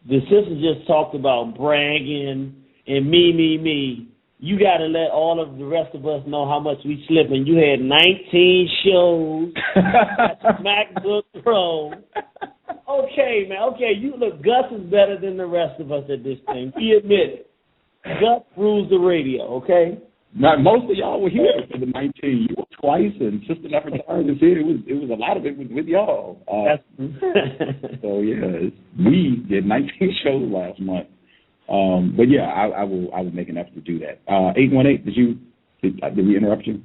The sister just talked about bragging and me. You got to let all of the rest of us know how much we slipping. You had 19 shows, MacBook Pro. Okay, man. Okay, you look. Gus is better than the rest of us at this thing. We admit it. Gus rules the radio. Okay. Not most of y'all were here for the 19. You were twice, and Sister Nefertari was here. It was a lot of it with y'all. So yeah, we did 19 shows last month. But yeah, I will make an effort to do that. 818, did we interrupt you?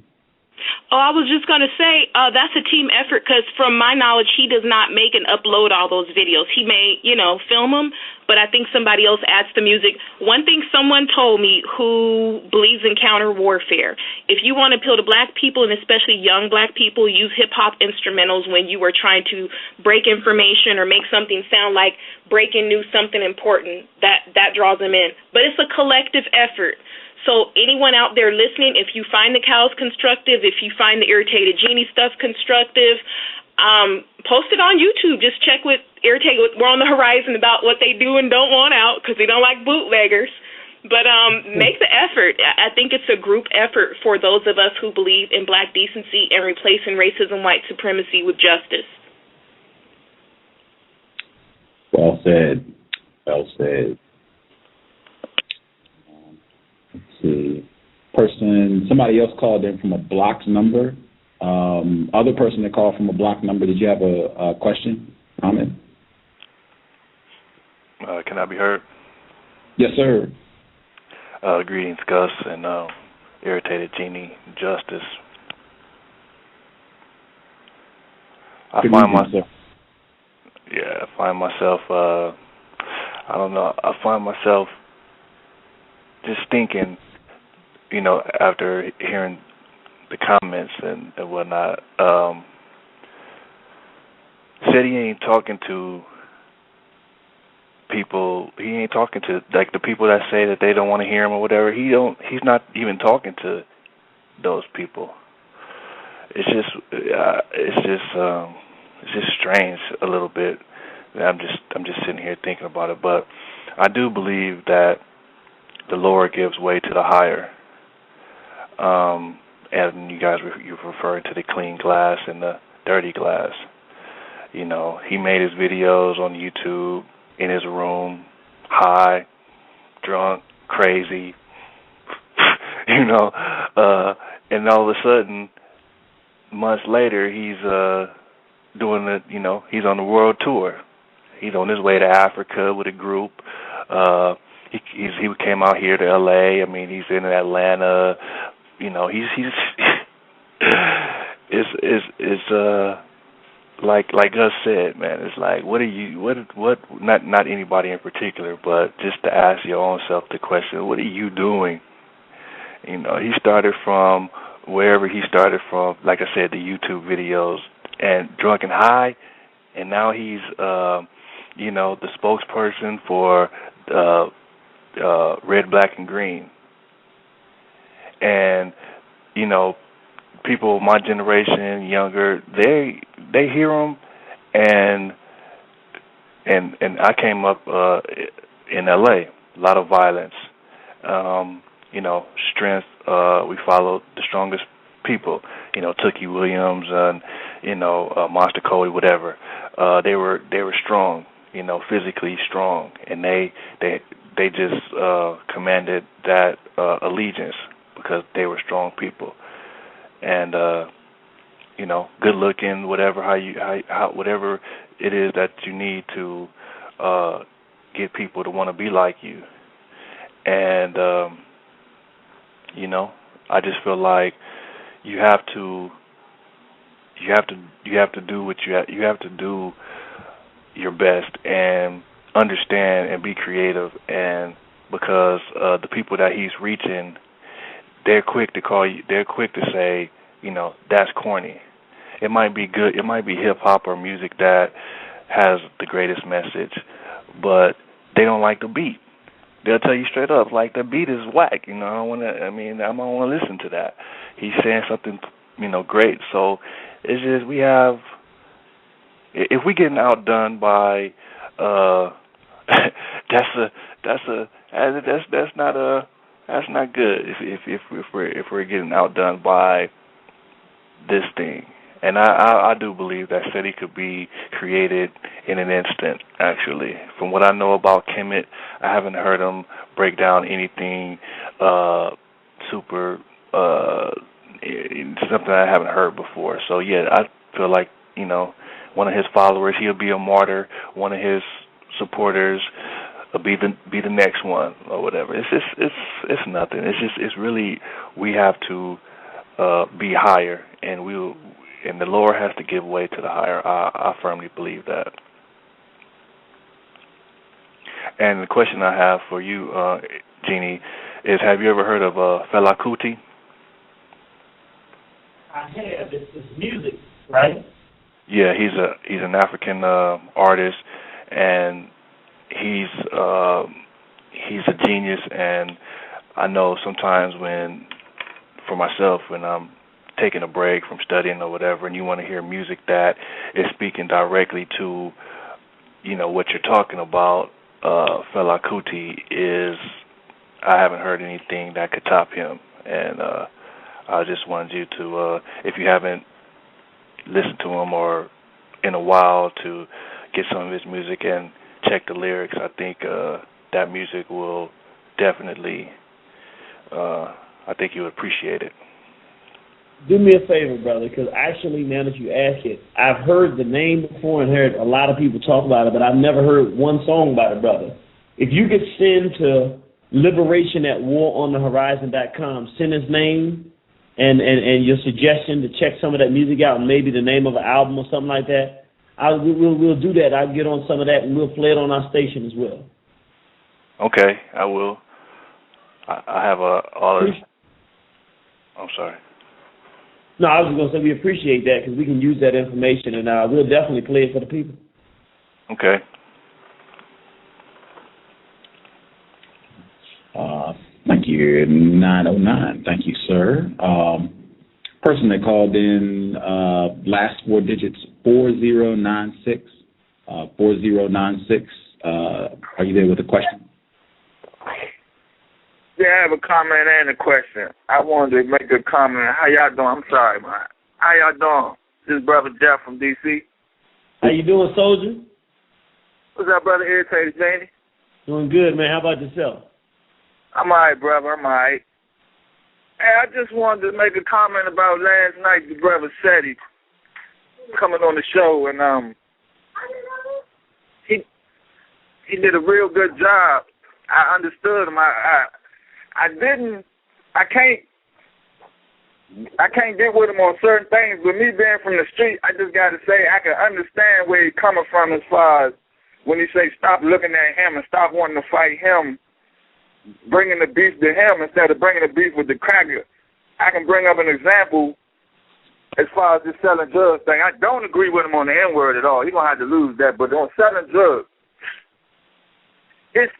Oh, I was just going to say that's a team effort, because from my knowledge, he does not make and upload all those videos. He may, film them, but I think somebody else adds the music. One thing someone told me who believes in counter warfare, if you want to appeal to black people, and especially young black people, use hip-hop instrumentals when you are trying to break information or make something sound like breaking news, something important. That draws them in. But it's a collective effort. So anyone out there listening, if you find the cows constructive, if you find the Irritated Genie stuff constructive, post it on YouTube. Just check with Irritated. We're on the horizon about what they do and don't want out, because they don't like bootleggers. But make the effort. I think it's a group effort for those of us who believe in black decency and replacing racism, white supremacy with justice. Well said. Well said. See, somebody else called in from a blocked number. Other person that called from a blocked number, did you have a question, comment? Can I be heard? Yes, sir. Greetings, Gus, and Irritated Genie, Justice. I find myself just thinking, after hearing the comments and whatnot, said he ain't talking to people. He ain't talking to like the people that say that they don't want to hear him or whatever. He's not even talking to those people. It's just strange a little bit. I'm just sitting here thinking about it, but I do believe that the lower gives way to the higher. And you guys, you're referring to the clean glass and the dirty glass. He made his videos on YouTube in his room, high, drunk, crazy, and all of a sudden, months later, he's doing he's on the world tour. He's on his way to Africa with a group. He came out here to L.A. I mean, he's in Atlanta. He's like Gus said, man. It's like, what not anybody in particular, but just to ask your own self the question, what are you doing? He started from wherever he started from, like I said, the YouTube videos and drunk and high, and now he's the spokesperson for Red, Black, and Green. And, people my generation, younger, they hear them, and I came up in L.A., a lot of violence, strength. We followed the strongest people, Tookie Williams and, Monster Cody, whatever. They were strong, physically strong, and they just commanded that allegiance because they were strong people, and good looking, whatever whatever it is that you need to get people to want to be like you, and I just feel like you have to do what you have to do your best and understand and be creative, and because the people that he's reaching, they're quick to call you. They're quick to say, that's corny. It might be good. It might be hip hop or music that has the greatest message, but they don't like the beat. They'll tell you straight up, like, the beat is whack. I don't want to listen to that. He's saying something, great. So it's just if we getting outdone by, that's not good. If we're getting outdone by this thing, and I do believe that SETI could be created in an instant. Actually, from what I know about Kemet, I haven't heard him break down anything super something I haven't heard before. So yeah, I feel like one of his followers, he'll be a martyr. One of his supporters be the next one or whatever. It's nothing. It's really, we have to be higher, and the lower has to give way to the higher. I firmly believe that. And the question I have for you, Jeannie, is: have you ever heard of Fela Kuti? I have. It's music, right? Yeah, he's an African artist, and he's a genius. And I know sometimes for myself, when I'm taking a break from studying or whatever, and you want to hear music that is speaking directly to, what you're talking about, Fela Kuti I haven't heard anything that could top him. And I just wanted you to, if you haven't listened to him or in a while, to get some of his music and check the lyrics. I think that music will definitely, I think you would appreciate it. Do me a favor, brother, because actually, now that you ask it, I've heard the name before and heard a lot of people talk about it, but I've never heard one song by the brother. If you could send to liberation@waronthehorizon.com, send his name and your suggestion to check some of that music out, and maybe the name of an album or something like that, we'll do that. I'll get on some of that, and we'll play it on our station as well. Okay, I will. I have all of... I'm sorry. No, I was just going to say we appreciate that, because we can use that information, and we'll definitely play it for the people. Okay. Thank you, 909. Thank you, sir. Person that called in, last four digits, 4096. 4096. Are you there with a question? Yeah, I have a comment and a question. I wanted to make a comment. How y'all doing? I'm sorry, man. How y'all doing? This is Brother Jeff from D.C. How you doing, soldier? What's up, Brother Irritated Genie? Doing good, man. How about yourself? I'm all right, brother. I'm all right. Hey, I just wanted to make a comment about last night, the brother SETI coming on the show, and he did a real good job. I understood him. I can't get with him on certain things, but me being from the street, I just got to say I can understand where he's coming from as far as when he say stop looking at him and stop wanting to fight him, bringing the beef to him instead of bringing the beef with the cracker. I can bring up an example as far as this selling drugs thing. I don't agree with him on the N-word at all. He's going to have to lose that. But on selling drugs,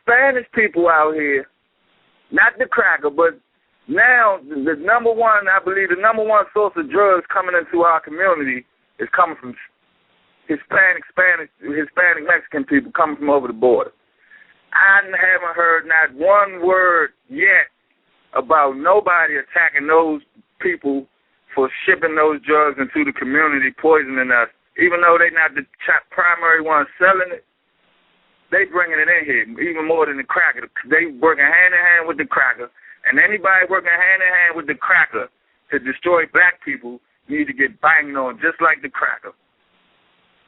Spanish people out here, not the cracker, but now the number one, I believe the number one source of drugs coming into our community is coming from Hispanic Mexican people coming from over the border. I haven't heard not one word yet about nobody attacking those people for shipping those drugs into the community, poisoning us. Even though they're not the primary ones selling it, they bringing it in here, even more than the cracker. They working hand-in-hand with the cracker. And anybody working hand-in-hand with the cracker to destroy black people need to get banged on just like the cracker.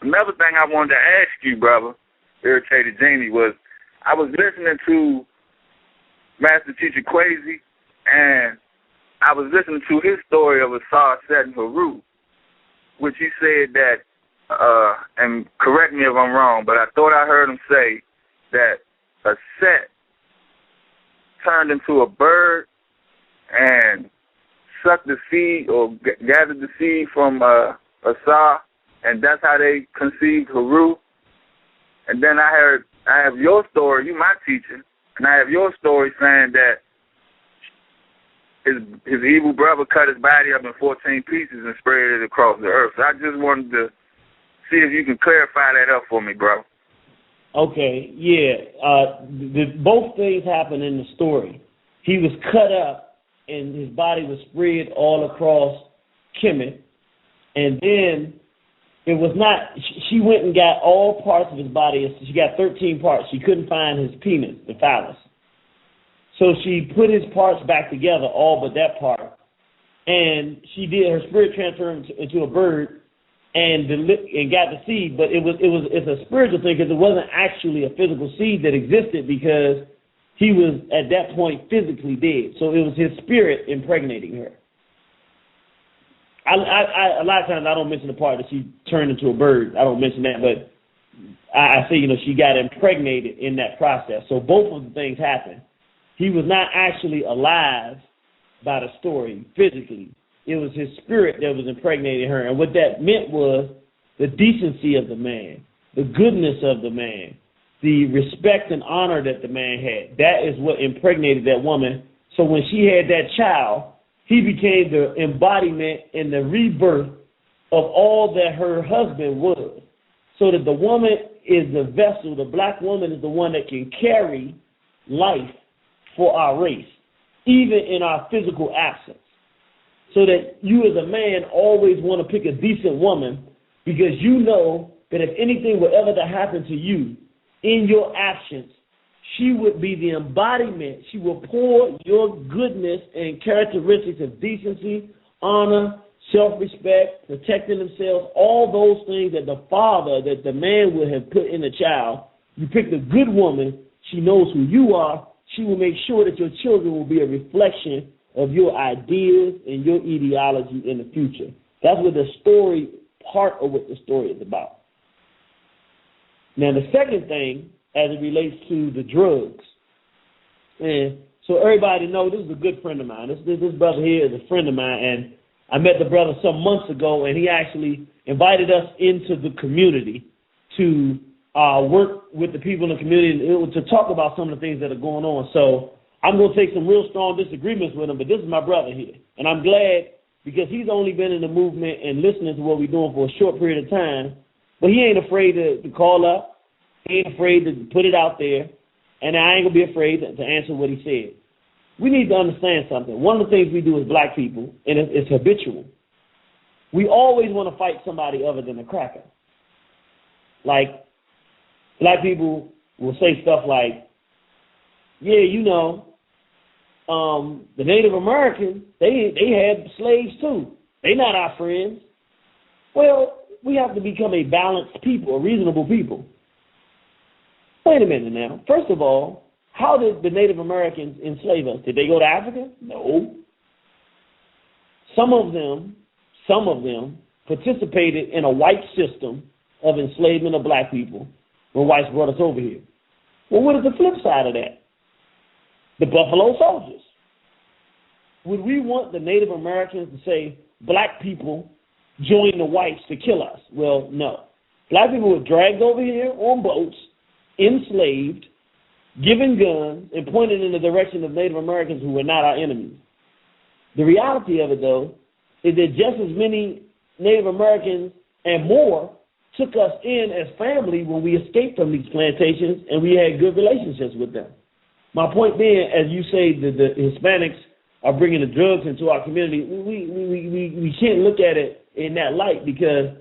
Another thing I wanted to ask you, brother, Irritated Genie, was I was listening to Master Teacher Quasi, and I was listening to his story of Assad setting Haru, which he said that, and correct me if I'm wrong, but I thought I heard him say that a set turned into a bird and sucked the seed or gathered the seed from Assad, and that's how they conceived Haru. And then I have your story, you my teacher, and I have your story saying that his evil brother cut his body up in 14 pieces and spread it across the earth. So I just wanted to see if you can clarify that up for me, bro. Okay, yeah. Both things happened in the story. He was cut up, and his body was spread all across Kemet. And then it was not, she went and got all parts of his body. She got 13 parts. She couldn't find his penis, the phallus. So she put his parts back together, all but that part. And she did, her spirit transferred into a bird, and got the seed, but it's a spiritual thing because it wasn't actually a physical seed that existed because he was at that point physically dead. So it was his spirit impregnating her. A lot of times I don't mention the part that she turned into a bird. I don't mention that, but I say, she got impregnated in that process. So both of the things happened. He was not actually alive by the story physically. It was his spirit that was impregnating her. And what that meant was the decency of the man, the goodness of the man, the respect and honor that the man had. That is what impregnated that woman. So when she had that child, he became the embodiment and the rebirth of all that her husband was. So that the woman is the vessel, the black woman is the one that can carry life for our race, even in our physical absence. So that you as a man always want to pick a decent woman because you know that if anything were ever to happen to you in your absence, she would be the embodiment. She will pour your goodness and characteristics of decency, honor, self-respect, protecting themselves, all those things that the father, that the man would have put in the child. You pick the good woman, she knows who you are. She will make sure that your children will be a reflection of your ideas and your ideology in the future. That's what the story, part of what the story is about. Now, the second thing, as it relates to the drugs, and so everybody knows this is a good friend of mine. This brother here is a friend of mine, and I met the brother some months ago, and he actually invited us into the community to work with the people in the community to talk about some of the things that are going on. So I'm going to take some real strong disagreements with him, but this is my brother here. And I'm glad because he's only been in the movement and listening to what we're doing for a short period of time, but he ain't afraid to call up. He ain't afraid to put it out there, and I ain't going to be afraid to answer what he said. We need to understand something. One of the things we do as black people, and it's habitual, we always want to fight somebody other than a cracker. Like, black people will say stuff like, yeah, the Native Americans, they had slaves too. They're not our friends. Well, we have to become a balanced people, a reasonable people. Wait a minute now. First of all, how did the Native Americans enslave us? Did they go to Africa? No. Some of them participated in a white system of enslavement of black people when whites brought us over here. Well, what is the flip side of that? The Buffalo Soldiers. Would we want the Native Americans to say black people joined the whites to kill us? Well, no. Black people were dragged over here on boats, enslaved. giving guns, and pointing in the direction of Native Americans who were not our enemies. The reality of it, though, is that just as many Native Americans and more took us in as family when we escaped from these plantations and we had good relationships with them. My point being, as you say, the Hispanics are bringing the drugs into our community, we can't look at it in that light because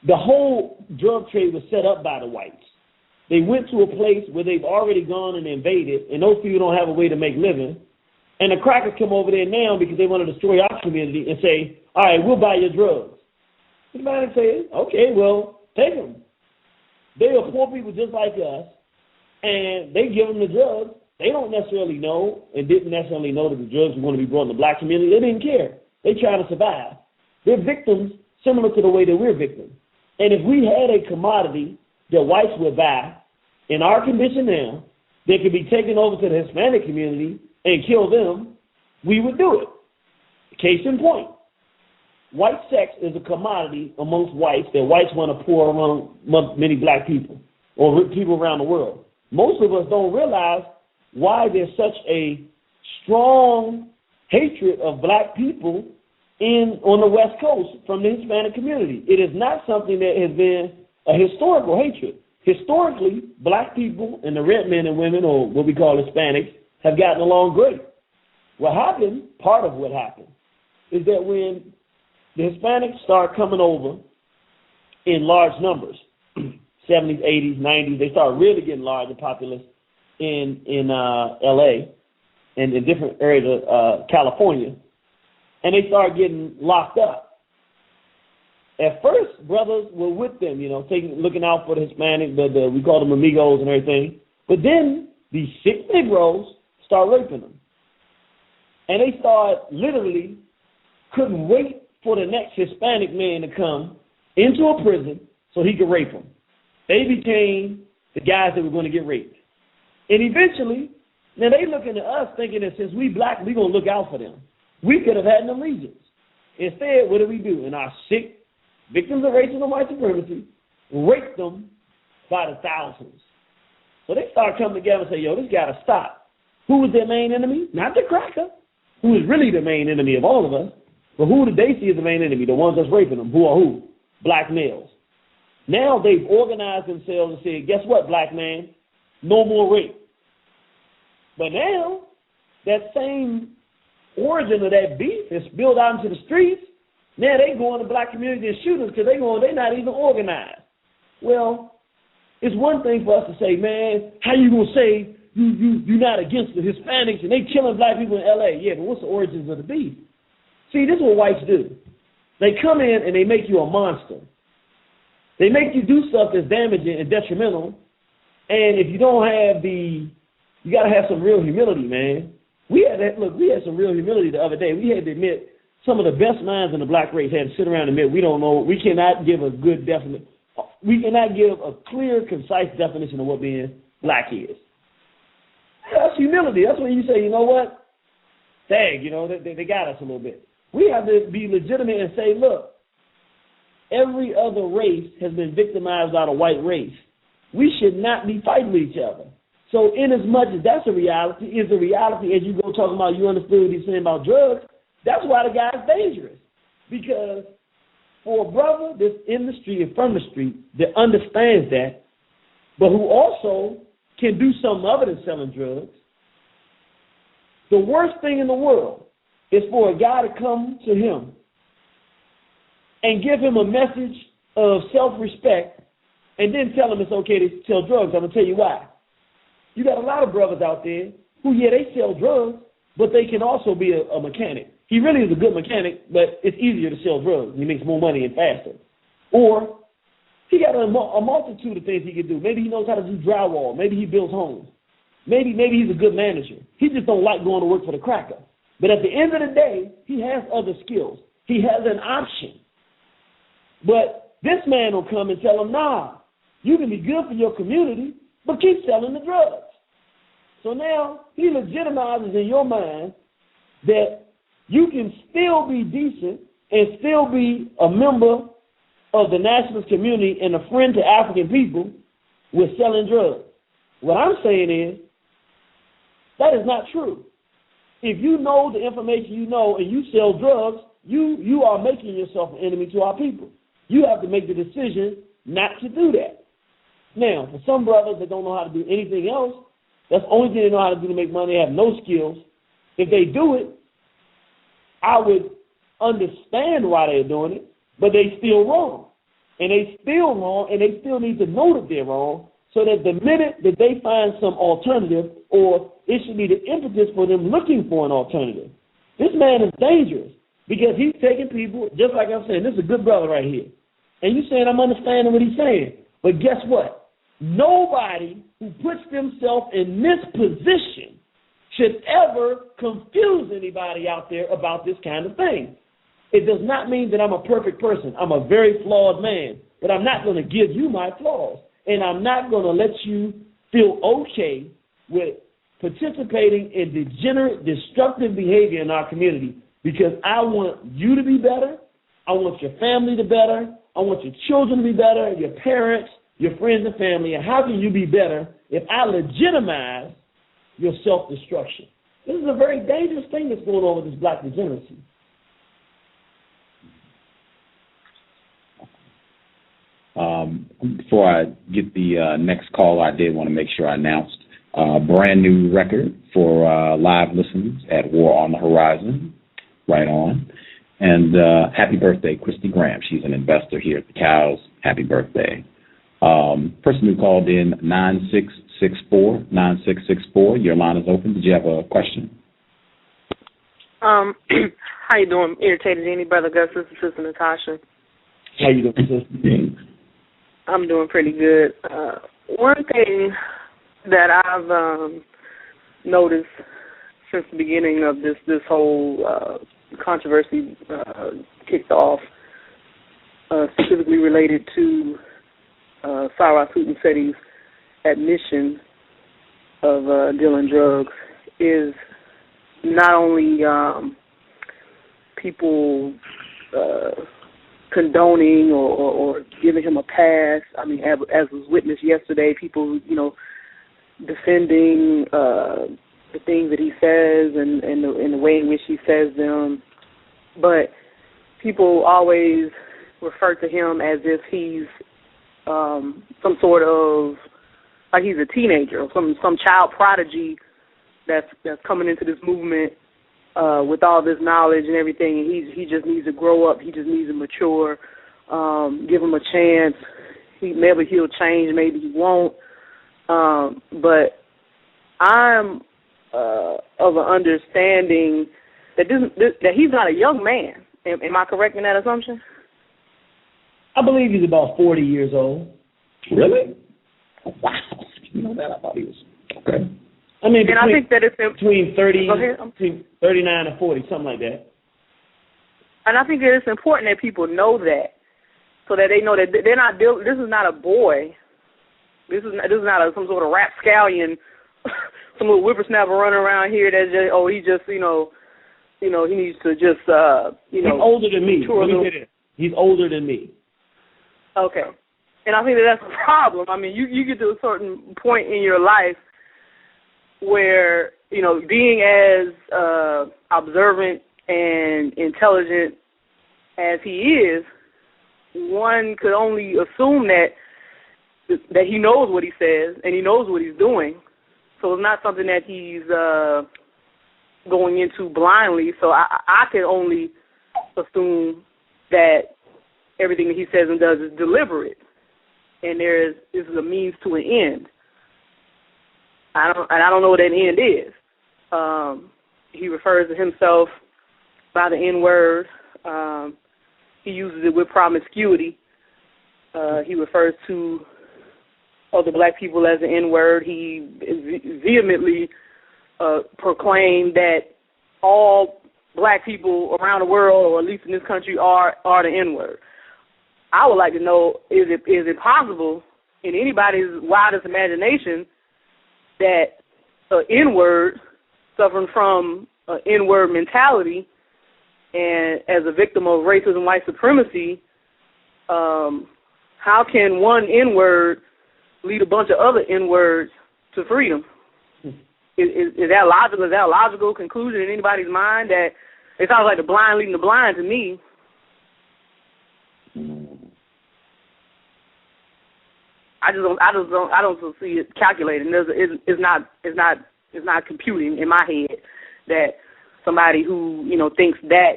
the whole drug trade was set up by the whites. They went to a place where they've already gone and invaded, and those people don't have a way to make living. And the crackers come over there now because they want to destroy our community and say, all right, we'll buy your drugs. The man says, okay, well, take them. They are poor people just like us, and they give them the drugs. They don't necessarily know and didn't necessarily know that the drugs were going to be brought in the black community. They didn't care. They trying to survive. They're victims similar to the way that we're victims. And if we had a commodity that whites would buy in our condition now that could be taken over to the Hispanic community and kill them, we would do it. Case in point, white sex is a commodity amongst whites that whites want to pour around many black people or people around the world. Most of us don't realize why there's such a strong hatred of black people on the West Coast from the Hispanic community. It is not something that has been a historical hatred. Historically, black people and the red men and women, or what we call Hispanics, have gotten along great. What happened, part of what happened, is that when the Hispanics start coming over in large numbers, 70s, 80s, 90s, they start really getting large and populous in L.A. and in different areas of California, and they start getting locked up. At first, brothers were with them, looking out for the Hispanic, we call them amigos and everything. But then these sick Negroes start raping them. And they couldn't wait for the next Hispanic man to come into a prison so he could rape them. They became the guys that were going to get raped. And eventually, now they looking at us thinking that since we black, we're going to look out for them. We could have had them regions. Instead, what do we do? In our sick victims of racism and white supremacy, rape them by the thousands. So they start coming together and say, yo, this got to stop. Who was their main enemy? Not the cracker, who is really the main enemy of all of us, but who did they see as the main enemy? The ones that's raping them. Who are who? Black males. Now they've organized themselves and said, guess what, black man? No more rape. But now, that same origin of that beef is spilled out into the streets. Now they go in the black community and shoot us because they're not even organized. Well, it's one thing for us to say, man, how you going to say you're not against the Hispanics and they killing black people in L.A.? Yeah, but what's the origins of the beef? See, this is what whites do. They come in and they make you a monster. They make you do stuff that's damaging and detrimental. And if you don't have you got to have some real humility, man. We had some real humility the other day. We had to admit some of the best minds in the black race had to sit around and admit we don't know. We cannot give a clear, concise definition of what being black is. That's humility. That's when you say, you know what? Dang, they got us a little bit. We have to be legitimate and say, look, every other race has been victimized by the white race. We should not be fighting with each other. So in as much as that's a reality, is the reality as you go talking about, you understood what he's saying about drugs, that's why the guy's dangerous. Because for a brother that's in the street and from the street that understands that, but who also can do something other than selling drugs, the worst thing in the world is for a guy to come to him and give him a message of self-respect and then tell him it's okay to sell drugs. I'm going to tell you why. You got a lot of brothers out there who, they sell drugs, but they can also be a mechanic. He really is a good mechanic, but it's easier to sell drugs. He makes more money and faster. Or he got a multitude of things he can do. Maybe he knows how to do drywall. Maybe he builds homes. Maybe he's a good manager. He just don't like going to work for the cracker. But at the end of the day, he has other skills. He has an option. But this man will come and tell him, nah, you can be good for your community, but keep selling the drugs. So now he legitimizes in your mind that you can still be decent and still be a member of the nationalist community and a friend to African people with selling drugs. What I'm saying is that is not true. If you know the information you know and you sell drugs, you are making yourself an enemy to our people. You have to make the decision not to do that. Now, for some brothers that don't know how to do anything else, that's the only thing they know how to do to make money. They have no skills. If they do it, I would understand why they're doing it, but they still wrong. And they still wrong, and they still need to know that they're wrong, so that the minute that they find some alternative, or it should be the impetus for them looking for an alternative. This man is dangerous because he's taking people, just like I'm saying, this is a good brother right here. And you're saying I'm understanding what he's saying. But guess what? Nobody who puts themselves in this position should ever confuse anybody out there about this kind of thing. It does not mean that I'm a perfect person. I'm a very flawed man. But I'm not going to give you my flaws. And I'm not going to let you feel okay with participating in degenerate, destructive behavior in our community, because I want you to be better. I want your family to be better. I want your children to be better, your parents, your friends and family. And how can you be better if I legitimize your self-destruction? This is a very dangerous thing that's going on with this black degeneracy. Before I get the next call, I did want to make sure I announced a brand new record for live listens at War on the Horizon. Right on. And happy birthday, Christy Graham. She's an investor here at the C.O.W.S. Happy birthday. Person who called in 9664. Your line is open. Did you have a question? How you doing, Irritated Genie, Brother Gus? This is Sister Natasha. How you doing, Sister? I'm doing pretty good. One thing that I've noticed since the beginning of this whole controversy kicked off, specifically related to C.O.W.S. and Seti's admission of dealing drugs, is not only people condoning or giving him a pass. I mean, as was witnessed yesterday, people, defending the things that he says and the way in which he says them. But people always refer to him as if he's some sort of, like he's a teenager or some child prodigy that's coming into this movement with all this knowledge and everything, and he just needs to grow up. He just needs to mature. Give him a chance. Maybe he'll change. Maybe he won't. But I'm of an understanding that that he's not a young man. Am I correct in that assumption? I believe he's about 40 years old. Really? Oh, wow. You know that? I thought he was okay. I mean, I think that it's between 39 and 40, something like that. And I think that it's important that people know that, so that they know that they're not. This is not a boy. This is not some sort of rapscallion, some little whippersnapper running around here that's just he needs to just He's older than me. Let me say that. He's older than me. Okay, and I think that's a problem. I mean, you get to a certain point in your life where, being as observant and intelligent as he is, one could only assume that he knows what he says and he knows what he's doing. So it's not something that he's going into blindly. So I can only assume that everything that he says and does is deliberate, and this is a means to an end. I don't know what that end is. He refers to himself by the N-word. He uses it with promiscuity. He refers to other black people as the N-word. He vehemently proclaimed that all black people around the world, or at least in this country, are the N-word. I would like to know, is it possible in anybody's wildest imagination that an N-word, suffering from an N-word mentality, and as a victim of racism, white supremacy, how can one N-word lead a bunch of other N-words to freedom. Is that logical? Is that a logical conclusion in anybody's mind? That it sounds like the blind leading the blind to me. I don't see it calculating. It's not computing in my head that somebody who thinks that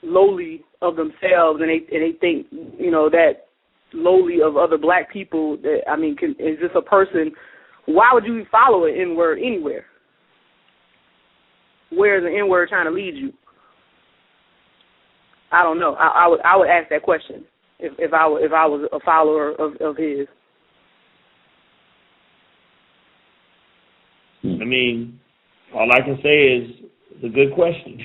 lowly of themselves and they think that lowly of other black people. Is this a person? Why would you follow an N-word anywhere? Where is the N-word trying to lead you? I don't know. I would ask that question if I was a follower of his. I mean, all I can say is it's a good question.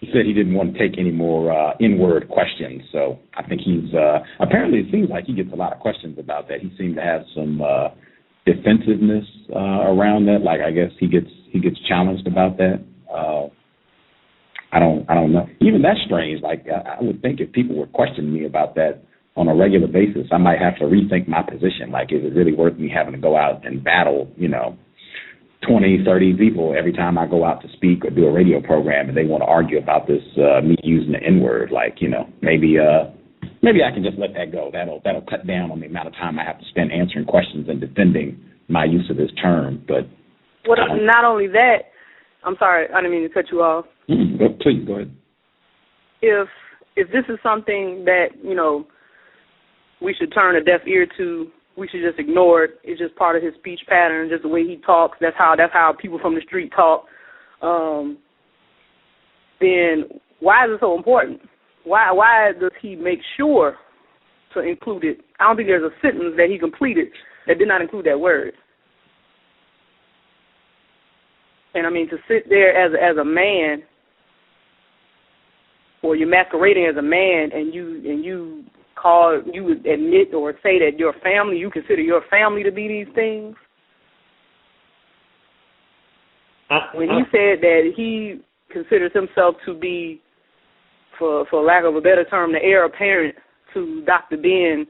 He said he didn't want to take any more N-word questions, so I think he's apparently it seems like he gets a lot of questions about that. He seemed to have some defensiveness around that. Like I guess he gets challenged about that. I don't know. Even that's strange. Like I would think if people were questioning me about that on a regular basis, I might have to rethink my position. Like, is it really worth me having to go out and battle, 20, 30 people every time I go out to speak or do a radio program and they want to argue about this, me using the N-word? Like, maybe I can just let that go. That'll cut down on the amount of time I have to spend answering questions and defending my use of this term. But not only that, I'm sorry, I didn't mean to cut you off. Please go ahead. If this is something that we should turn a deaf ear to, we should just ignore it. It's just part of his speech pattern, just the way he talks. That's how people from the street talk. Then why is it so important? Why does he make sure to include it? I don't think there's a sentence that he completed that did not include that word. And to sit there as a man, or you're masquerading as a man, and you would admit or say that your family, you consider your family to be these things. When he said that he considers himself to be, for lack of a better term, the heir apparent to Dr. Ben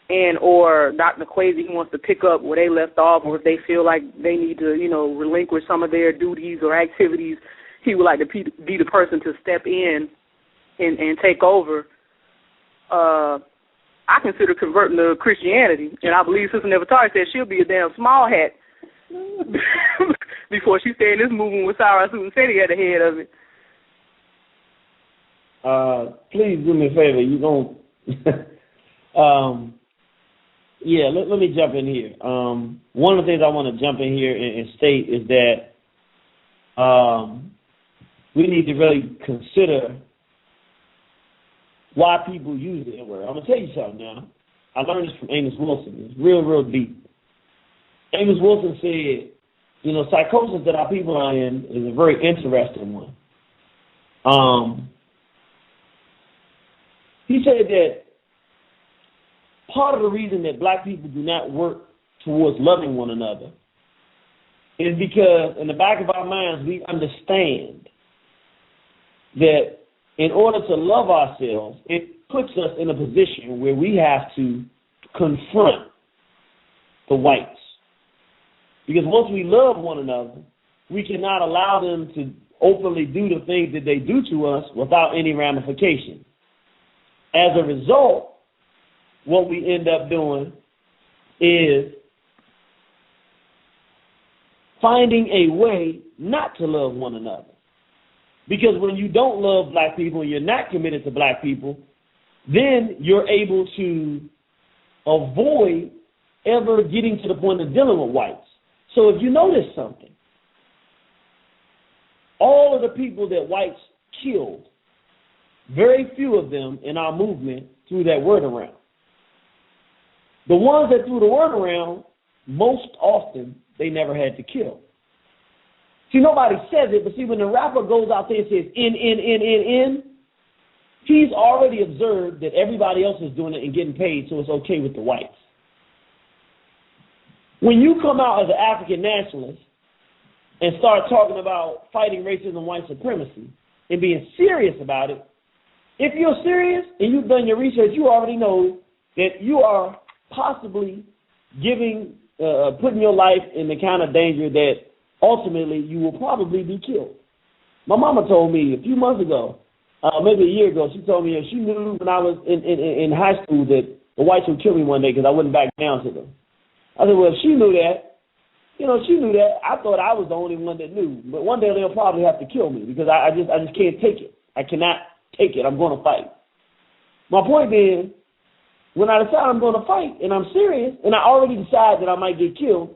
and or Dr. Kwesi, he wants to pick up where they left off, or if they feel like they need to, relinquish some of their duties or activities, he would like to be the person to step in and take over. I consider converting to Christianity, and I believe Sister Nefertari said she'll be a damn small hat before she stayed in this movement with Sarah Susan Seti at the head of it. Please do me a favor. You don't. Let me jump in here. One of the things I want to jump in here and state is that we need to really consider why people use the N-word. I'm going to tell you something now. I learned this from Amos Wilson. It's real, real deep. Amos Wilson said, psychosis that our people are in is a very interesting one. He said that part of the reason that black people do not work towards loving one another is because in the back of our minds we understand that in order to love ourselves, it puts us in a position where we have to confront the whites. Because once we love one another, we cannot allow them to openly do the things that they do to us without any ramification. As a result, what we end up doing is finding a way not to love one another. Because when you don't love black people and you're not committed to black people, then you're able to avoid ever getting to the point of dealing with whites. So if you notice something, all of the people that whites killed, very few of them in our movement threw that word around. The ones that threw the word around, most often, they never had to kill. See, nobody says it, but see, when the rapper goes out there and says, N, he's already observed that everybody else is doing it and getting paid, so it's okay with the whites. When you come out as an African nationalist and start talking about fighting racism and white supremacy and being serious about it, if you're serious and you've done your research, you already know that you are possibly putting your life in the kind of danger that ultimately you will probably be killed. My mama told me a few months ago, maybe a year ago, she told me she knew when I was in high school that the whites would kill me one day because I wouldn't back down to them. I said, well, if she knew that, she knew that. I thought I was the only one that knew. But one day they'll probably have to kill me because I just can't take it. I cannot take it. I'm going to fight. My point being, when I decide I'm going to fight and I'm serious and I already decide that I might get killed,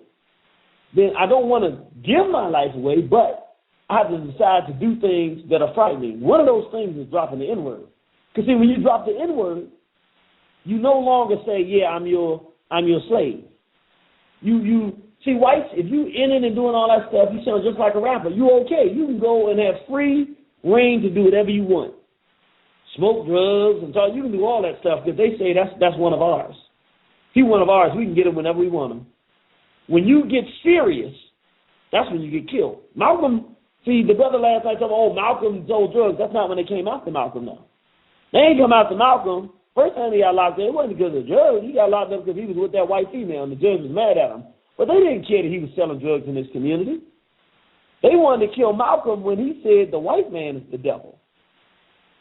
then I don't want to give my life away, but I have to decide to do things that are frightening. One of those things is dropping the N-word. Because see, when you drop the N-word, you no longer say, yeah, I'm your slave. You see, whites, if you in it and doing all that stuff, you sound just like a rapper. You okay. You can go and have free reign to do whatever you want. Smoke drugs and talk. You can do all that stuff because they say that's one of ours. He's one of ours. We can get him whenever we want him. When you get serious, that's when you get killed. Malcolm, see, the brother last night told me, Malcolm sold drugs. That's not when they came after Malcolm, though. They ain't come after Malcolm. First time he got locked up, it wasn't because of drugs. He got locked up because he was with that white female, and the judge was mad at him. But they didn't care that he was selling drugs in this community. They wanted to kill Malcolm when he said the white man is the devil.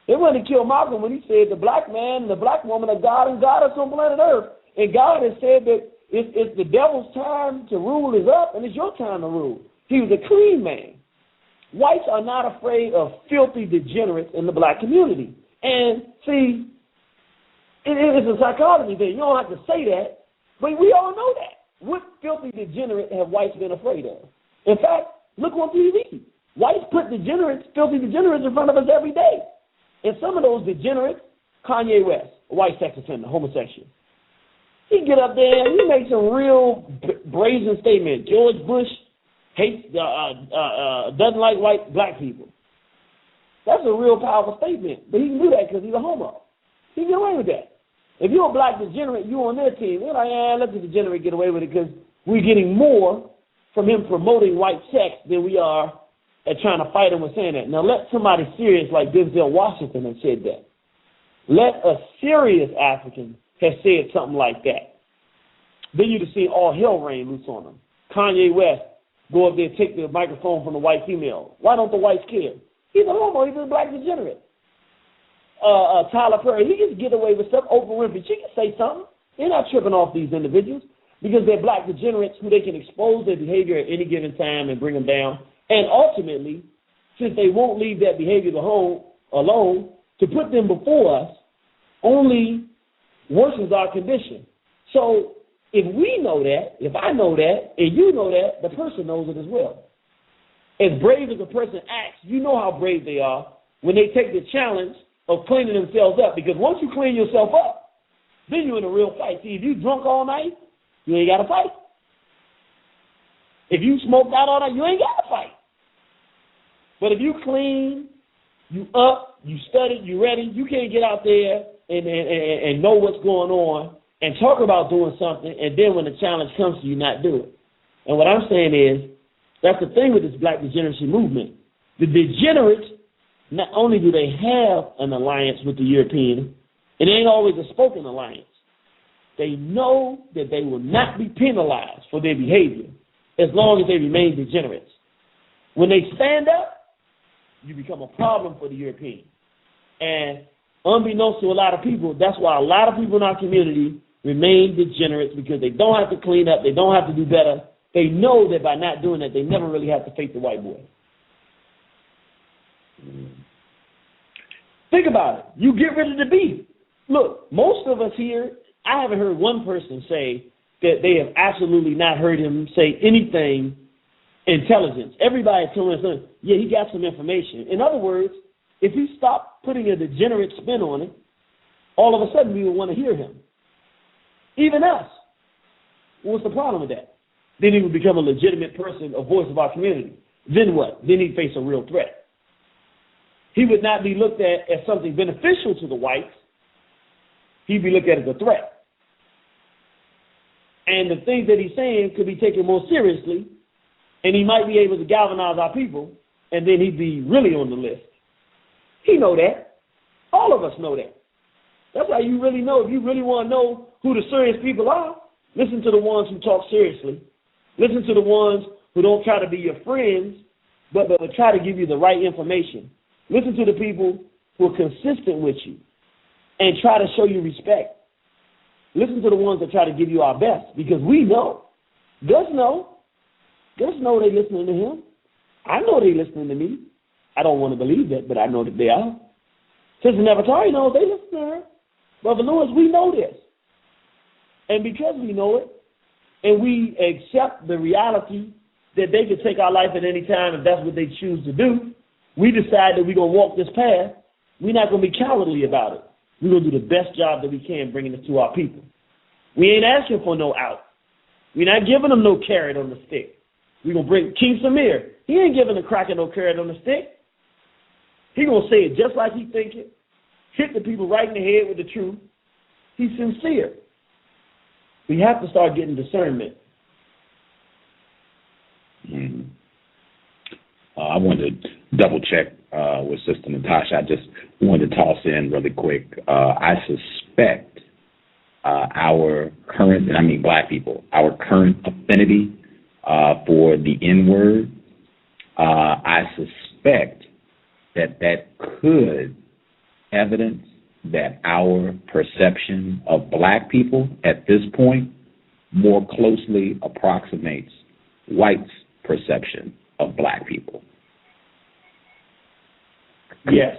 They wanted to kill Malcolm when he said the black man and the black woman are God and God is on planet Earth. And God has said that it's the devil's time to rule is up and it's your time to rule. He was a clean man. Whites are not afraid of filthy degenerates in the black community. And see, it's a psychology thing. You don't have to say that, but we all know that. What filthy degenerate have whites been afraid of? In fact, look on TV. Whites put filthy degenerates in front of us every day. And some of those degenerates, C.O.W.S, a white sex offender, homosexual. He get up there and he makes some real brazen statement. George Bush hates, doesn't like black people. That's a real powerful statement. But he can do that because he's a homo. He can get away with that. If you're a black degenerate, you're on their team. They're like, let the degenerate get away with it because we're getting more from him promoting white sex than we are at trying to fight him with saying that. Now, let somebody serious like Denzel Washington have said that. Let a serious African have said something like that. Then you'd have seen all hell rain loose on them. C.O.W.S go up there and take the microphone from the white female. Why don't the whites care? He's a homo. He's a black degenerate. Tyler Perry, he can get away with stuff. Oprah Winfrey, she can say something. They're not tripping off these individuals because they're black degenerates who they can expose their behavior at any given time and bring them down. And ultimately, since they won't leave that behavior alone, to put them before us only worsens our condition. So if we know that, if I know that, and you know that, the person knows it as well. As brave as a person acts, you know how brave they are when they take the challenge of cleaning themselves up. Because once you clean yourself up, then you're in a real fight. See, if you drunk all night, you ain't got to fight. If you smoked out all night, you ain't got to fight. But if you clean, you up, you studied, you ready, you can't get out there and know what's going on and talk about doing something, and then when the challenge comes to you, not do it. And what I'm saying is, that's the thing with this black degeneracy movement. The degenerates, not only do they have an alliance with the European, it ain't always a spoken alliance. They know that they will not be penalized for their behavior as long as they remain degenerates. When they stand up, you become a problem for the European. And unbeknownst to a lot of people, that's why a lot of people in our community remain degenerates, because they don't have to clean up, they don't have to do better. They know that by not doing that, they never really have to face the white boy. Think about it. You get rid of the beef. Look, most of us here, I haven't heard one person say that they have absolutely not heard him say anything intelligent. Everybody's telling us, yeah, he got some information. In other words, if he stopped putting a degenerate spin on it, all of a sudden we would want to hear him. Even us. What's the problem with that? Then he would become a legitimate person, a voice of our community. Then what? Then he'd face a real threat. He would not be looked at as something beneficial to the whites. He'd be looked at as a threat. And the things that he's saying could be taken more seriously, and he might be able to galvanize our people, and then he'd be really on the list. He know that. All of us know that. That's how you really know. If you really want to know who the serious people are, listen to the ones who talk seriously. Listen to the ones who don't try to be your friends, but try to give you the right information. Listen to the people who are consistent with you and try to show you respect. Listen to the ones that try to give you our best, because we know. Gus know they listening to him. I know they listening to me. I don't want to believe that, but I know that they are. Sister Nefertari knows they listen to her. Brother Lewis, we know this. And because we know it, and we accept the reality that they can take our life at any time if that's what they choose to do, we decide that we're going to walk this path. We're not going to be cowardly about it. We're going to do the best job that we can bringing it to our people. We ain't asking for no out. We're not giving them no carrot on the stick. We're going to bring King Samir. He ain't giving the cracker no carrot on the stick. He going to say it just like he think it, hit the people right in the head with the truth. He's sincere. We have to start getting discernment. I wanted to double check with Sister Natasha. I just wanted to toss in really quick. I suspect our current, and I mean black people, our current affinity for the N-word, I suspect that could evidence that our perception of black people at this point more closely approximates whites' perception of black people. Yes.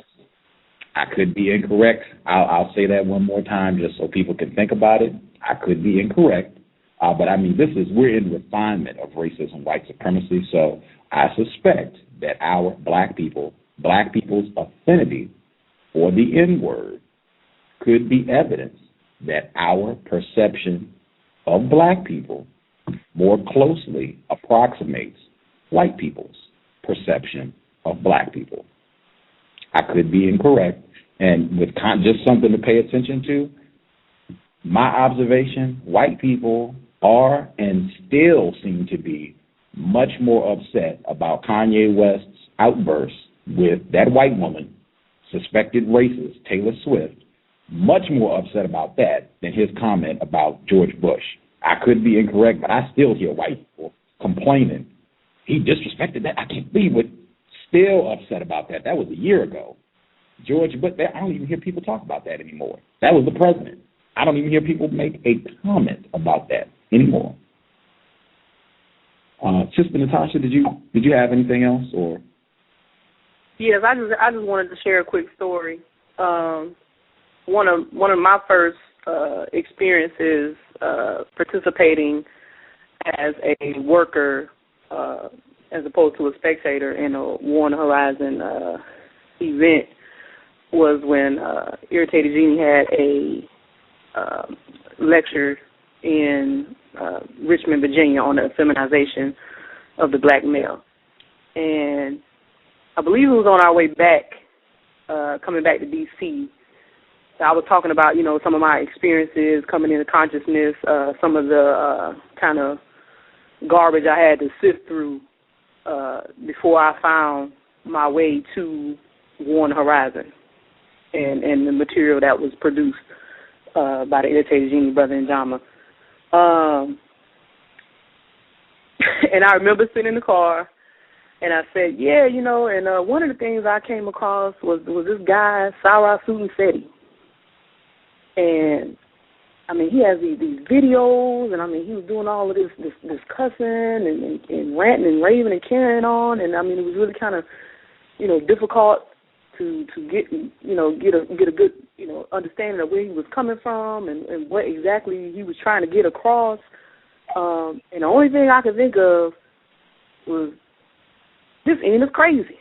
I could be incorrect. I'll say that one more time just so people can think about it. I could be incorrect. But I mean, we're in refinement of racism, white supremacy. So I suspect that our black people's affinity for the N-word could be evidence that our perception of black people more closely approximates white people's perception of black people. I could be incorrect. And with just something to pay attention to, my observation, white people are and still seem to be much more upset about Kanye West's outburst with that white woman, suspected racist Taylor Swift, much more upset about that than his comment about George Bush. I could be incorrect, but I still hear white people complaining. He disrespected that. I can't believe it. Still upset about that. That was a year ago. George Bush, I don't even hear people talk about that anymore. That was the president. I don't even hear people make a comment about that anymore. Sister Natasha, did you have anything else or? Yes, I just wanted to share a quick story. One of my first experiences participating as a worker as opposed to a spectator in a War on the Horizon event was when Irritated Genie had a lecture in Richmond, Virginia on the feminization of the black male. And I believe it was on our way back, coming back to D.C. I was talking about, some of my experiences coming into consciousness, some of the kind of garbage I had to sift through before I found my way to War on the Horizon and the material that was produced by the Irritated Genie, Brother Njama. And I remember sitting in the car, and I said, and one of the things I came across was this guy, C.O.W.S. And I mean, he has these videos, and I mean, he was doing all of this cussing and ranting and raving and carrying on, and I mean, it was really kind of, difficult to get a good, understanding of where he was coming from and what exactly he was trying to get across. And the only thing I could think of was, this N is crazy.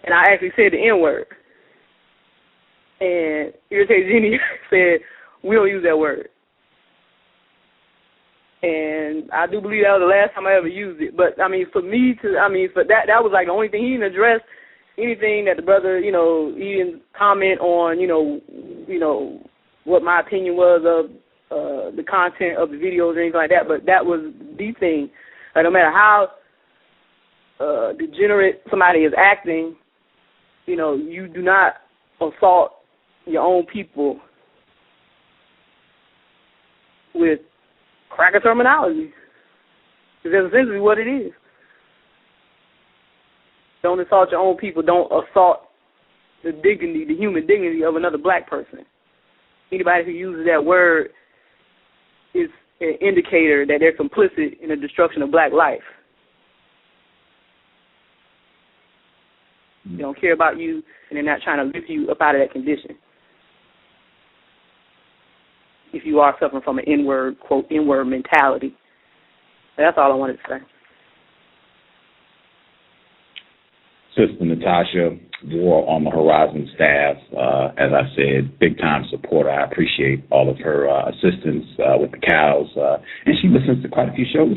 And I actually said the N-word. And Irritated Genie said, we don't use that word. And I do believe that was the last time I ever used it. But, I mean, for that was like the only thing. He didn't address anything that the brother, he didn't comment on, what my opinion was of the content of the videos or anything like that. But that was the thing. No matter how degenerate somebody is acting, you do not assault your own people with cracker terminology. Because that's essentially what it is. Don't assault your own people. Don't assault the dignity, the human dignity of another black person. Anybody who uses that word is an indicator that they're complicit in the destruction of black life. They don't care about you, and they're not trying to lift you up out of that condition. If you are suffering from an N-word, quote, N-word mentality. That's all I wanted to say. Sister Natasha, War on the Horizon staff, as I said, big-time supporter. I appreciate all of her assistance with the cows, and she listens to quite a few shows.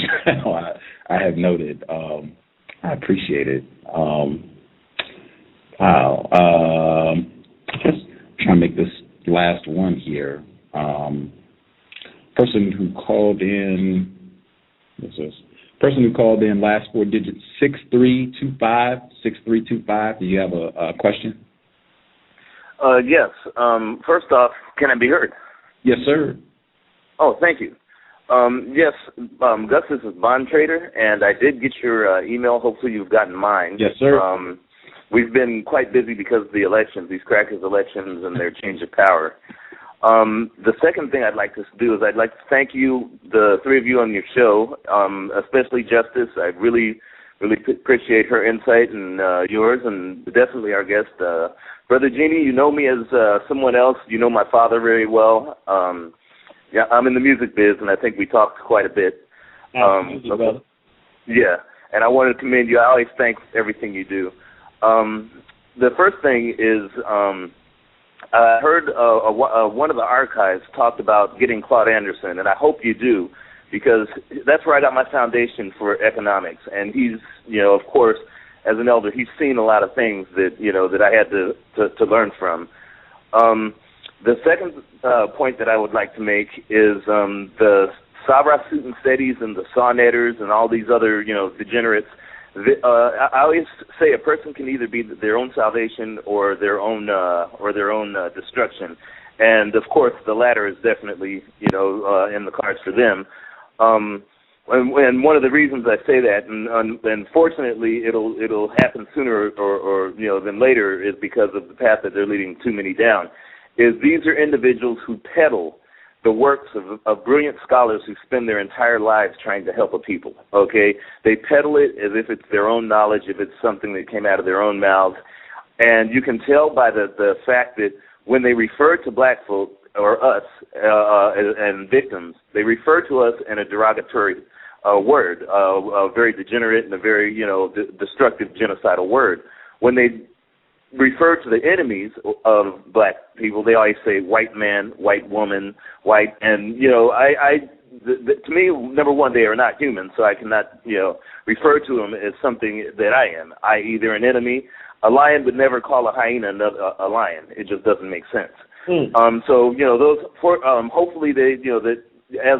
I have noted. I appreciate it. Just trying to make this last one here. Person who called in, last four digits, 6325. Do you have a question? Yes. First off, can I be heard? Yes, sir. Oh, thank you. Yes, Gus, this is Bond Trader, and I did get your email. Hopefully you've gotten mine. Yes, sir. We've been quite busy because of the elections, these crackers elections and their change of power. The second thing I'd like to do is I'd like to thank you, the three of you on your show, especially Justice. I really appreciate her insight and yours, and definitely our guest. Brother Genie, you know me as someone else. You know my father very well. Yeah, I'm in the music biz, and I think we talked quite a bit. Yeah, and I wanted to commend you. I always thank everything you do. The first thing is I heard one of the archives talked about getting Claude Anderson, and I hope you do, because that's where I got my foundation for economics. And he's, of course, as an elder, he's seen a lot of things that, that I had to learn from. The second point that I would like to make is the C.O.W.S and the Sonnetters and all these other, degenerates. I always say a person can either be their own salvation or their own destruction, and of course the latter is definitely in the cards for them. And one of the reasons I say that, and fortunately it'll happen sooner or than later, is because of the path that they're leading too many down. Is these are individuals who peddle the works of brilliant scholars who spend their entire lives trying to help a people, okay? They peddle it as if it's their own knowledge, if it's something that came out of their own mouths. And you can tell by the fact that when they refer to black folk, or us, and victims, they refer to us in a derogatory word, a very degenerate and a very, destructive, genocidal word. When they refer to the enemies of black people, they always say white man, white woman, white, and to me, number one, they are not human, so I cannot refer to them as something that I am, i.e. they're an enemy. A lion would never call a hyena a lion. It just doesn't make sense. So those hopefully they that, as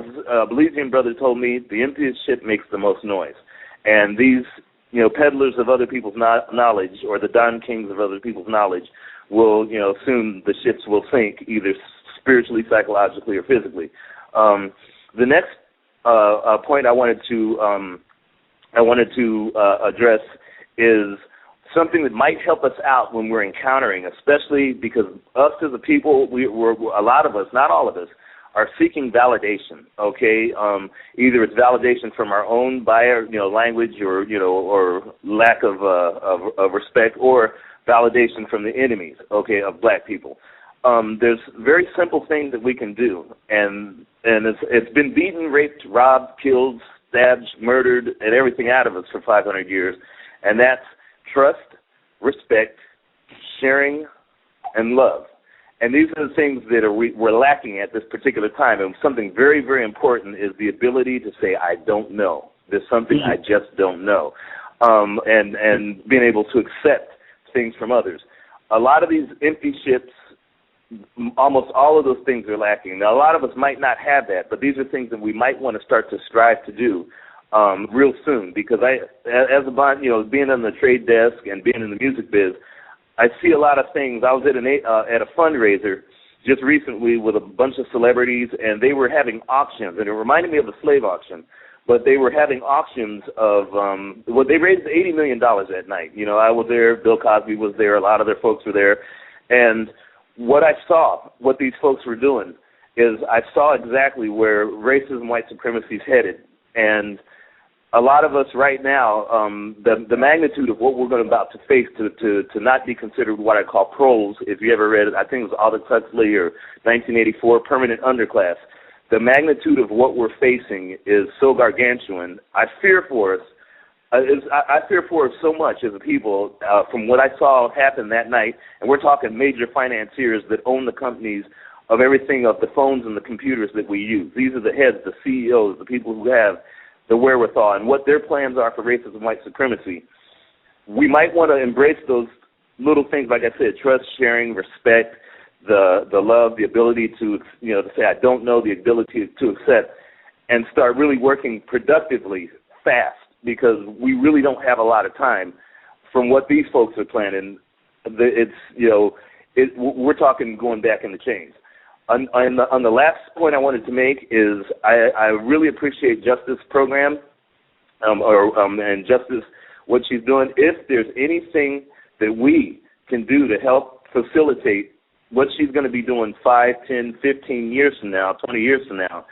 Belizean brother told me, the emptiest ship makes the most noise, and these peddlers of other people's knowledge, or the Don Kings of other people's knowledge, will, soon the ships will sink, either spiritually, psychologically, or physically. The next point I wanted to address is something that might help us out when we're encountering, especially because us as a people, we're a lot of us, not all of us, are seeking validation, okay? Either it's validation from our own language or lack of respect, or validation from the enemies, okay, of black people. There's very simple things that we can do, and it's been beaten, raped, robbed, killed, stabbed, murdered, and everything out of us for 500 years, and that's trust, respect, sharing, and love. And these are the things that we're lacking at this particular time. And something very, very important is the ability to say, I don't know. There's something I just don't know. And being able to accept things from others. A lot of these empty ships, almost all of those things are lacking. Now, a lot of us might not have that, but these are things that we might want to start to strive to do real soon. Because as a bond, being on the trade desk and being in the music biz, I see a lot of things. I was at a fundraiser, just recently with a bunch of celebrities, and they were having auctions, and it reminded me of the slave auction. But they were having auctions of, they raised $80 million that night. You know, I was there, Bill Cosby was there, a lot of their folks were there. And what I saw, what these folks were doing, is I saw exactly where racism, white supremacy is headed. And a lot of us right now, the magnitude of what we're about to face to not be considered what I call pros, if you ever read it, I think it was Aldous Huxley or 1984, Permanent Underclass. The magnitude of what we're facing is so gargantuan. I fear for us. I fear for us so much as a people from what I saw happen that night, and we're talking major financiers that own the companies of everything, of the phones and the computers that we use. These are the heads, the CEOs, the people who have the wherewithal, and what their plans are for racism, white supremacy. We might want to embrace those little things, like I said, trust, sharing, respect, the love, the ability to say I don't know, the ability to accept, and start really working productively fast, because we really don't have a lot of time from what these folks are planning. We're talking going back in the chains. On the last point I wanted to make is I really appreciate Justice program and Justice, what she's doing. If there's anything that we can do to help facilitate what she's going to be doing 5, 10, 15 years from now, 20 years from now,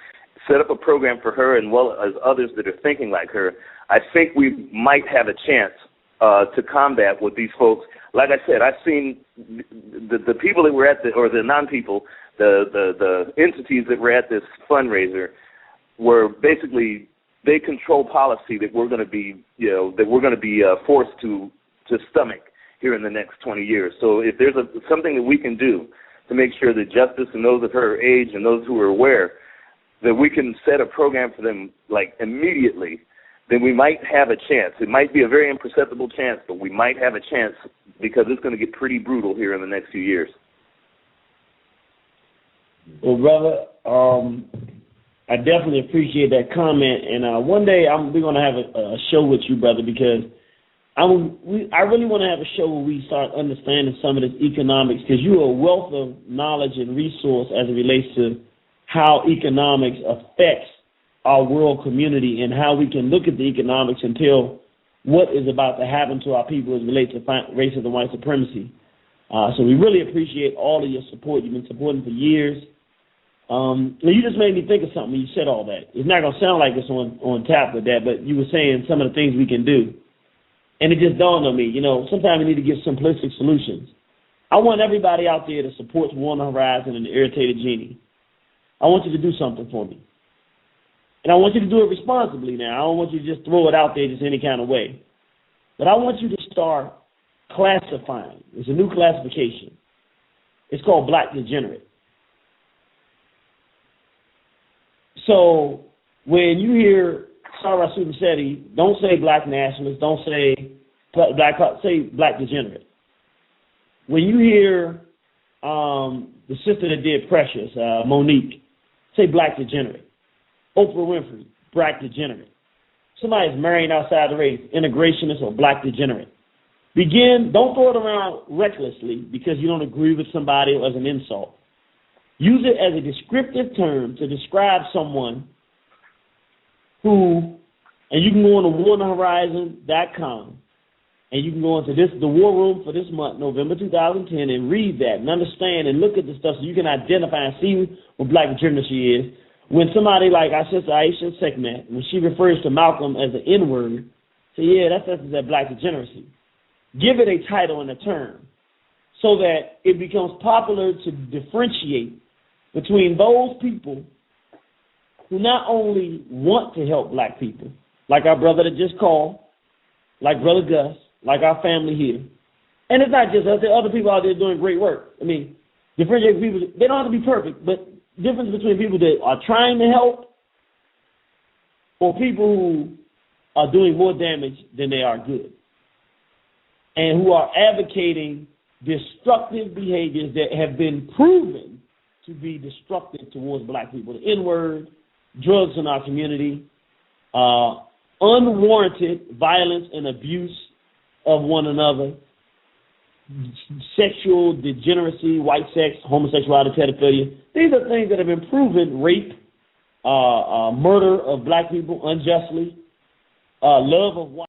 set up a program for her and well as others that are thinking like her, I think we might have a chance to combat what these folks. Like I said, I've seen the people that were at the non-people, the entities that were at this fundraiser were basically, they control policy that we're going to be, forced to stomach here in the next 20 years. So if there's something that we can do to make sure that Justice and those of her age and those who are aware that we can set a program for them like immediately, then we might have a chance. It might be a very imperceptible chance, but we might have a chance, because it's going to get pretty brutal here in the next few years. Well, brother, I definitely appreciate that comment, and one day we're going to have a show with you, brother, because I really want to have a show where we start understanding some of this economics, because you're a wealth of knowledge and resource as it relates to how economics affects our world community and how we can look at the economics and tell what is about to happen to our people as it relates to racism and white supremacy. So we really appreciate all of your support. You've been supporting for years. You just made me think of something when you said all that. It's not going to sound like it's on tap with that, but you were saying some of the things we can do. And it just dawned on me, sometimes we need to give simplistic solutions. I want everybody out there that supports War on the Horizon and the Irritated Genie. I want you to do something for me. And I want you to do it responsibly now. I don't want you to just throw it out there just any kind of way. But I want you to start classifying. It's a new classification. It's called Black Degenerate. So when you hear C.O.W.S, don't say Black Nationalist, don't say say Black Degenerate. When you hear the sister that did Precious, Monique, say Black Degenerate. Oprah Winfrey, Black Degenerate. Somebody's marrying outside the race, integrationist or Black Degenerate. Don't throw it around recklessly because you don't agree with somebody or as an insult. Use it as a descriptive term to describe someone who, and you can go on to warnthehorizon.com and you can go into the War Room for this month, November 2010, and read that and understand and look at the stuff so you can identify and see what Black Degeneracy is. When somebody like our sister Aisha Sekhmet, when she refers to Malcolm as an N-word, say, yeah, that's that Black Degeneracy. Give it a title and a term so that it becomes popular to differentiate between those people who not only want to help Black people, like our brother that just called, like Brother Gus, like our family here. And it's not just us, there are other people out there doing great work. I mean, differentiate people, they don't have to be perfect, but difference between people that are trying to help or people who are doing more damage than they are good and who are advocating destructive behaviors that have been proven to be destructive towards Black people. The N-word, drugs in our community, unwarranted violence and abuse of one another, sexual degeneracy, white sex, homosexuality, pedophilia. These are things that have been proven: rape, murder of black people unjustly, love of white